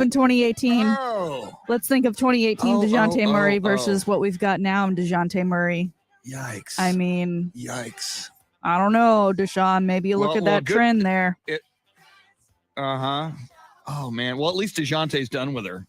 in 2018. Oh. Let's think of 2018 DeJounte Murray versus what we've got now in DeJounte Murray. Yikes. I mean, yikes. I don't know, Deshaun. Maybe you look at that trend there. Oh man. Well, at least DeJounte's done with her.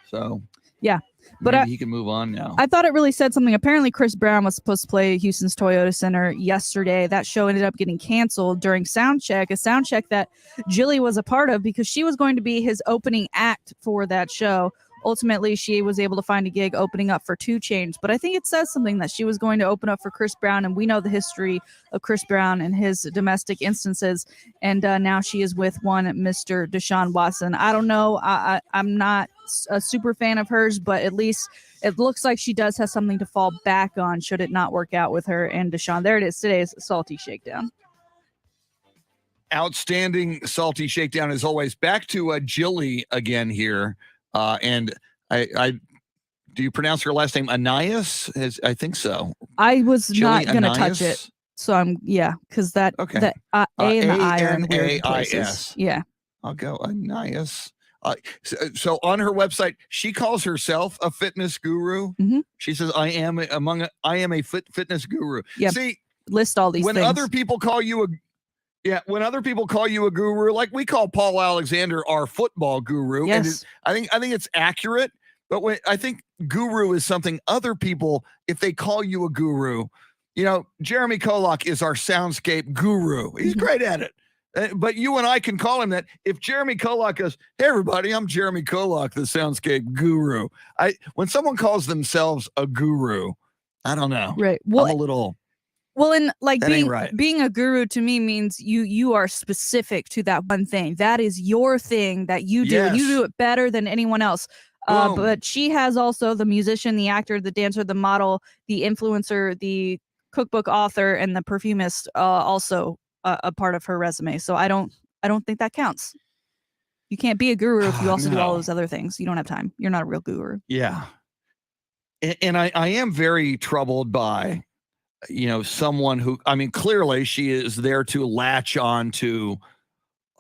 So yeah. But maybe he can move on now. I thought it really said something. Apparently, Chris Brown was supposed to play Houston's Toyota Center yesterday. That show ended up getting canceled during soundcheck, a soundcheck that Jilly was a part of because she was going to be his opening act for that show. Ultimately, she was able to find a gig opening up for 2 Chainz. But I think it says something that she was going to open up for Chris Brown, and we know the history of Chris Brown and his domestic instances. And now she is with one Mr. Deshaun Watson. I don't know. I'm not a super fan of hers, but at least it looks like she does have something to fall back on should it not work out with her and Deshaun. There it is, today's Salty Shakedown. Outstanding Salty Shakedown as always. Back to Jilly again here. And I do you pronounce her last name Anais? I think so. I was Jilly not going to Anais? touch it. So because that the A and the I are in weird places. Yeah. I'll go Anais. So on her website, she calls herself a fitness guru. Mm-hmm. She says, I am a fitness guru. Yep. See, list all these when things. other people call you when other people call you a guru, like we call Paul Alexander our football guru, yes. and I think it's accurate. But I think guru is something other people, if they call you a guru, Jeremy KOLOK is our Soundscape guru. He's great at it. But you and I can call him that. If Jeremy KOLOK goes, hey, everybody, I'm Jeremy KOLOK, the Soundscape guru. When someone calls themselves a guru, I don't know. Right. Well, I'm a little... Well, and like right. being a guru to me means you are specific to that one thing. That is your thing that you do. Yes. And you do it better than anyone else. But she has also the musician, the actor, the dancer, the model, the influencer, the cookbook author, and the perfumist also a part of her resume. So I don't think that counts. You can't be a guru if you also do all those other things. You don't have time. You're not a real guru. Yeah. And I am very troubled by someone who, clearly she is there to latch on to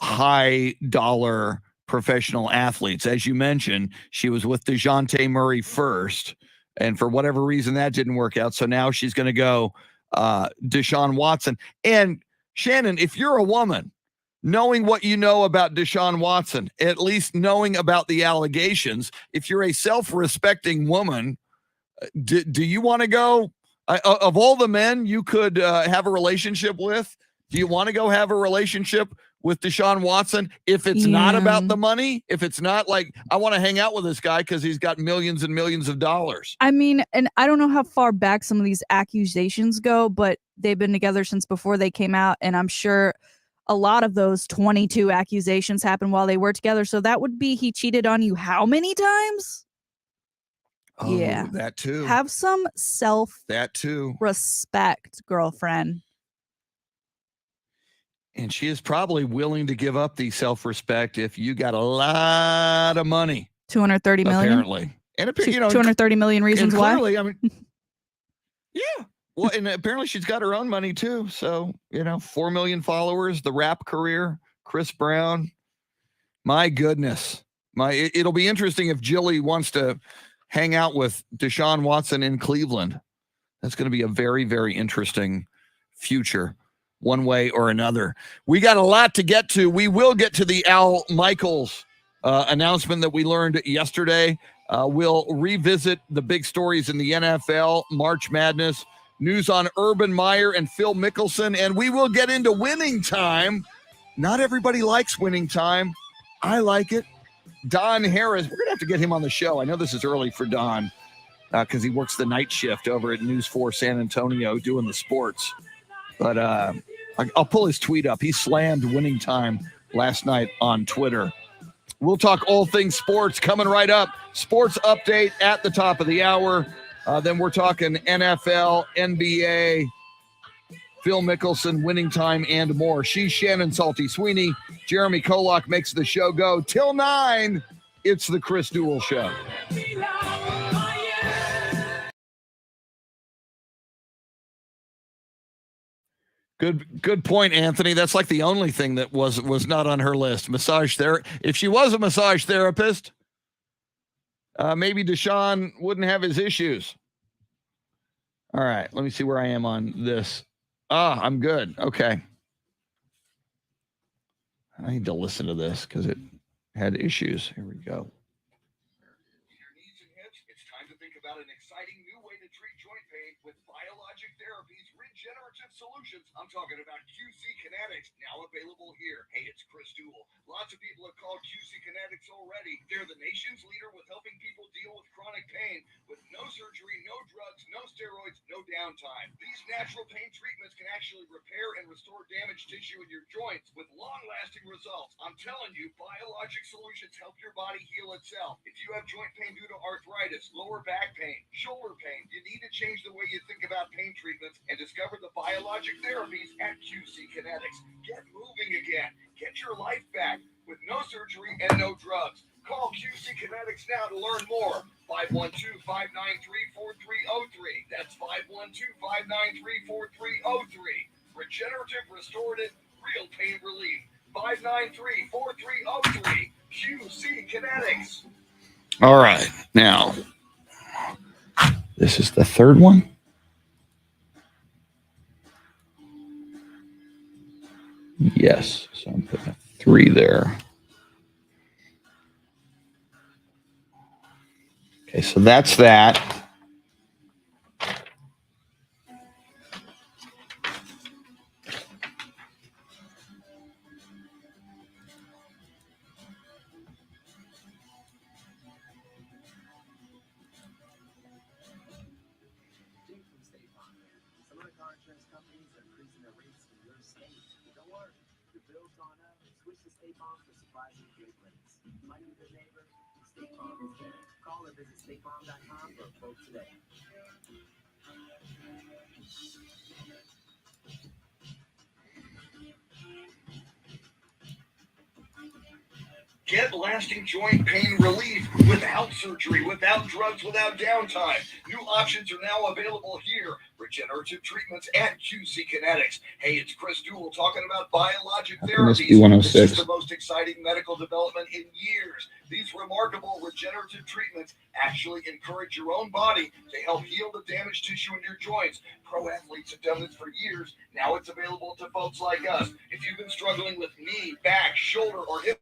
high dollar professional athletes. As you mentioned, she was with DeJounte Murray first, and for whatever reason that didn't work out. So now she's going to go Deshaun Watson. And Shannon, if you're a woman, knowing what you know about Deshaun Watson, at least knowing about the allegations, if you're a self-respecting woman, do you want to go? Of all the men you could have a relationship with, do you want to go have a relationship with Deshaun Watson if it's not about the money? If it's not like, I want to hang out with this guy because he's got millions and millions of dollars. I mean, and I don't know how far back some of these accusations go, but they've been together since before they came out. And I'm sure a lot of those 22 accusations happened while they were together. So that would be he cheated on you how many times? Oh, yeah, that too. Have some respect, girlfriend. And she is probably willing to give up the self-respect if you got a lot of money. 230 million. Apparently. And 230 million reasons clearly, why. Yeah. Well, and apparently she's got her own money too. So, 4 million followers, the rap career, Chris Brown. My goodness. It'll be interesting if Jilly wants to hang out with Deshaun Watson in Cleveland. That's going to be a very, very interesting future, one way or another. We got a lot to get to. We will get to the Al Michaels announcement that we learned yesterday. We'll revisit the big stories in the NFL, March Madness, news on Urban Meyer and Phil Mickelson, and we will get into winning time. Not everybody likes winning time. I like it. Don Harris, we're going to have to get him on the show. I know this is early for Don because he works the night shift over at News 4 San Antonio doing the sports. But I'll pull his tweet up. He slammed winning time last night on Twitter. We'll talk all things sports coming right up. Sports update at the top of the hour. Then we're talking NFL, NBA, Phil Mickelson, Winning Time, and more. She's Shannon Salty Sweeney. Jeremy KOLOK makes the show go till 9. It's the Chris Duel Show. Good point, Anthony. That's like the only thing that was not on her list. Massage therapy. If she was a massage therapist, maybe Deshaun wouldn't have his issues. All right, let me see where I am on this. I'm good. Okay. I need to listen to this because it had issues. Here we go. Your knees and hips, it's time to think about an exciting new way to treat joint pain with biologic therapies, regenerative solutions. I'm talking about QC Kinetics, now available here. Hey, it's Chris Duel. Lots of people have called QC Kinetics already. They're the nation's leader with helping people deal with chronic pain with no surgery, no drugs, no steroids, no downtime. These natural pain treatments can actually repair and restore damaged tissue in your joints with long-lasting results. I'm telling you, biologic solutions help your body heal itself. If you have joint pain due to arthritis, lower back pain, shoulder pain, you need to change the way you think about pain treatments and discover the biologic therapies at QC Kinetics. Get moving again. Get your life back with no surgery and no drugs. Call QC Kinetics now to learn more. 512-593-4303. That's 512-593-4303. Regenerative, restorative, real pain relief. 593-4303. QC Kinetics. All right. Now, this is the third one. Yes. So I'm putting a 3 there. Okay, so that's that. Get lasting joint pain relief without surgery, without drugs, without downtime. New options are now available here. Regenerative treatments at QC Kinetics. Hey, it's Chris Duel talking about biologic therapies. This is the most exciting medical development in years. These remarkable regenerative treatments actually encourage your own body to help heal the damaged tissue in your joints. Pro athletes have done this for years. Now it's available to folks like us. If you've been struggling with knee, back, shoulder, or hip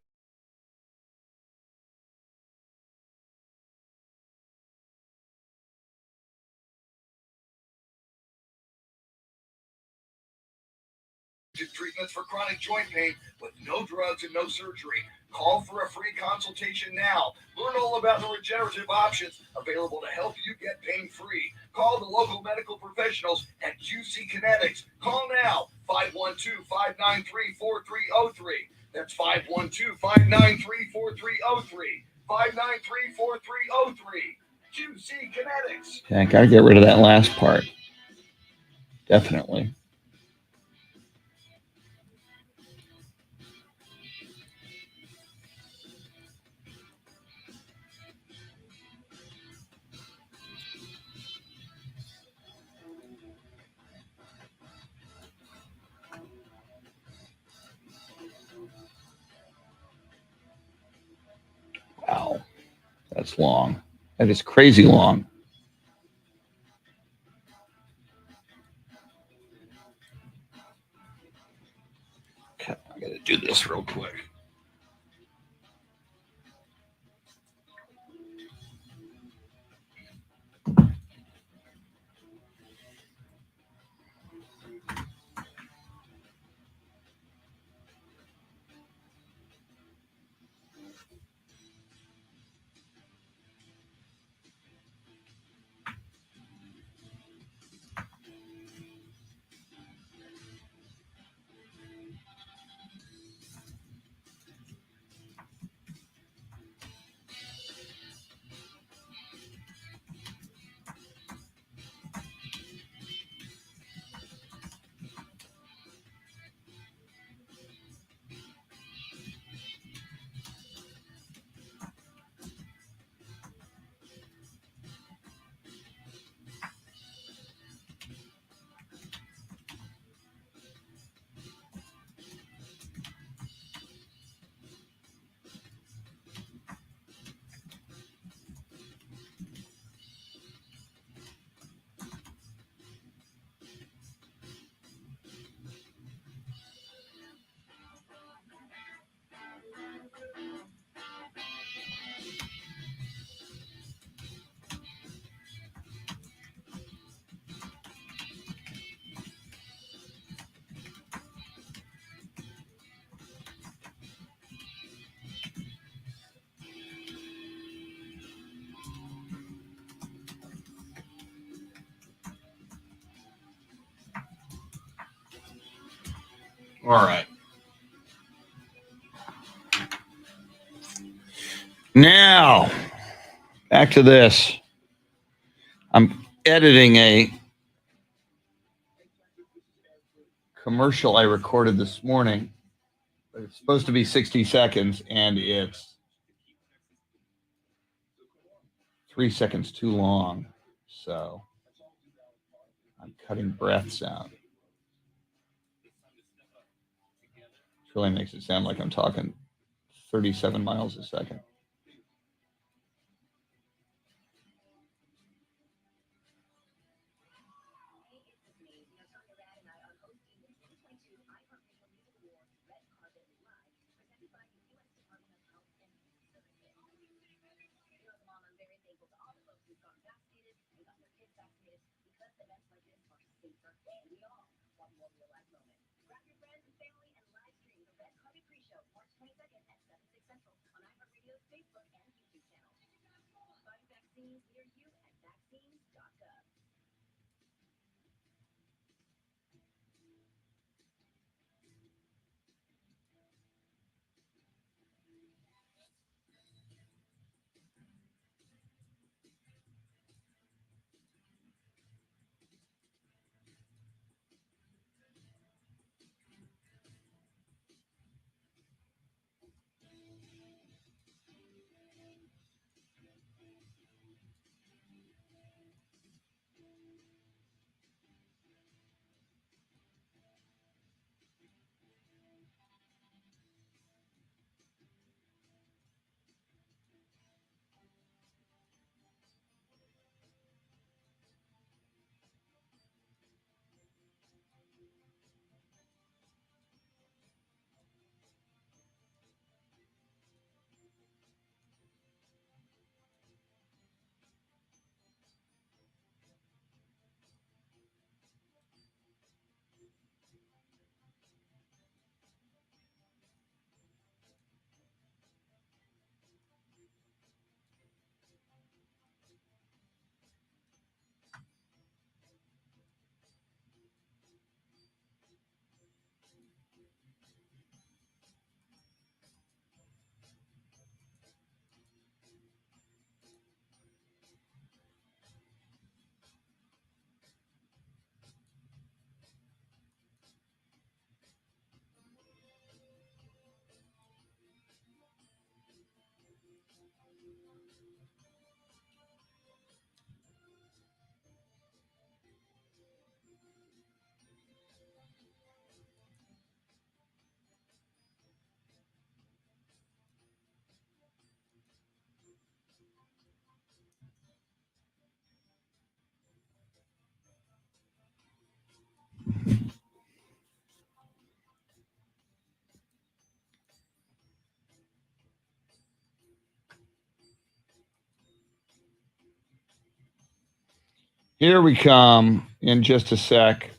treatments for chronic joint pain with no drugs and no surgery. Call for a free consultation now. Learn all about the regenerative options available to help you get pain-free. Call the local medical professionals at QC Kinetics. Call now, 512-593-4303. That's 512-593-4303. 593-4303. QC Kinetics. Okay, I got to get rid of that last part. Definitely. Wow. That's long. That is crazy long. Okay, I got to do this real quick. All right. Now, back to this. I'm editing a commercial I recorded this morning. It's supposed to be 60 seconds, and it's 3 seconds too long. So I'm cutting breaths out. It really makes it sound like I'm talking 37 miles a second. Here we come in just a sec.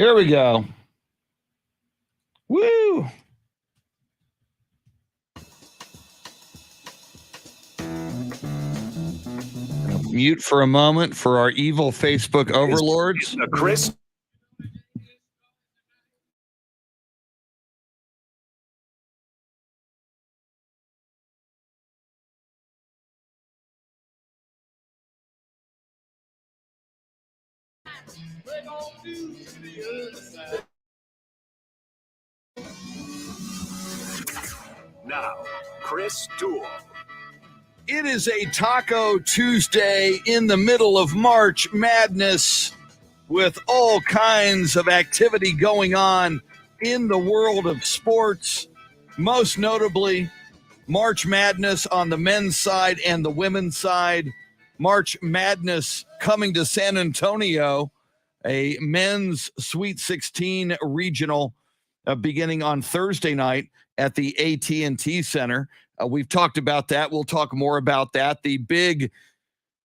Here we go. Woo! mute for a moment for our evil Facebook overlords. The Chris now, Chris Duel. It is a Taco Tuesday in the middle of March Madness with all kinds of activity going on in the world of sports, most notably March Madness on the men's side and the women's side. March Madness coming to San Antonio, a men's Sweet 16 regional beginning on Thursday night at the AT&T Center. We've talked about that. We'll talk more about that. The big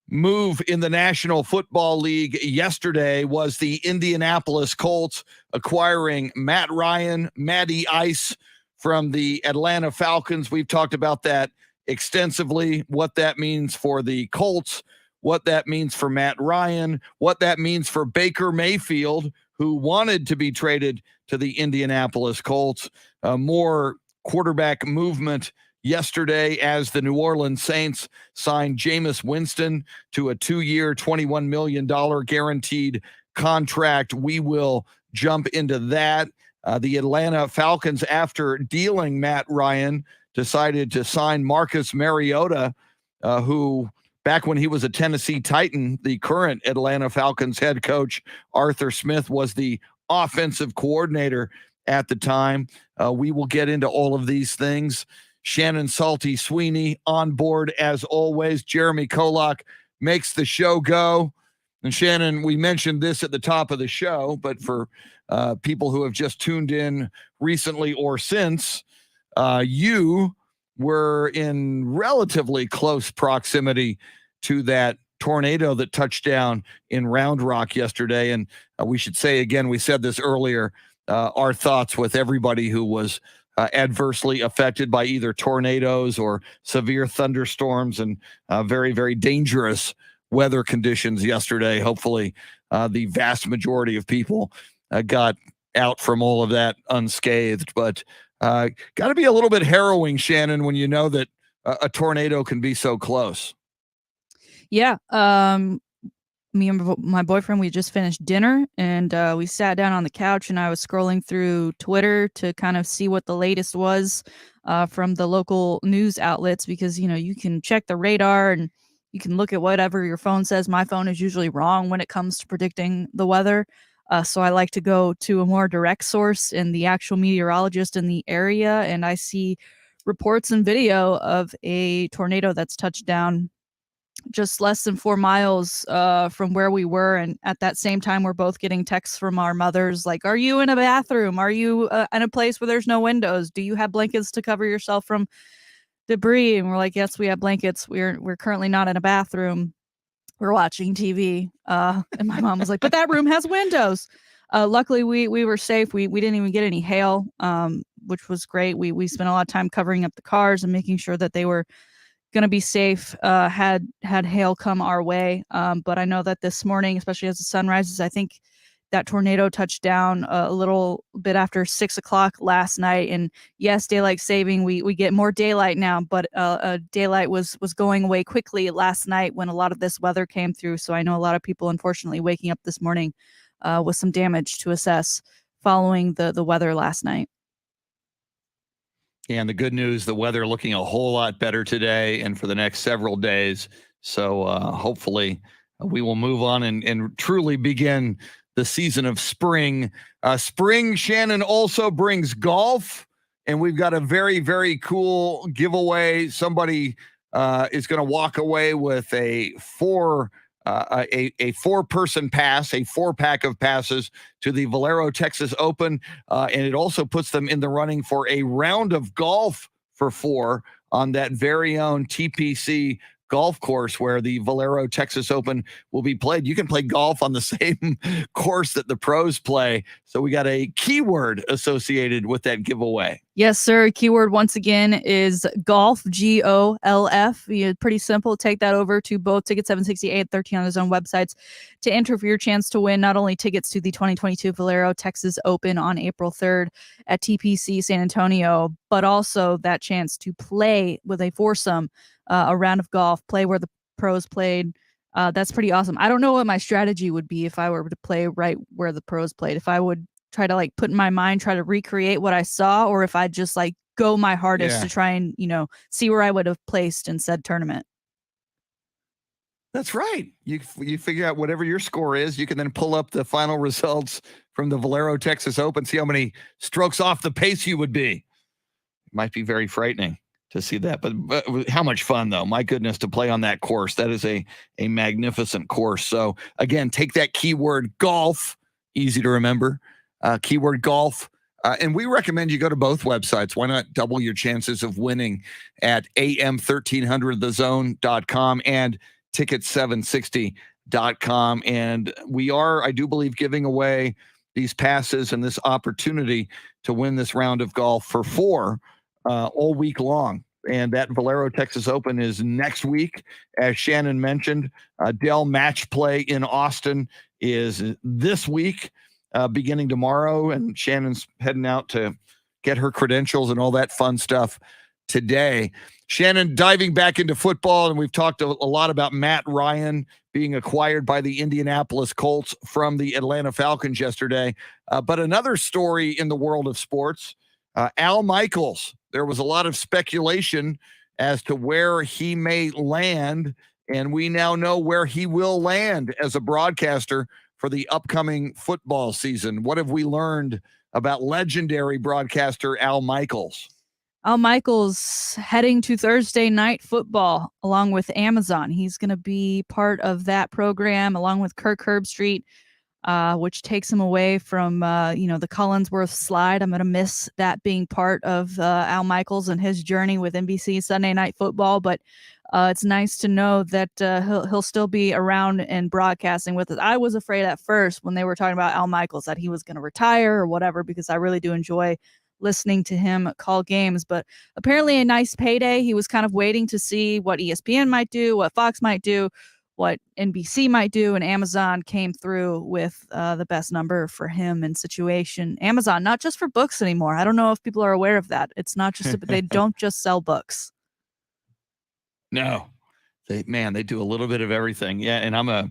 move in the National Football League yesterday was the Indianapolis Colts acquiring Matt Ryan, Matty Ice from the Atlanta Falcons. We've talked about that extensively, what that means for the Colts, what that means for Matt Ryan, what that means for Baker Mayfield, who wanted to be traded to the Indianapolis Colts. More quarterback movement yesterday as the New Orleans Saints signed Jameis Winston to a 2-year, $21 million guaranteed contract. We will jump into that. The Atlanta Falcons, after dealing Matt Ryan, decided to sign Marcus Mariota, who back when he was a Tennessee Titan, the current Atlanta Falcons head coach, Arthur Smith, was the offensive coordinator at the time. We will get into all of these things. Shannon Salty Sweeney on board as always. Jeremy KOLOK makes the show go. And Shannon, we mentioned this at the top of the show, but for people who have just tuned in recently or since, you were in relatively close proximity to that tornado that touched down in Round Rock yesterday. And we should say again, we said this earlier, our thoughts with everybody who was adversely affected by either tornadoes or severe thunderstorms and very, very dangerous weather conditions yesterday. Hopefully, the vast majority of people got out from all of that unscathed. But got to be a little bit harrowing, Shannon, when you know that a tornado can be so close. Yeah. Me and my boyfriend, we just finished dinner and we sat down on the couch and I was scrolling through Twitter to kind of see what the latest was from the local news outlets, because, you know, you can check the radar and you can look at whatever your phone says. My phone is usually wrong when it comes to predicting the weather. So I like to go to a more direct source and the actual meteorologist in the area. And I see reports and video of a tornado that's touched down just less than 4 miles from where we were. And at that same time, we're both getting texts from our mothers like, are you in a bathroom? Are you in a place where there's no windows? Do you have blankets to cover yourself from debris? And we're like, yes, we have blankets. We're currently not in a bathroom. We're watching TV. And my mom was like, but that room has windows. Luckily, we were safe. We didn't even get any hail, which was great. We spent a lot of time covering up the cars and making sure that they were going to be safe had hail come our way. But I know that this morning, especially as the sun rises, I think that tornado touched down a little bit after 6 o'clock last night. And yes, daylight saving, we get more daylight now, but daylight was going away quickly last night when a lot of this weather came through. So I know a lot of people, unfortunately, waking up this morning with some damage to assess following the weather last night. And the good news, the weather looking a whole lot better today and for the next several days. So hopefully we will move on and truly begin the season of spring. Spring, Shannon, also brings golf. And we've got a very, very cool giveaway. Somebody is going to walk away with a four-person pass, a 4-pack of passes to the Valero Texas Open. And it also puts them in the running for a round of golf for 4 on that very own TPC golf course where the Valero Texas Open will be played. You can play golf on the same course that the pros play. So we got a keyword associated with that giveaway. Yes, sir. Keyword once again is golf, GOLF. Pretty simple. Take that over to both Ticket 768 and 13 on his own websites to enter for your chance to win not only tickets to the 2022 Valero Texas Open on April 3rd at TPC San Antonio, but also that chance to play with a foursome, a round of golf, play where the pros played. That's pretty awesome. I don't know what my strategy would be if I were to play right where the pros played. If I would try to like put in my mind, try to recreate what I saw, or if I just like go my hardest to try and, see where I would have placed in said tournament. That's right. You figure out whatever your score is. You can then pull up the final results from the Valero Texas Open, see how many strokes off the pace you would be. It might be very frightening to see that, but how much fun though. My goodness, to play on that course. That is a magnificent course. So again, take that keyword golf, easy to remember. Keyword golf. And we recommend you go to both websites. Why not double your chances of winning at am1300thezone.com and ticket760.com. And we are, I do believe, giving away these passes and this opportunity to win this round of golf for 4 all week long. And that Valero Texas Open is next week, as Shannon mentioned. Dell Match Play in Austin is this week. Beginning tomorrow, and Shannon's heading out to get her credentials and all that fun stuff today. Shannon, diving back into football, and we've talked a lot about Matt Ryan being acquired by the Indianapolis Colts from the Atlanta Falcons yesterday. But another story in the world of sports, Al Michaels. There was a lot of speculation as to where he may land, and we now know where he will land as a broadcaster for the upcoming football season. What have we learned about legendary broadcaster Al Michaels? Al Michaels heading to Thursday Night Football along with Amazon. He's going to be part of that program along with Kirk Herbstreit, which takes him away from, the Collinsworth slide. I'm going to miss that being part of Al Michaels and his journey with NBC Sunday Night Football, but it's nice to know that he'll still be around and broadcasting with us. I was afraid at first when they were talking about Al Michaels that he was going to retire or whatever, because I really do enjoy listening to him call games. But apparently a nice payday. He was kind of waiting to see what ESPN might do, what Fox might do, what NBC might do, and Amazon came through with the best number for him in situation. Amazon, not just for books anymore. I don't know if people are aware of that. It's not just, they don't just sell books. No, they do a little bit of everything. Yeah, and I'm a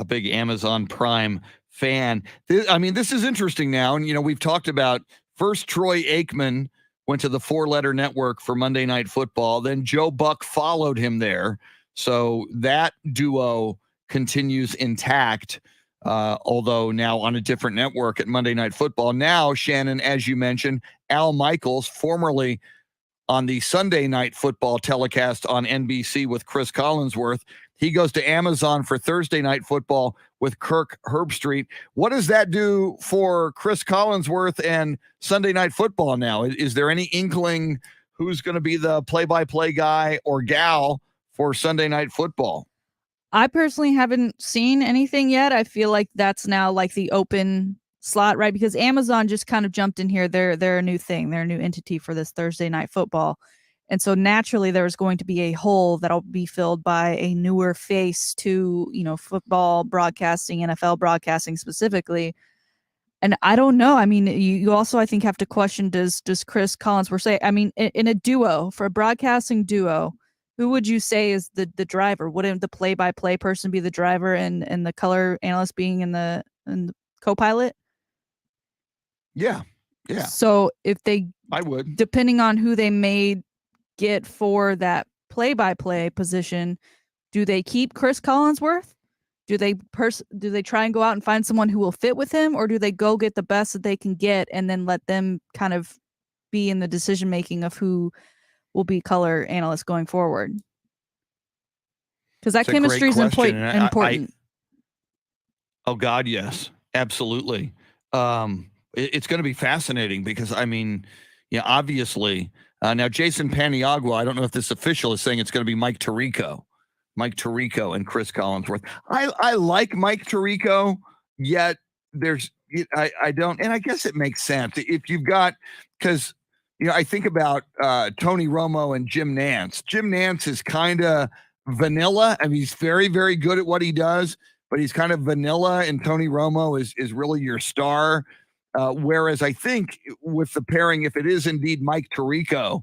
big Amazon Prime fan. This is interesting now. And, we've talked about first Troy Aikman went to the 4-letter network for Monday Night Football. Then Joe Buck followed him there. So that duo continues intact, although now on a different network at Monday Night Football. Now, Shannon, as you mentioned, Al Michaels, formerly on the Sunday Night Football telecast on NBC with Chris Collinsworth. He goes to Amazon for Thursday Night Football with Kirk Herbstreit. What does that do for Chris Collinsworth and Sunday Night Football now? Is there any inkling who's going to be the play-by-play guy or gal for Sunday Night Football? I personally haven't seen anything yet. I feel like that's now like the open slot, right? Because Amazon just kind of jumped in here. They're a new thing. They're a new entity for this Thursday Night Football. And so naturally there's going to be a hole that'll be filled by a newer face to, football broadcasting, NFL broadcasting specifically. And I don't know. You also, I think, have to question, does Chris Collinsworth say, in a duo, for a broadcasting duo, who would you say is the driver? Wouldn't the play-by-play person be the driver and the color analyst being in the co-pilot? Yeah. So I would, depending on who they may get for that play-by-play position, do they keep Chris Collinsworth? Do they try and go out and find someone who will fit with him, or do they go get the best that they can get and then let them kind of be in the decision making of who will be color analysts going forward? Because that chemistry is important. Oh God, yes, absolutely. It's going to be fascinating because obviously now Jason Paniagua, I don't know if this official is saying it's going to be Mike Tirico Mike Tirico and Chris Collinsworth. I like Mike Tirico, yet I don't, and I guess it makes sense if you've got, because I think about Tony Romo and Jim Nantz. Jim Nantz is kind of vanilla. I mean, he's very, very good at what he does, but he's kind of vanilla, and Tony Romo is really your star. Whereas I think with the pairing, if it is indeed Mike Tirico,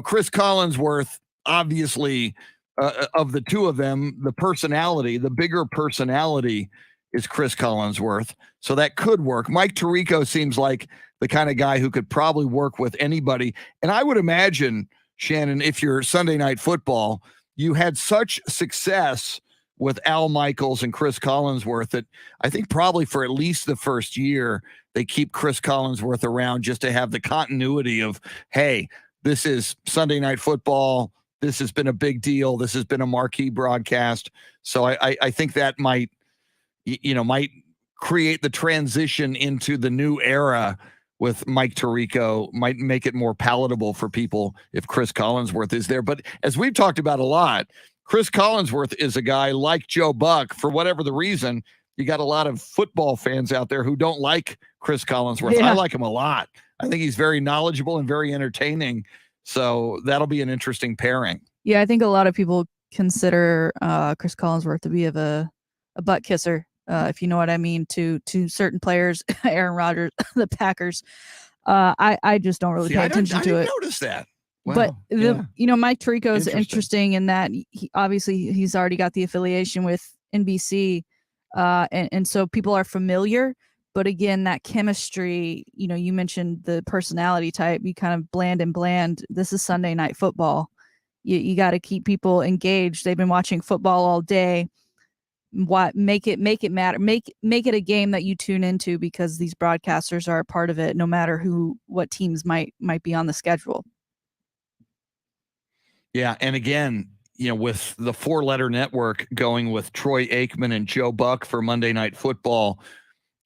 Chris Collinsworth, obviously, of the two of them, the bigger personality is Chris Collinsworth. So that could work. Mike Tirico seems like the kind of guy who could probably work with anybody. And I would imagine, Shannon, if you're Sunday Night Football, you had such success with Al Michaels and Chris Collinsworth that I think probably for at least the first year, they keep Chris Collinsworth around just to have the continuity of, hey, this is Sunday Night Football. This has been a big deal. This has been a marquee broadcast. So I think that might create the transition into the new era with Mike Tirico, might make it more palatable for people if Chris Collinsworth is there. But as we've talked about a lot, Chris Collinsworth is a guy like Joe Buck. For whatever the reason, you got a lot of football fans out there who don't like Chris Collinsworth. Yeah. I like him a lot. I think he's very knowledgeable and very entertaining. So that'll be an interesting pairing. Yeah, I think a lot of people consider Chris Collinsworth to be a butt kisser, if you know what I mean, to certain players, Aaron Rodgers, the Packers. I just don't really pay attention to it. I didn't notice that. Wow. But Mike Tirico is Interesting. interesting in that he's already got the affiliation with NBC, and so people are familiar. But again, that chemistry, you mentioned the personality type, you kind of bland. This is Sunday Night Football. You got to keep people engaged. They've been watching football all day. Make it matter. Make it a game that you tune into, because these broadcasters are a part of it, no matter what teams might be on the schedule. Yeah, and again, with the 4-letter network going with Troy Aikman and Joe Buck for Monday Night Football,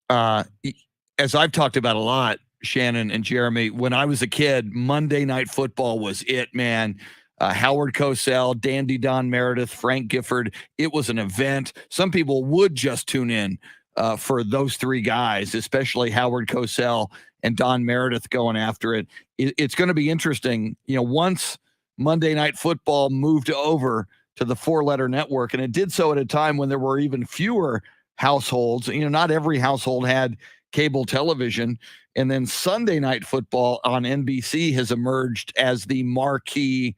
as I've talked about a lot, Shannon and Jeremy, when I was a kid, Monday Night Football was it, man. Howard Cosell, Dandy Don Meredith, Frank Gifford. It was an event. Some people would just tune in for those three guys, especially Howard Cosell and Don Meredith going after it. It's going to be interesting. Once Monday Night Football moved over to the 4-letter network, and it did so at a time when there were even fewer households. Not every household had cable television. And then Sunday Night Football on NBC has emerged as the marquee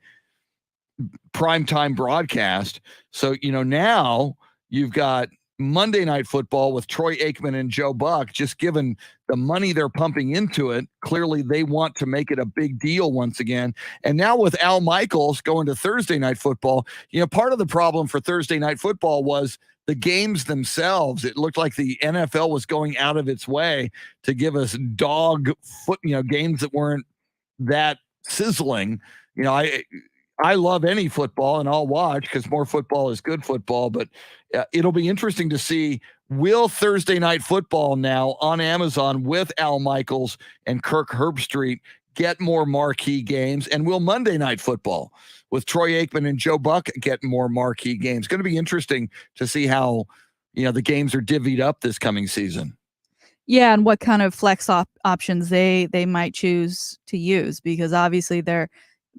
primetime broadcast. So, now you've got Monday Night Football with Troy Aikman and Joe Buck. Just given the money they're pumping into it, clearly they want to make it a big deal once again. And now with Al Michaels going to Thursday Night Football, part of the problem for Thursday Night Football was the games themselves. It looked like the NFL was going out of its way to give us games that weren't that sizzling. I love any football and I'll watch, because more football is good football, but it'll be interesting to see, will Thursday Night Football now on Amazon with Al Michaels and Kirk Herbstreit get more marquee games? And will Monday Night Football with Troy Aikman and Joe Buck get more marquee games? It's going to be interesting to see how, the games are divvied up this coming season. Yeah, and what kind of flex options they might choose to use, because obviously there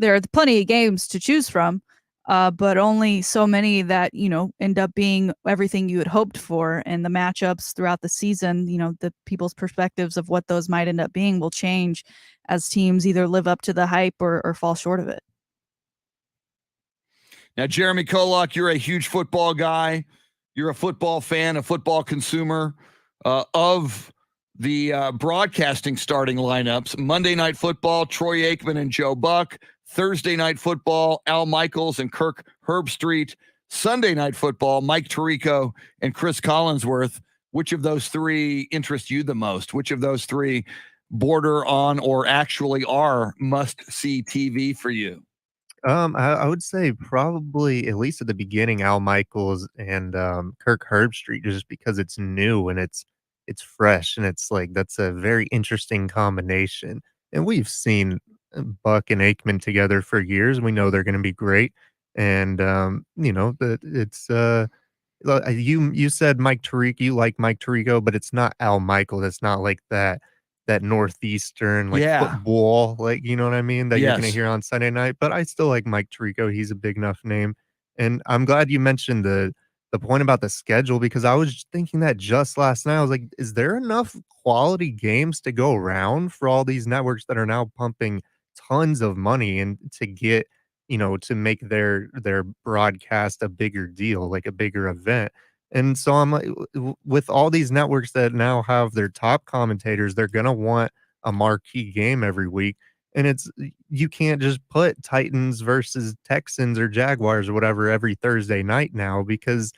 are plenty of games to choose from, but only so many that, end up being everything you had hoped for. And the matchups throughout the season, the people's perspectives of what those might end up being will change as teams either live up to the hype or fall short of it. Now, Jeremy KOLOK, you're a huge football guy. You're a football fan, a football consumer of the broadcasting starting lineups. Monday Night Football, Troy Aikman and Joe Buck. Thursday Night Football, Al Michaels and Kirk Herbstreit. Sunday Night Football, Mike Tirico and Chris Collinsworth. Which of those three interest you the most? Which of those three border on or actually are must-see TV for you? I would say probably, at least at the beginning, Al Michaels and Kirk Herbstreit, just because it's new and it's fresh, and it's like, that's a very interesting combination. And we've seen Buck and Aikman together for years. We know they're going to be great. And it's you said Mike Tirico, you like Mike Tirico, but it's not Al Michaels. It's not like that Northeastern like Yeah. football, like, you know what I mean, that you're gonna Yes. hear on Sunday night. But I still like Mike Tirico. He's a big enough name. And I'm glad you mentioned the point about the schedule, because I was thinking that just last night. I was like, is there enough quality games to go around for all these networks that are now pumping tons of money and to get, to make their broadcast a bigger deal, like a bigger event? And so I'm like, with all these networks that now have their top commentators, they're gonna want a marquee game every week. And you can't just put Titans versus Texans or Jaguars or whatever every Thursday night now, because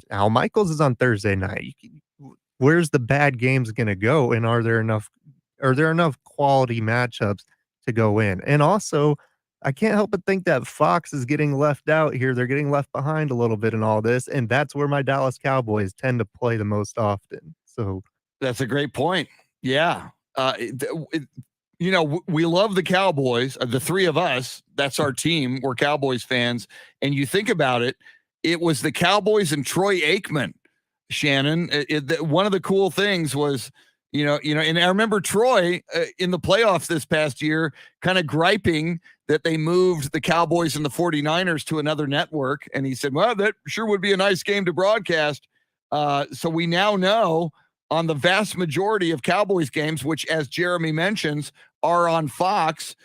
Al Michaels is on Thursday night. Where's the bad games gonna go? And are there enough quality matchups to go in? And also, I can't help but think that Fox is getting left out here. They're getting left behind a little bit in all this, and that's where my Dallas Cowboys tend to play the most often. So That's a great point. Yeah. We love the Cowboys, the three of us. That's our team. We're Cowboys fans. And you think about it, it was the Cowboys and Troy Aikman, Shannon. One of the cool things was, and I remember Troy in the playoffs this past year kind of griping that they moved the Cowboys and the 49ers to another network. And he said, well, that sure would be a nice game to broadcast. So we now know on the vast majority of Cowboys games, which, as Jeremy mentions, are on Fox,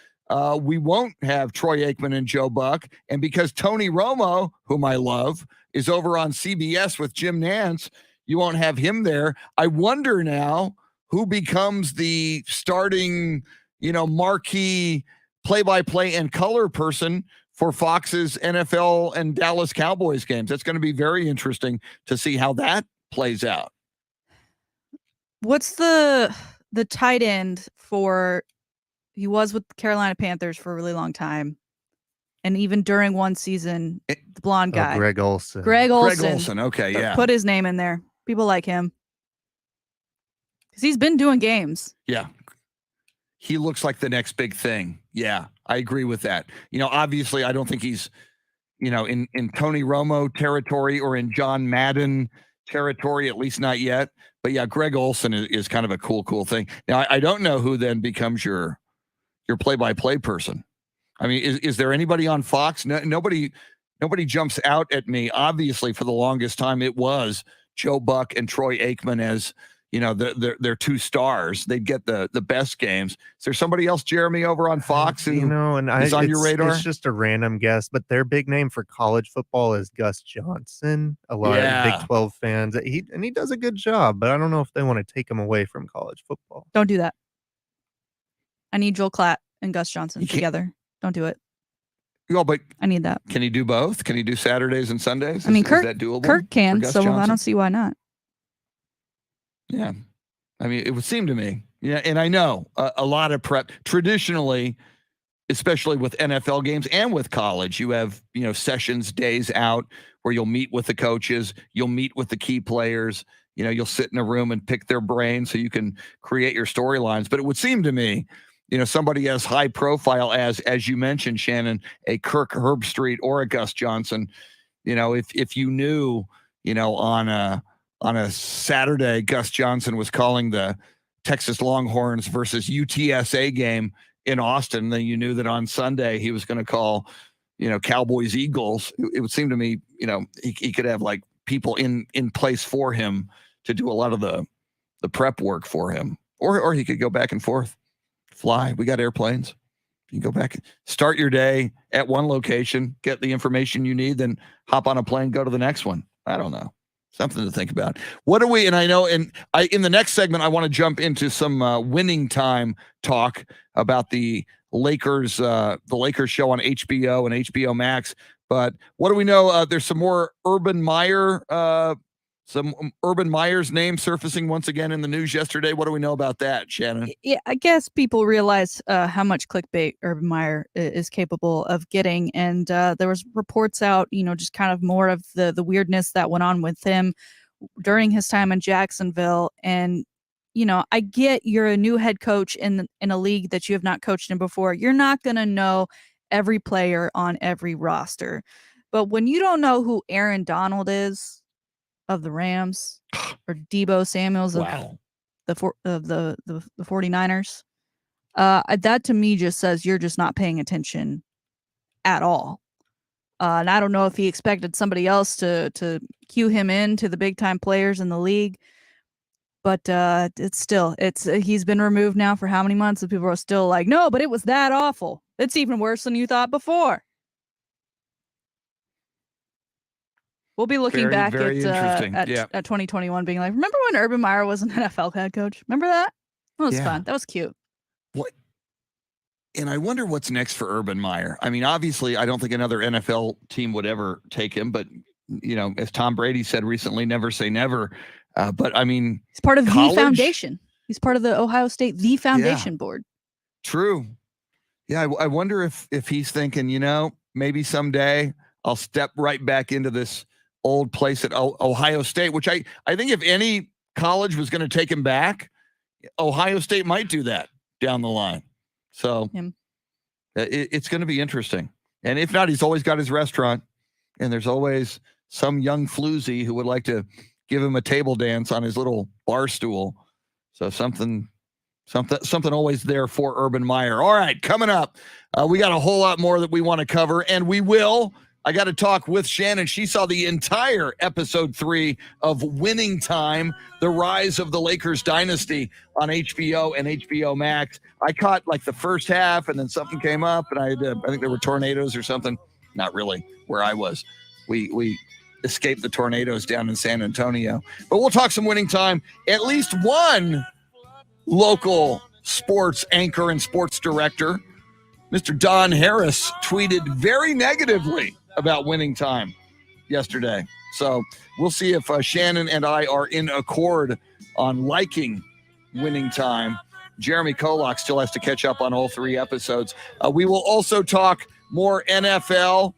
we won't have Troy Aikman and Joe Buck. And because Tony Romo, whom I love, is over on CBS with Jim Nantz, you won't have him there. I wonder now who becomes the starting, marquee play-by-play and color person for Fox's NFL and Dallas Cowboys games. That's going to be very interesting to see how that plays out. What's the tight end for? He was with the Carolina Panthers for a really long time, and even during one season, the blonde guy, Greg Olsen. Greg Olsen. Okay, yeah. Put his name in there. People like him because he's been doing games. Yeah. He looks like the next big thing. Yeah, I agree with that. Obviously, I don't think he's, in Tony Romo territory or in John Madden territory, at least not yet. But yeah, Greg Olsen is kind of a cool thing. Now, I don't know who then becomes your play-by-play person. I mean, is there anybody on Fox? No, nobody jumps out at me. Obviously, for the longest time, it was Joe Buck and Troy Aikman as, they're two stars. They'd get the best games. Is there somebody else, Jeremy, over on Fox who is on your radar? It's just a random guess, but their big name for college football is Gus Johnson. A lot of Big 12 fans. He does a good job, but I don't know if they want to take him away from college football. Don't do that. I need Joel Klatt and Gus Johnson together. Don't do it. Oh, but I need that. Can he do both? Can he do Saturdays and Sundays? I mean, is that doable? Kirk can, so Johnson? I don't see why not. Yeah. I mean, it would seem to me. Yeah, and I know a lot of prep traditionally, especially with NFL games and with college, you have, sessions, days out where you'll meet with the coaches, you'll meet with the key players, you'll sit in a room and pick their brain so you can create your storylines. But it would seem to me, somebody as high profile as you mentioned, Shannon, a Kirk Herbstreit or a Gus Johnson, if you knew, on a Saturday, Gus Johnson was calling the Texas Longhorns versus UTSA game in Austin, then you knew that on Sunday he was going to call, Cowboys Eagles. It would seem to me, he could have like people in place for him to do a lot of the prep work for him, or he could go back and forth, fly. We got airplanes. You can go back, start your day at one location, get the information you need, then hop on a plane, go to the next one. I don't know. Something to think about. What do we, and I know, in the next segment, I want to jump into some winning time talk about the Lakers show on HBO and HBO Max. But what do we know? There's some more Urban Meyer's name surfacing once again in the news yesterday. What do we know about that, Shannon? Yeah, I guess people realize how much clickbait Urban Meyer is capable of getting, and there was reports out, just kind of more of the weirdness that went on with him during his time in Jacksonville. And I get you're a new head coach in a league that you have not coached in before. You're not going to know every player on every roster. But when you don't know who Aaron Donald is of the Rams or Debo Samuels of the 49ers, that to me just says you're just not paying attention at all. And I don't know if he expected somebody else to cue him in to the big time players in the league, but he's been removed now for how many months, and people are still like, no, but it was that awful. It's even worse than you thought before. We'll be looking back at 2021 being like, remember when Urban Meyer was an NFL head coach? Remember that? That was fun. That was cute. What? And I wonder what's next for Urban Meyer. I mean, obviously, I don't think another NFL team would ever take him, but, you know, as Tom Brady said recently, never say never. But, I mean, he's part of the foundation. He's part of the Ohio State, the foundation board. True. Yeah, I wonder if he's thinking, you know, maybe someday I'll step right back into this old place at Ohio State, which I think if any college was going to take him back, Ohio State might do that down the line. So it's going to be interesting. And if not, he's always got his restaurant, and there's always some young floozy who would like to give him a table dance on his little bar stool. So something always there for Urban Meyer. All right, coming up, we got a whole lot more that we want to cover, and we will. I got to talk with Shannon. She saw the entire episode 3 of Winning Time, The Rise of the Lakers Dynasty on HBO and HBO Max. I caught like the first half, and then something came up, and I think there were tornadoes or something. Not really where I was. We escaped the tornadoes down in San Antonio. But we'll talk some Winning Time. At least one local sports anchor and sports director, Mr. Don Harris, tweeted very negatively about Winning Time yesterday. So we'll see if Shannon and I are in accord on liking Winning Time. Jeremy KOLOK still has to catch up on all 3 episodes. We will also talk more NFL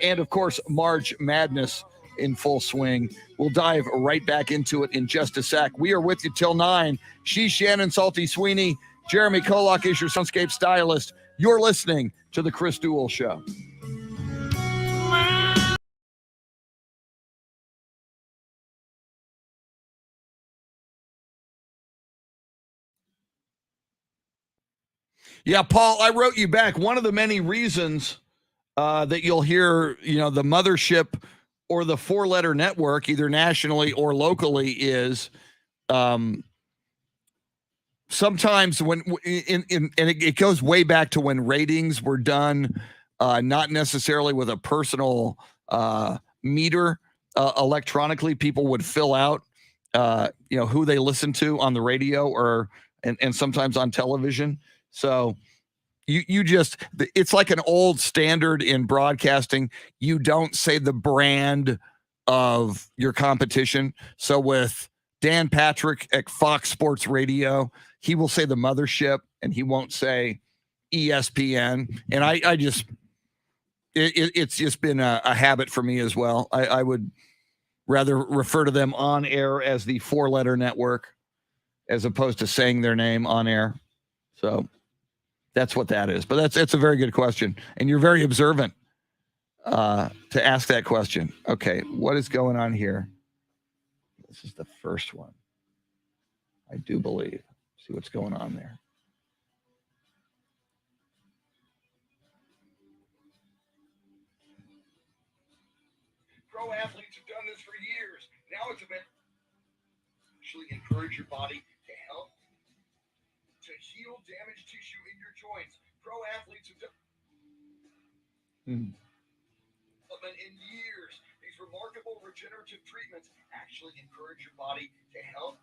and, of course, March Madness in full swing. We'll dive right back into it in just a sec. We are with you till 9. She's Shannon Salty Sweeney. Jeremy KOLOK is your Soundscape stylist. You're listening to The Chris Duel Show. Yeah, Paul, I wrote you back. One of the many reasons that you'll hear, you know, the mothership or the 4-letter network, either nationally or locally, is sometimes when and it goes way back to when ratings were done, not necessarily with a personal meter electronically. People would fill out, who they listen to on the radio or and sometimes on television. So you just, it's like an old standard in broadcasting. You don't say the brand of your competition. So with Dan Patrick at Fox Sports Radio, he will say the mothership and he won't say ESPN. And I just, it's just been a habit for me as well. I would rather refer to them on air as the 4-letter network as opposed to saying their name on air. So that's what that is. But it's a very good question. And you're very observant to ask that question. Okay, what is going on here? This is the first one, I do believe. See what's going on there. Pro athletes have done this for years. Now it's a bit actually encourage your body to help to heal damaged tissue in your joints. Pro athletes have done in years. These remarkable regenerative treatments actually encourage your body to help.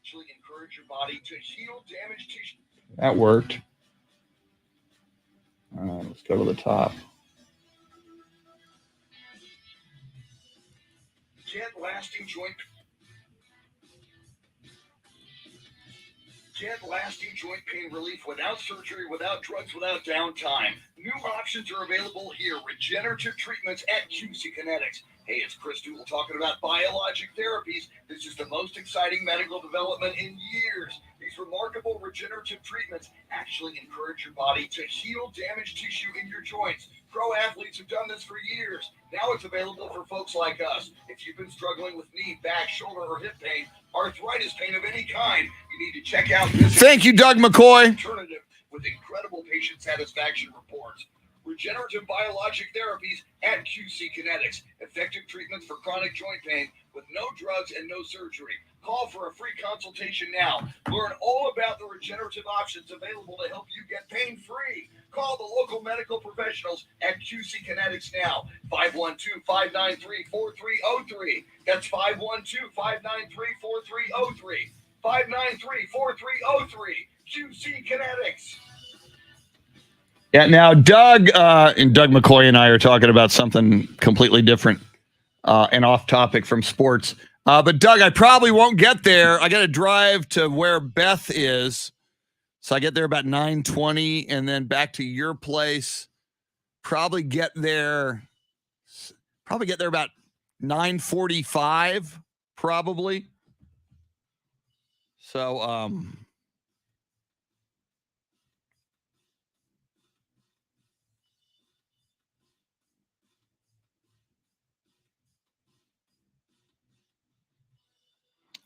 Actually encourage your body to heal damaged tissue. That worked. All right, let's go to the top. Get lasting joint. Get lasting joint pain relief without surgery, without drugs, without downtime. New options are available here. Regenerative treatments at QC Kinetics. Hey, it's Chris Duel talking about biologic therapies. This is the most exciting medical development in years. These remarkable regenerative treatments actually encourage your body to heal damaged tissue in your joints. Pro athletes have done this for years. Now it's available for folks like us. If you've been struggling with knee, back, shoulder, or hip pain, arthritis pain of any kind, you need to check out this. Thank you, Doug McCoy. Alternative with incredible patient satisfaction reports. Regenerative biologic therapies at QC Kinetics. Effective treatments for chronic joint pain with no drugs and no surgery. Call for a free consultation now. Learn all about the regenerative options available to help you get pain-free. Call the local medical professionals at QC Kinetics now. 512-593-4303. That's 512-593-4303. 593-4303. QC Kinetics. Yeah, now Doug and Doug McCoy and I are talking about something completely different and off topic from sports. But Doug, I probably won't get there. I got to drive to where Beth is. So I get there about 9:20 and then back to your place. Probably get there about 9:45, probably. So,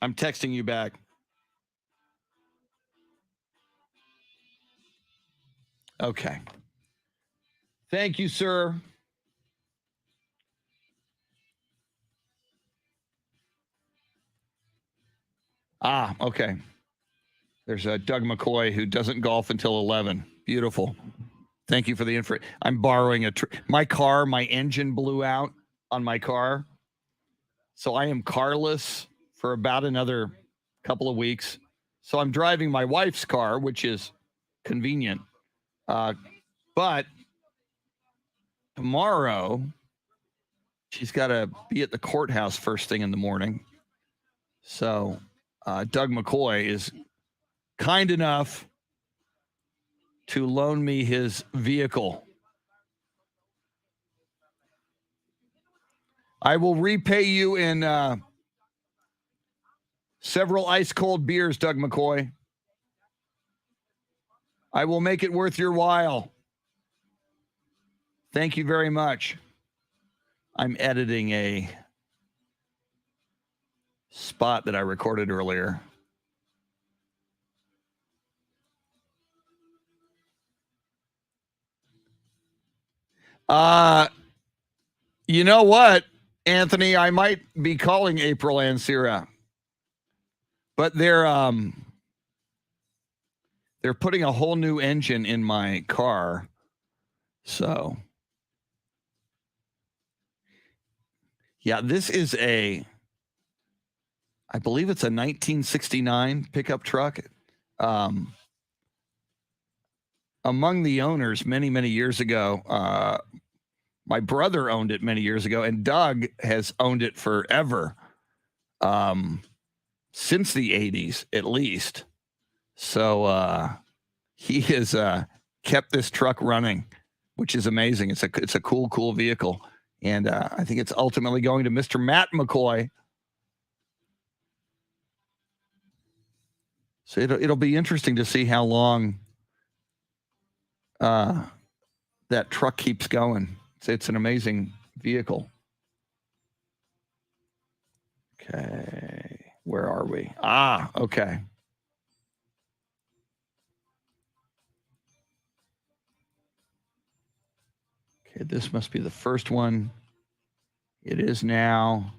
I'm texting you back. Okay. Thank you, sir. Okay. There's Doug McCoy who doesn't golf until 11. Beautiful. Thank you for the info. I'm borrowing my car. My engine blew out on my car. So I am carless for about another couple of weeks. So I'm driving my wife's car, which is convenient. But tomorrow, she's got to be at the courthouse first thing in the morning. So Doug McCoy is kind enough to loan me his vehicle. I will repay you in several ice-cold beers, Doug McCoy. I will make it worth your while. Thank you very much. I'm editing a spot that I recorded earlier. You know what, Anthony? I might be calling April Ansira, but they're putting a whole new engine in my car, so yeah, this is I believe it's a 1969 pickup truck. Among the owners many years ago, my brother owned it many years ago, and Doug has owned it forever, since the 80s at least. So he has kept this truck running, which is amazing. It's a cool vehicle, and I think it's ultimately going to Mr. Matt McCoy. So it'll be interesting to see how long that truck keeps going. It's an amazing vehicle. Okay, where are we? Okay. Okay, this must be the first one. It is now.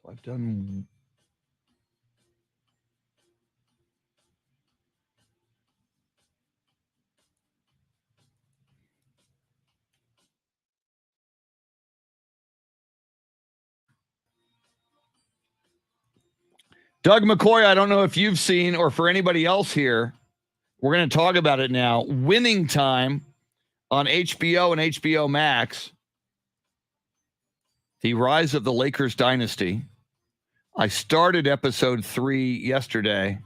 So I've done. Doug McCoy, I don't know if you've seen, or for anybody else here, we're going to talk about it now. Winning Time on HBO and HBO Max, The Rise of the Lakers Dynasty. I started episode 3 yesterday.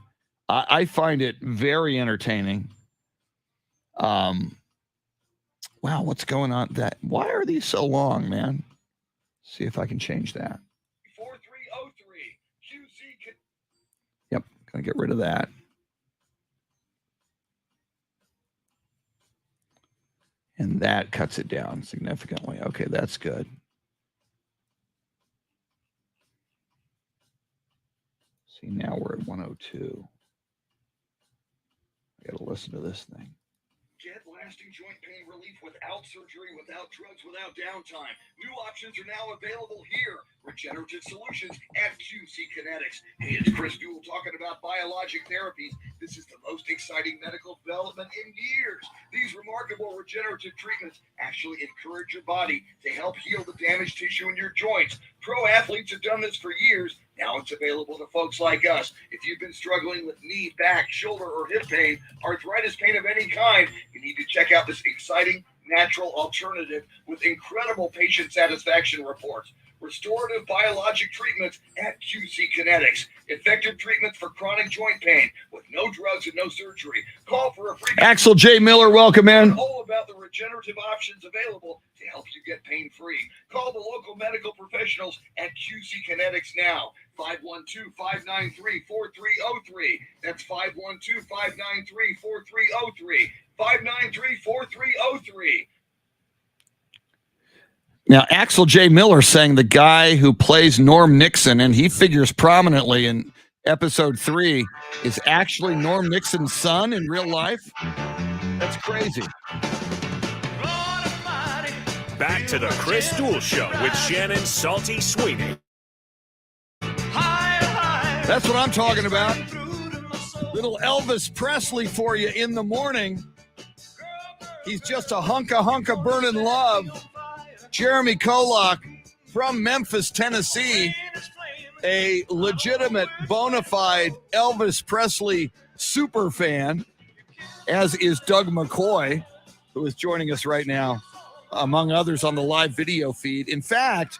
I find it very entertaining. Wow, what's going on? Why are these so long, man? See if I can change that. 4303 QC. Yep, gonna get rid of that. And that cuts it down significantly. Okay, that's good. See, now we're at 102. I got to listen to this thing. Get lasting joint pain relief without surgery, without drugs, without downtime. New options are now available here. Regenerative Solutions at QC Kinetics. Hey, it's Chris Duel talking about biologic therapies. This is the most exciting medical development in years. These remarkable regenerative treatments actually encourage your body to help heal the damaged tissue in your joints. Pro athletes have done this for years. Now it's available to folks like us. If you've been struggling with knee, back, shoulder, or hip pain, arthritis pain of any kind, you need to check out this exciting natural alternative with incredible patient satisfaction reports. Restorative biologic treatments at QC Kinetics. Effective treatments for chronic joint pain with no drugs and no surgery. Call for a free... Axel J. Miller, welcome in. All about the regenerative options available to help you get pain-free. Call the local medical professionals at QC Kinetics now. 512-593-4303. That's 512-593-4303. 593-4303. Now, Axel J. Miller saying the guy who plays Norm Nixon, and he figures prominently in episode 3, is actually Norm Nixon's son in real life? That's crazy. Back to the Chris Duel Show with Shannon Salty Sweeney. That's what I'm talking about. Little Elvis Presley for you in the morning. He's just a hunk of burning love. Jeremy KOLOK from Memphis, Tennessee, a legitimate, bona fide Elvis Presley super fan, as is Doug McCoy, who is joining us right now, among others, on the live video feed. In fact,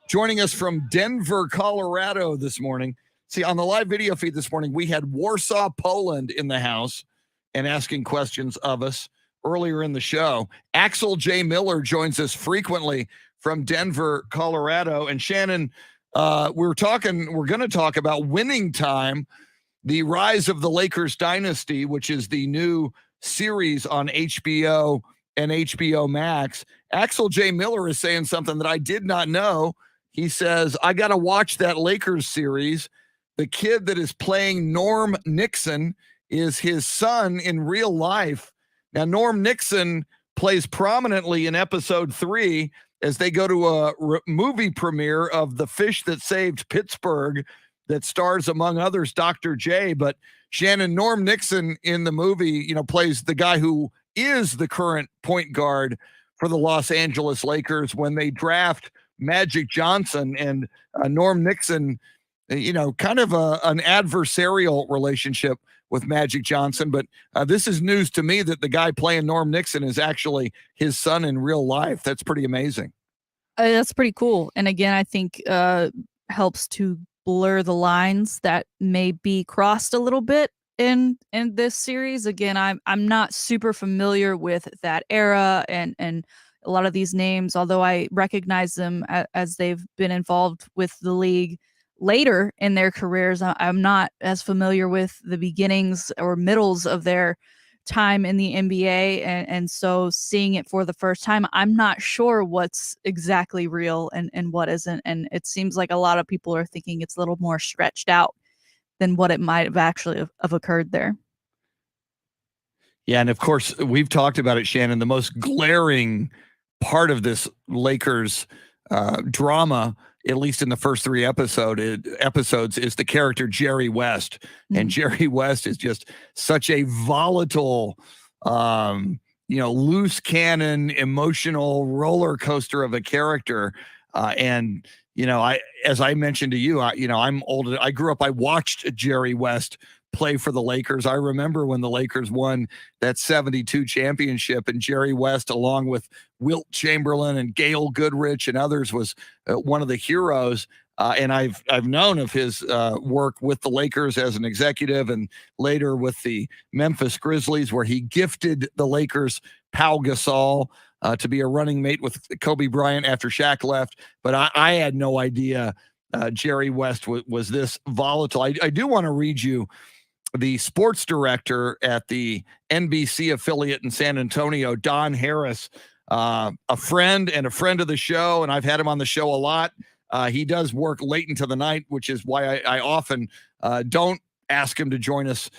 joining us from Denver, Colorado this morning. See, on the live video feed this morning, we had Warsaw, Poland in the house and asking questions of us earlier in the show. Axel J. Miller joins us frequently from Denver, Colorado. And Shannon, we're going to talk about Winning Time, the rise of the Lakers dynasty, which is the new series on HBO and HBO Max. Axel J. Miller is saying something that I did not know. He says, I got to watch that Lakers series. The kid that is playing Norm Nixon is his son in real life. Now, Norm Nixon plays prominently in episode 3 as they go to a movie premiere of The Fish That Saved Pittsburgh that stars, among others, Dr. J. But Shannon, Norm Nixon in the movie, plays the guy who is the current point guard for the Los Angeles Lakers when they draft Magic Johnson. And Norm Nixon, kind of an adversarial relationship with Magic Johnson, but this is news to me that the guy playing Norm Nixon is actually his son in real life. That's pretty amazing. That's pretty cool. And again, I think helps to blur the lines that may be crossed a little bit in this series. Again, I'm not super familiar with that era and a lot of these names, although I recognize them as they've been involved with the league later in their careers. I'm not as familiar with the beginnings or middles of their time in the NBA. And so seeing it for the first time, I'm not sure what's exactly real and what isn't. And it seems like a lot of people are thinking it's a little more stretched out than what it might have actually have occurred there. Yeah. And of course, we've talked about it, Shannon. The most glaring part of this Lakers drama, at least in the first 3 episodes, is the character Jerry West. Mm-hmm. And Jerry West is just such a volatile, loose cannon, emotional roller coaster of a character. As I mentioned to you, I'm old. I grew up, I watched Jerry West play for the Lakers. I remember when the Lakers won that 72 championship, and Jerry West, along with Wilt Chamberlain and Gail Goodrich and others, was one of the heroes. And I've known of his work with the Lakers as an executive, and later with the Memphis Grizzlies, where he gifted the Lakers Pau Gasol to be a running mate with Kobe Bryant after Shaq left. But I had no idea Jerry West was this volatile. I do want to read you the sports director at the NBC affiliate in San Antonio, Don Harris, a friend of the show, and I've had him on the show a lot. He does work late into the night, which is why I often don't ask him to join us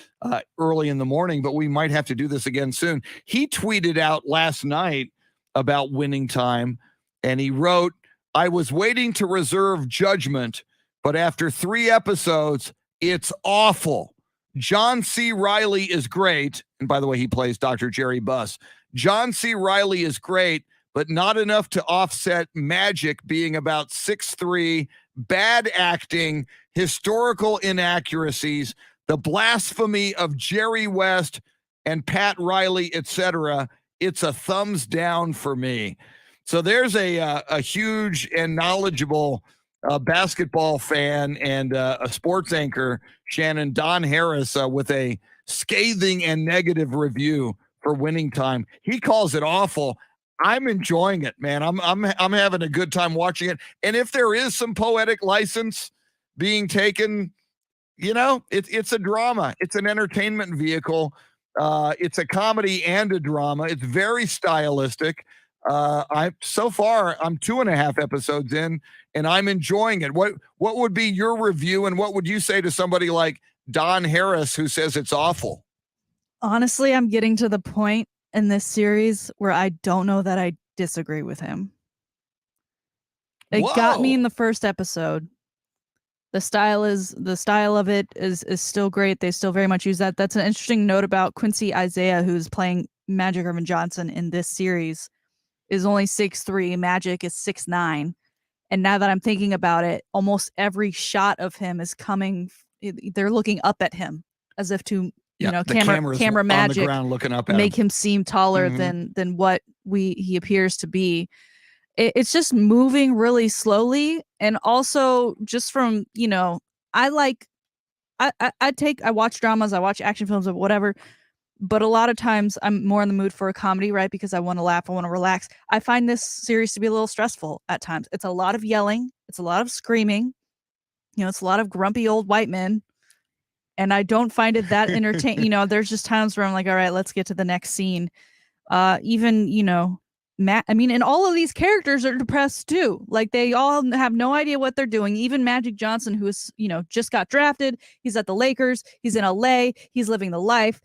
early in the morning, but we might have to do this again soon. He tweeted out last night about Winning Time, and he wrote, "I was waiting to reserve judgment, but after 3 episodes, it's awful. John C. Reilly is great." And by the way, he plays Dr. Jerry Buss. "John C. Reilly is great, but not enough to offset Magic being about 6'3", bad acting, historical inaccuracies, the blasphemy of Jerry West and Pat Riley, etc. It's a thumbs down for me." So there's a huge and knowledgeable basketball fan and a sports anchor, Shannon, Don Harris, with a scathing and negative review for Winning Time. He calls it awful. I'm enjoying it, man. I'm having a good time watching it. And if there is some poetic license being taken, it's a drama. It's an entertainment vehicle. It's a comedy and a drama. It's very stylistic. I'm 2.5 episodes in, and I'm enjoying it. What would be your review, and what would you say to somebody like Don Harris who says it's awful? Honestly, I'm getting to the point in this series where I don't know that I disagree with him. It got me in the first episode. The style of it is still great. They still very much use that. That's an interesting note about Quincy Isaiah, who's playing Magic Irvin Johnson in this series, is only 6'3". Magic is 6'9". And now that I'm thinking about it, almost every shot of him is coming. They're looking up at him as if to, camera magic on the ground looking up at make him seem taller than what he appears to be. It's just moving really slowly, and also just from I watch dramas, I watch action films, or whatever. But a lot of times I'm more in the mood for a comedy, right? Because I want to laugh, I want to relax. I find this series to be a little stressful at times. It's a lot of yelling. It's a lot of screaming. It's a lot of grumpy old white men. And I don't find it that entertaining. There's just times where I'm like, all right, let's get to the next scene. And all of these characters are depressed too. Like, they all have no idea what they're doing. Even Magic Johnson, who is, just got drafted. He's at the Lakers. He's in LA. He's living the life.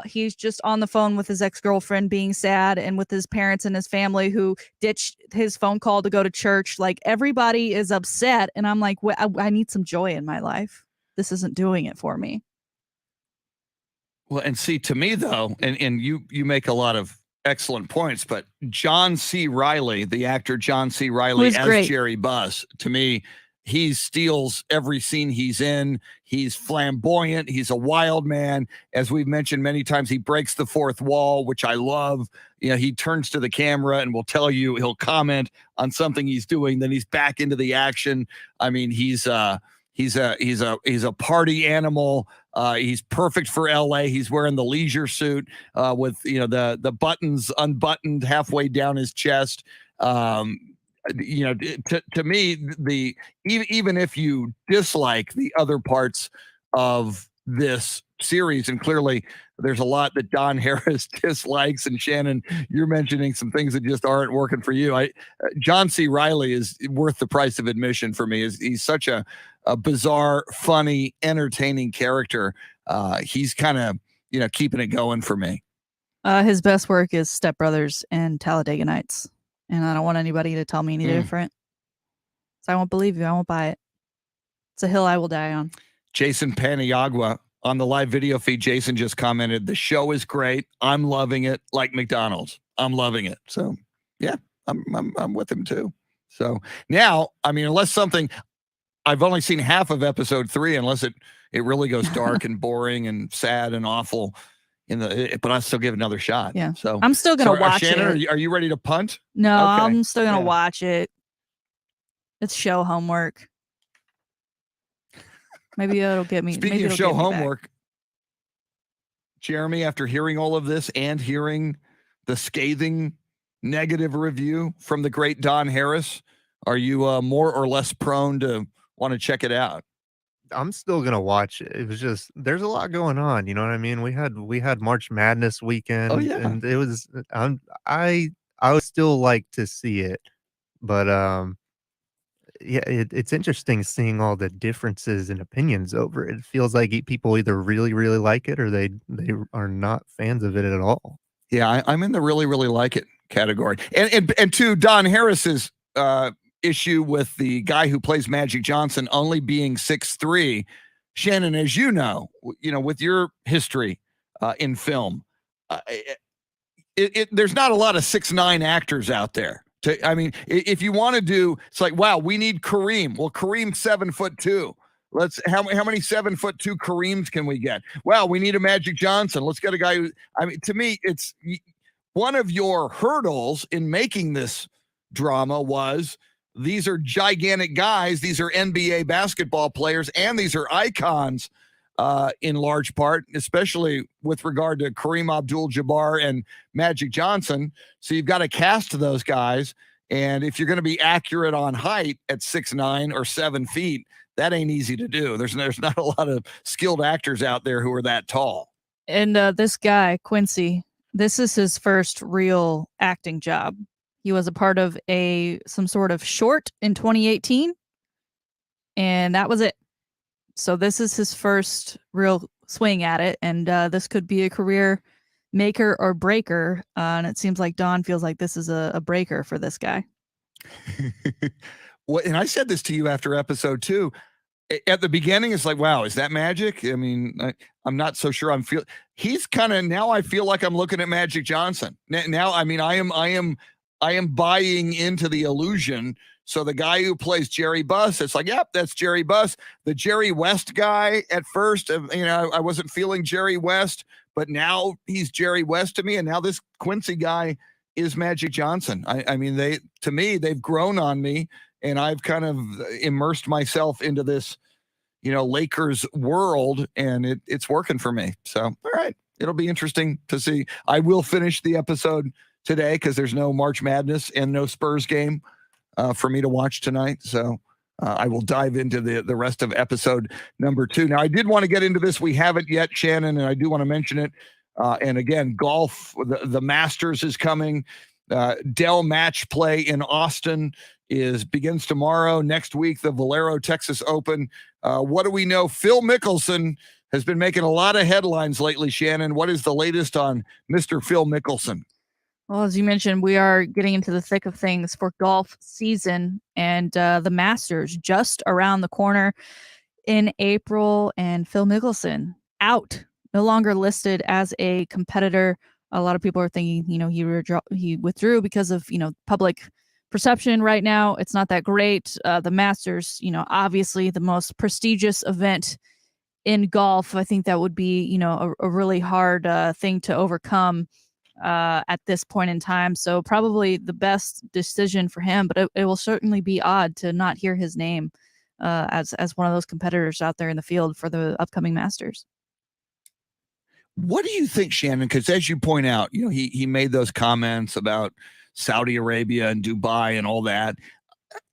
He's just on the phone with his ex-girlfriend being sad, and with his parents and his family who ditched his phone call to go to church. Like, everybody is upset. And I'm like, I need some joy in my life. This isn't doing it for me. Well, and see, to me though, and you make a lot of excellent points, but John C. Reilly, the actor John C. Reilly as great. Jerry Buss, to me, he steals every scene he's in. He's flamboyant. He's a wild man. As we've mentioned many times, he breaks the fourth wall, which I love. He turns to the camera and will tell you, he'll comment on something he's doing. Then he's back into the action. I mean, he's a party animal. He's perfect for LA. He's wearing the leisure suit with the buttons unbuttoned halfway down his chest. To me, even if you dislike the other parts of this series, and clearly there's a lot that Don Harris dislikes, and Shannon, you're mentioning some things that just aren't working for you. John C. Reilly is worth the price of admission for me. He's such a bizarre, funny, entertaining character. He's kind of keeping it going for me. His best work is Step Brothers and Talladega Nights. And I don't want anybody to tell me any different. So I won't believe you. I won't buy it. It's a hill I will die on. Jason Paniagua on the live video feed. Jason just commented, "The show is great. I'm loving it. Like McDonald's. I'm loving it." So yeah, I'm with him too. So now, I mean, unless something, I've only seen half of episode 3, unless it really goes dark and boring and sad and awful. But I'll still give it another shot. Yeah. So I'm still gonna watch Shannon, it. Are you ready to punt? No, Okay. I'm still gonna Yeah. watch it. It's show homework. Maybe it'll get me. Speaking maybe of it'll show get me back. homework, Jeremy, after hearing all of this and hearing the scathing negative review from the great Don Harris, are you more or less prone to want to check it out? I'm still gonna watch it. It was just there's a lot going on. You know what I mean? We had March Madness weekend, and it was I would still like to see it, but yeah, it's interesting seeing all the differences in opinions over it. It feels like people either really really like it or they are not fans of it at all. Yeah, I'm in the really really like it category, and to Don Harris's issue with the guy who plays Magic Johnson only being 6'3", Shannon, as you know, with your history in film, there's not a lot of 6'9" actors out there. If you want to do, it's like, wow, we need Kareem. Well, Kareem's 7'2". How many 7'2" Kareems can we get? Wow, we need a Magic Johnson. Let's get a guy who, to me, it's one of your hurdles in making this drama was these are gigantic guys. These are NBA basketball players, and these are icons in large part, especially with regard to Kareem Abdul-Jabbar and Magic Johnson. So you've got to cast those guys. And if you're going to be accurate on height at 6'9" or 7 feet, that ain't easy to do. There's not a lot of skilled actors out there who are that tall. And this guy, Quincy, this is his first real acting job. He was a part of some sort of short in 2018, and that was it. So this is his first real swing at it, and this could be a career maker or breaker. And it seems like Don feels like this is a breaker for this guy. Well, and I said this to you after episode 2. At the beginning, it's like, wow, is that Magic? I mean, I'm not so sure. He's kind of, now I feel like I'm looking at Magic Johnson. Now, I mean, I am buying into the illusion. So the guy who plays Jerry Buss, it's like, yep, that's Jerry Buss. The Jerry West guy at first, I wasn't feeling Jerry West, but now he's Jerry West to me. And now this Quincy guy is Magic Johnson. I mean, they've grown on me, and I've kind of immersed myself into this, Lakers world, and it's working for me. So, all right, it'll be interesting to see. I will finish the episode today because there's no March Madness and no Spurs game for me to watch tonight. So I will dive into the rest of episode number 2. Now, I did want to get into this. We haven't yet, Shannon, and I do want to mention it. And again, golf, the Masters is coming. Dell Match Play in Austin begins tomorrow. Next week, the Valero Texas Open. What do we know? Phil Mickelson has been making a lot of headlines lately, Shannon. What is the latest on Mr. Phil Mickelson? Well, as you mentioned, we are getting into the thick of things for golf season, and the Masters just around the corner in April, and Phil Mickelson out, no longer listed as a competitor. A lot of people are thinking, he withdrew because of, public perception right now. It's not that great. The Masters, obviously the most prestigious event in golf. I think that would be, a really hard thing to overcome at this point in time. So probably the best decision for him, but it will certainly be odd to not hear his name as one of those competitors out there in the field for the upcoming Masters. What do you think, Shannon? Because as you point out, he made those comments about Saudi Arabia and Dubai and all that.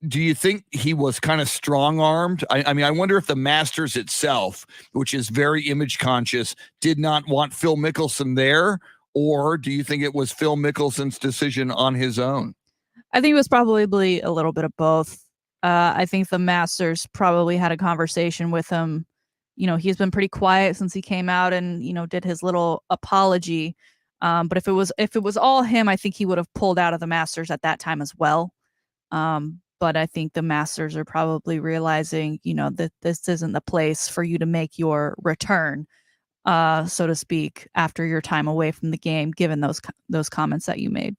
Do you think he was kind of strong-armed? I mean, I wonder if the Masters itself, which is very image conscious, did not want Phil Mickelson there, or do you think it was Phil Mickelson's decision on his own? I think it was probably a little bit of both. I think the Masters probably had a conversation with him. He's been pretty quiet since he came out and, did his little apology. But if it was all him, I think he would have pulled out of the Masters at that time as well. But I think the Masters are probably realizing, that this isn't the place for you to make your return, so to speak, after your time away from the game, given those comments that you made.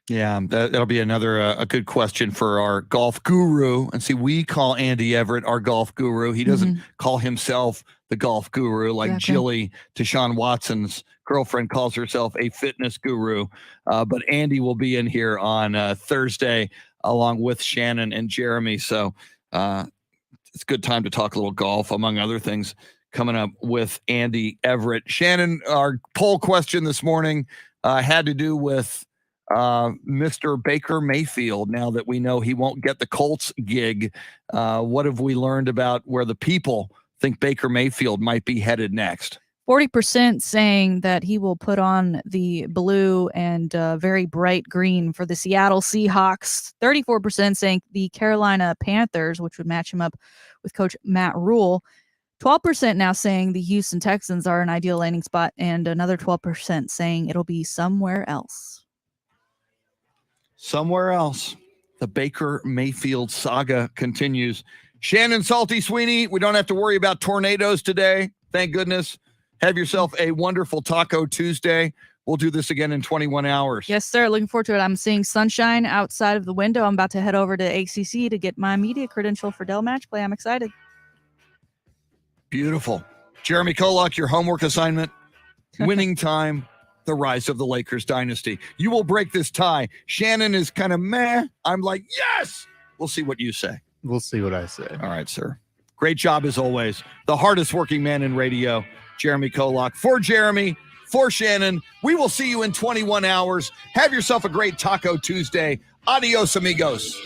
Yeah, that'll be another a good question for our golf guru. And see, we call Andy Everett our golf guru. He doesn't call himself the golf guru like Jilly, Deshaun Watson's girlfriend, calls herself a fitness guru. But Andy will be in here on Thursday along with Shannon and Jeremy. So it's a good time to talk a little golf, among other things, coming up with Andy Everett. Shannon, our poll question this morning had to do with Mr. Baker Mayfield. Now that we know he won't get the Colts gig, what have we learned about where the people think Baker Mayfield might be headed next? 40% saying that he will put on the blue and very bright green for the Seattle Seahawks. 34% saying the Carolina Panthers, which would match him up with Coach Matt Rule. 12% now saying the Houston Texans are an ideal landing spot, and another 12% saying it'll be somewhere else. Somewhere else. The Baker Mayfield saga continues. Shannon, Salty, Sweeney, we don't have to worry about tornadoes today. Thank goodness. Have yourself a wonderful Taco Tuesday. We'll do this again in 21 hours. Yes, sir. Looking forward to it. I'm seeing sunshine outside of the window. I'm about to head over to ACC to get my media credential for Dell Match Play. I'm excited. Beautiful. Jeremy KOLOK, your homework assignment. Winning time. The rise of the Lakers dynasty. You will break this tie. Shannon is kind of meh. I'm like, yes. We'll see what you say. We'll see what I say. All right, sir. Great job as always. The hardest working man in radio, Jeremy KOLOK. For Jeremy, for Shannon, we will see you in 21 hours. Have yourself a great Taco Tuesday. Adios, amigos.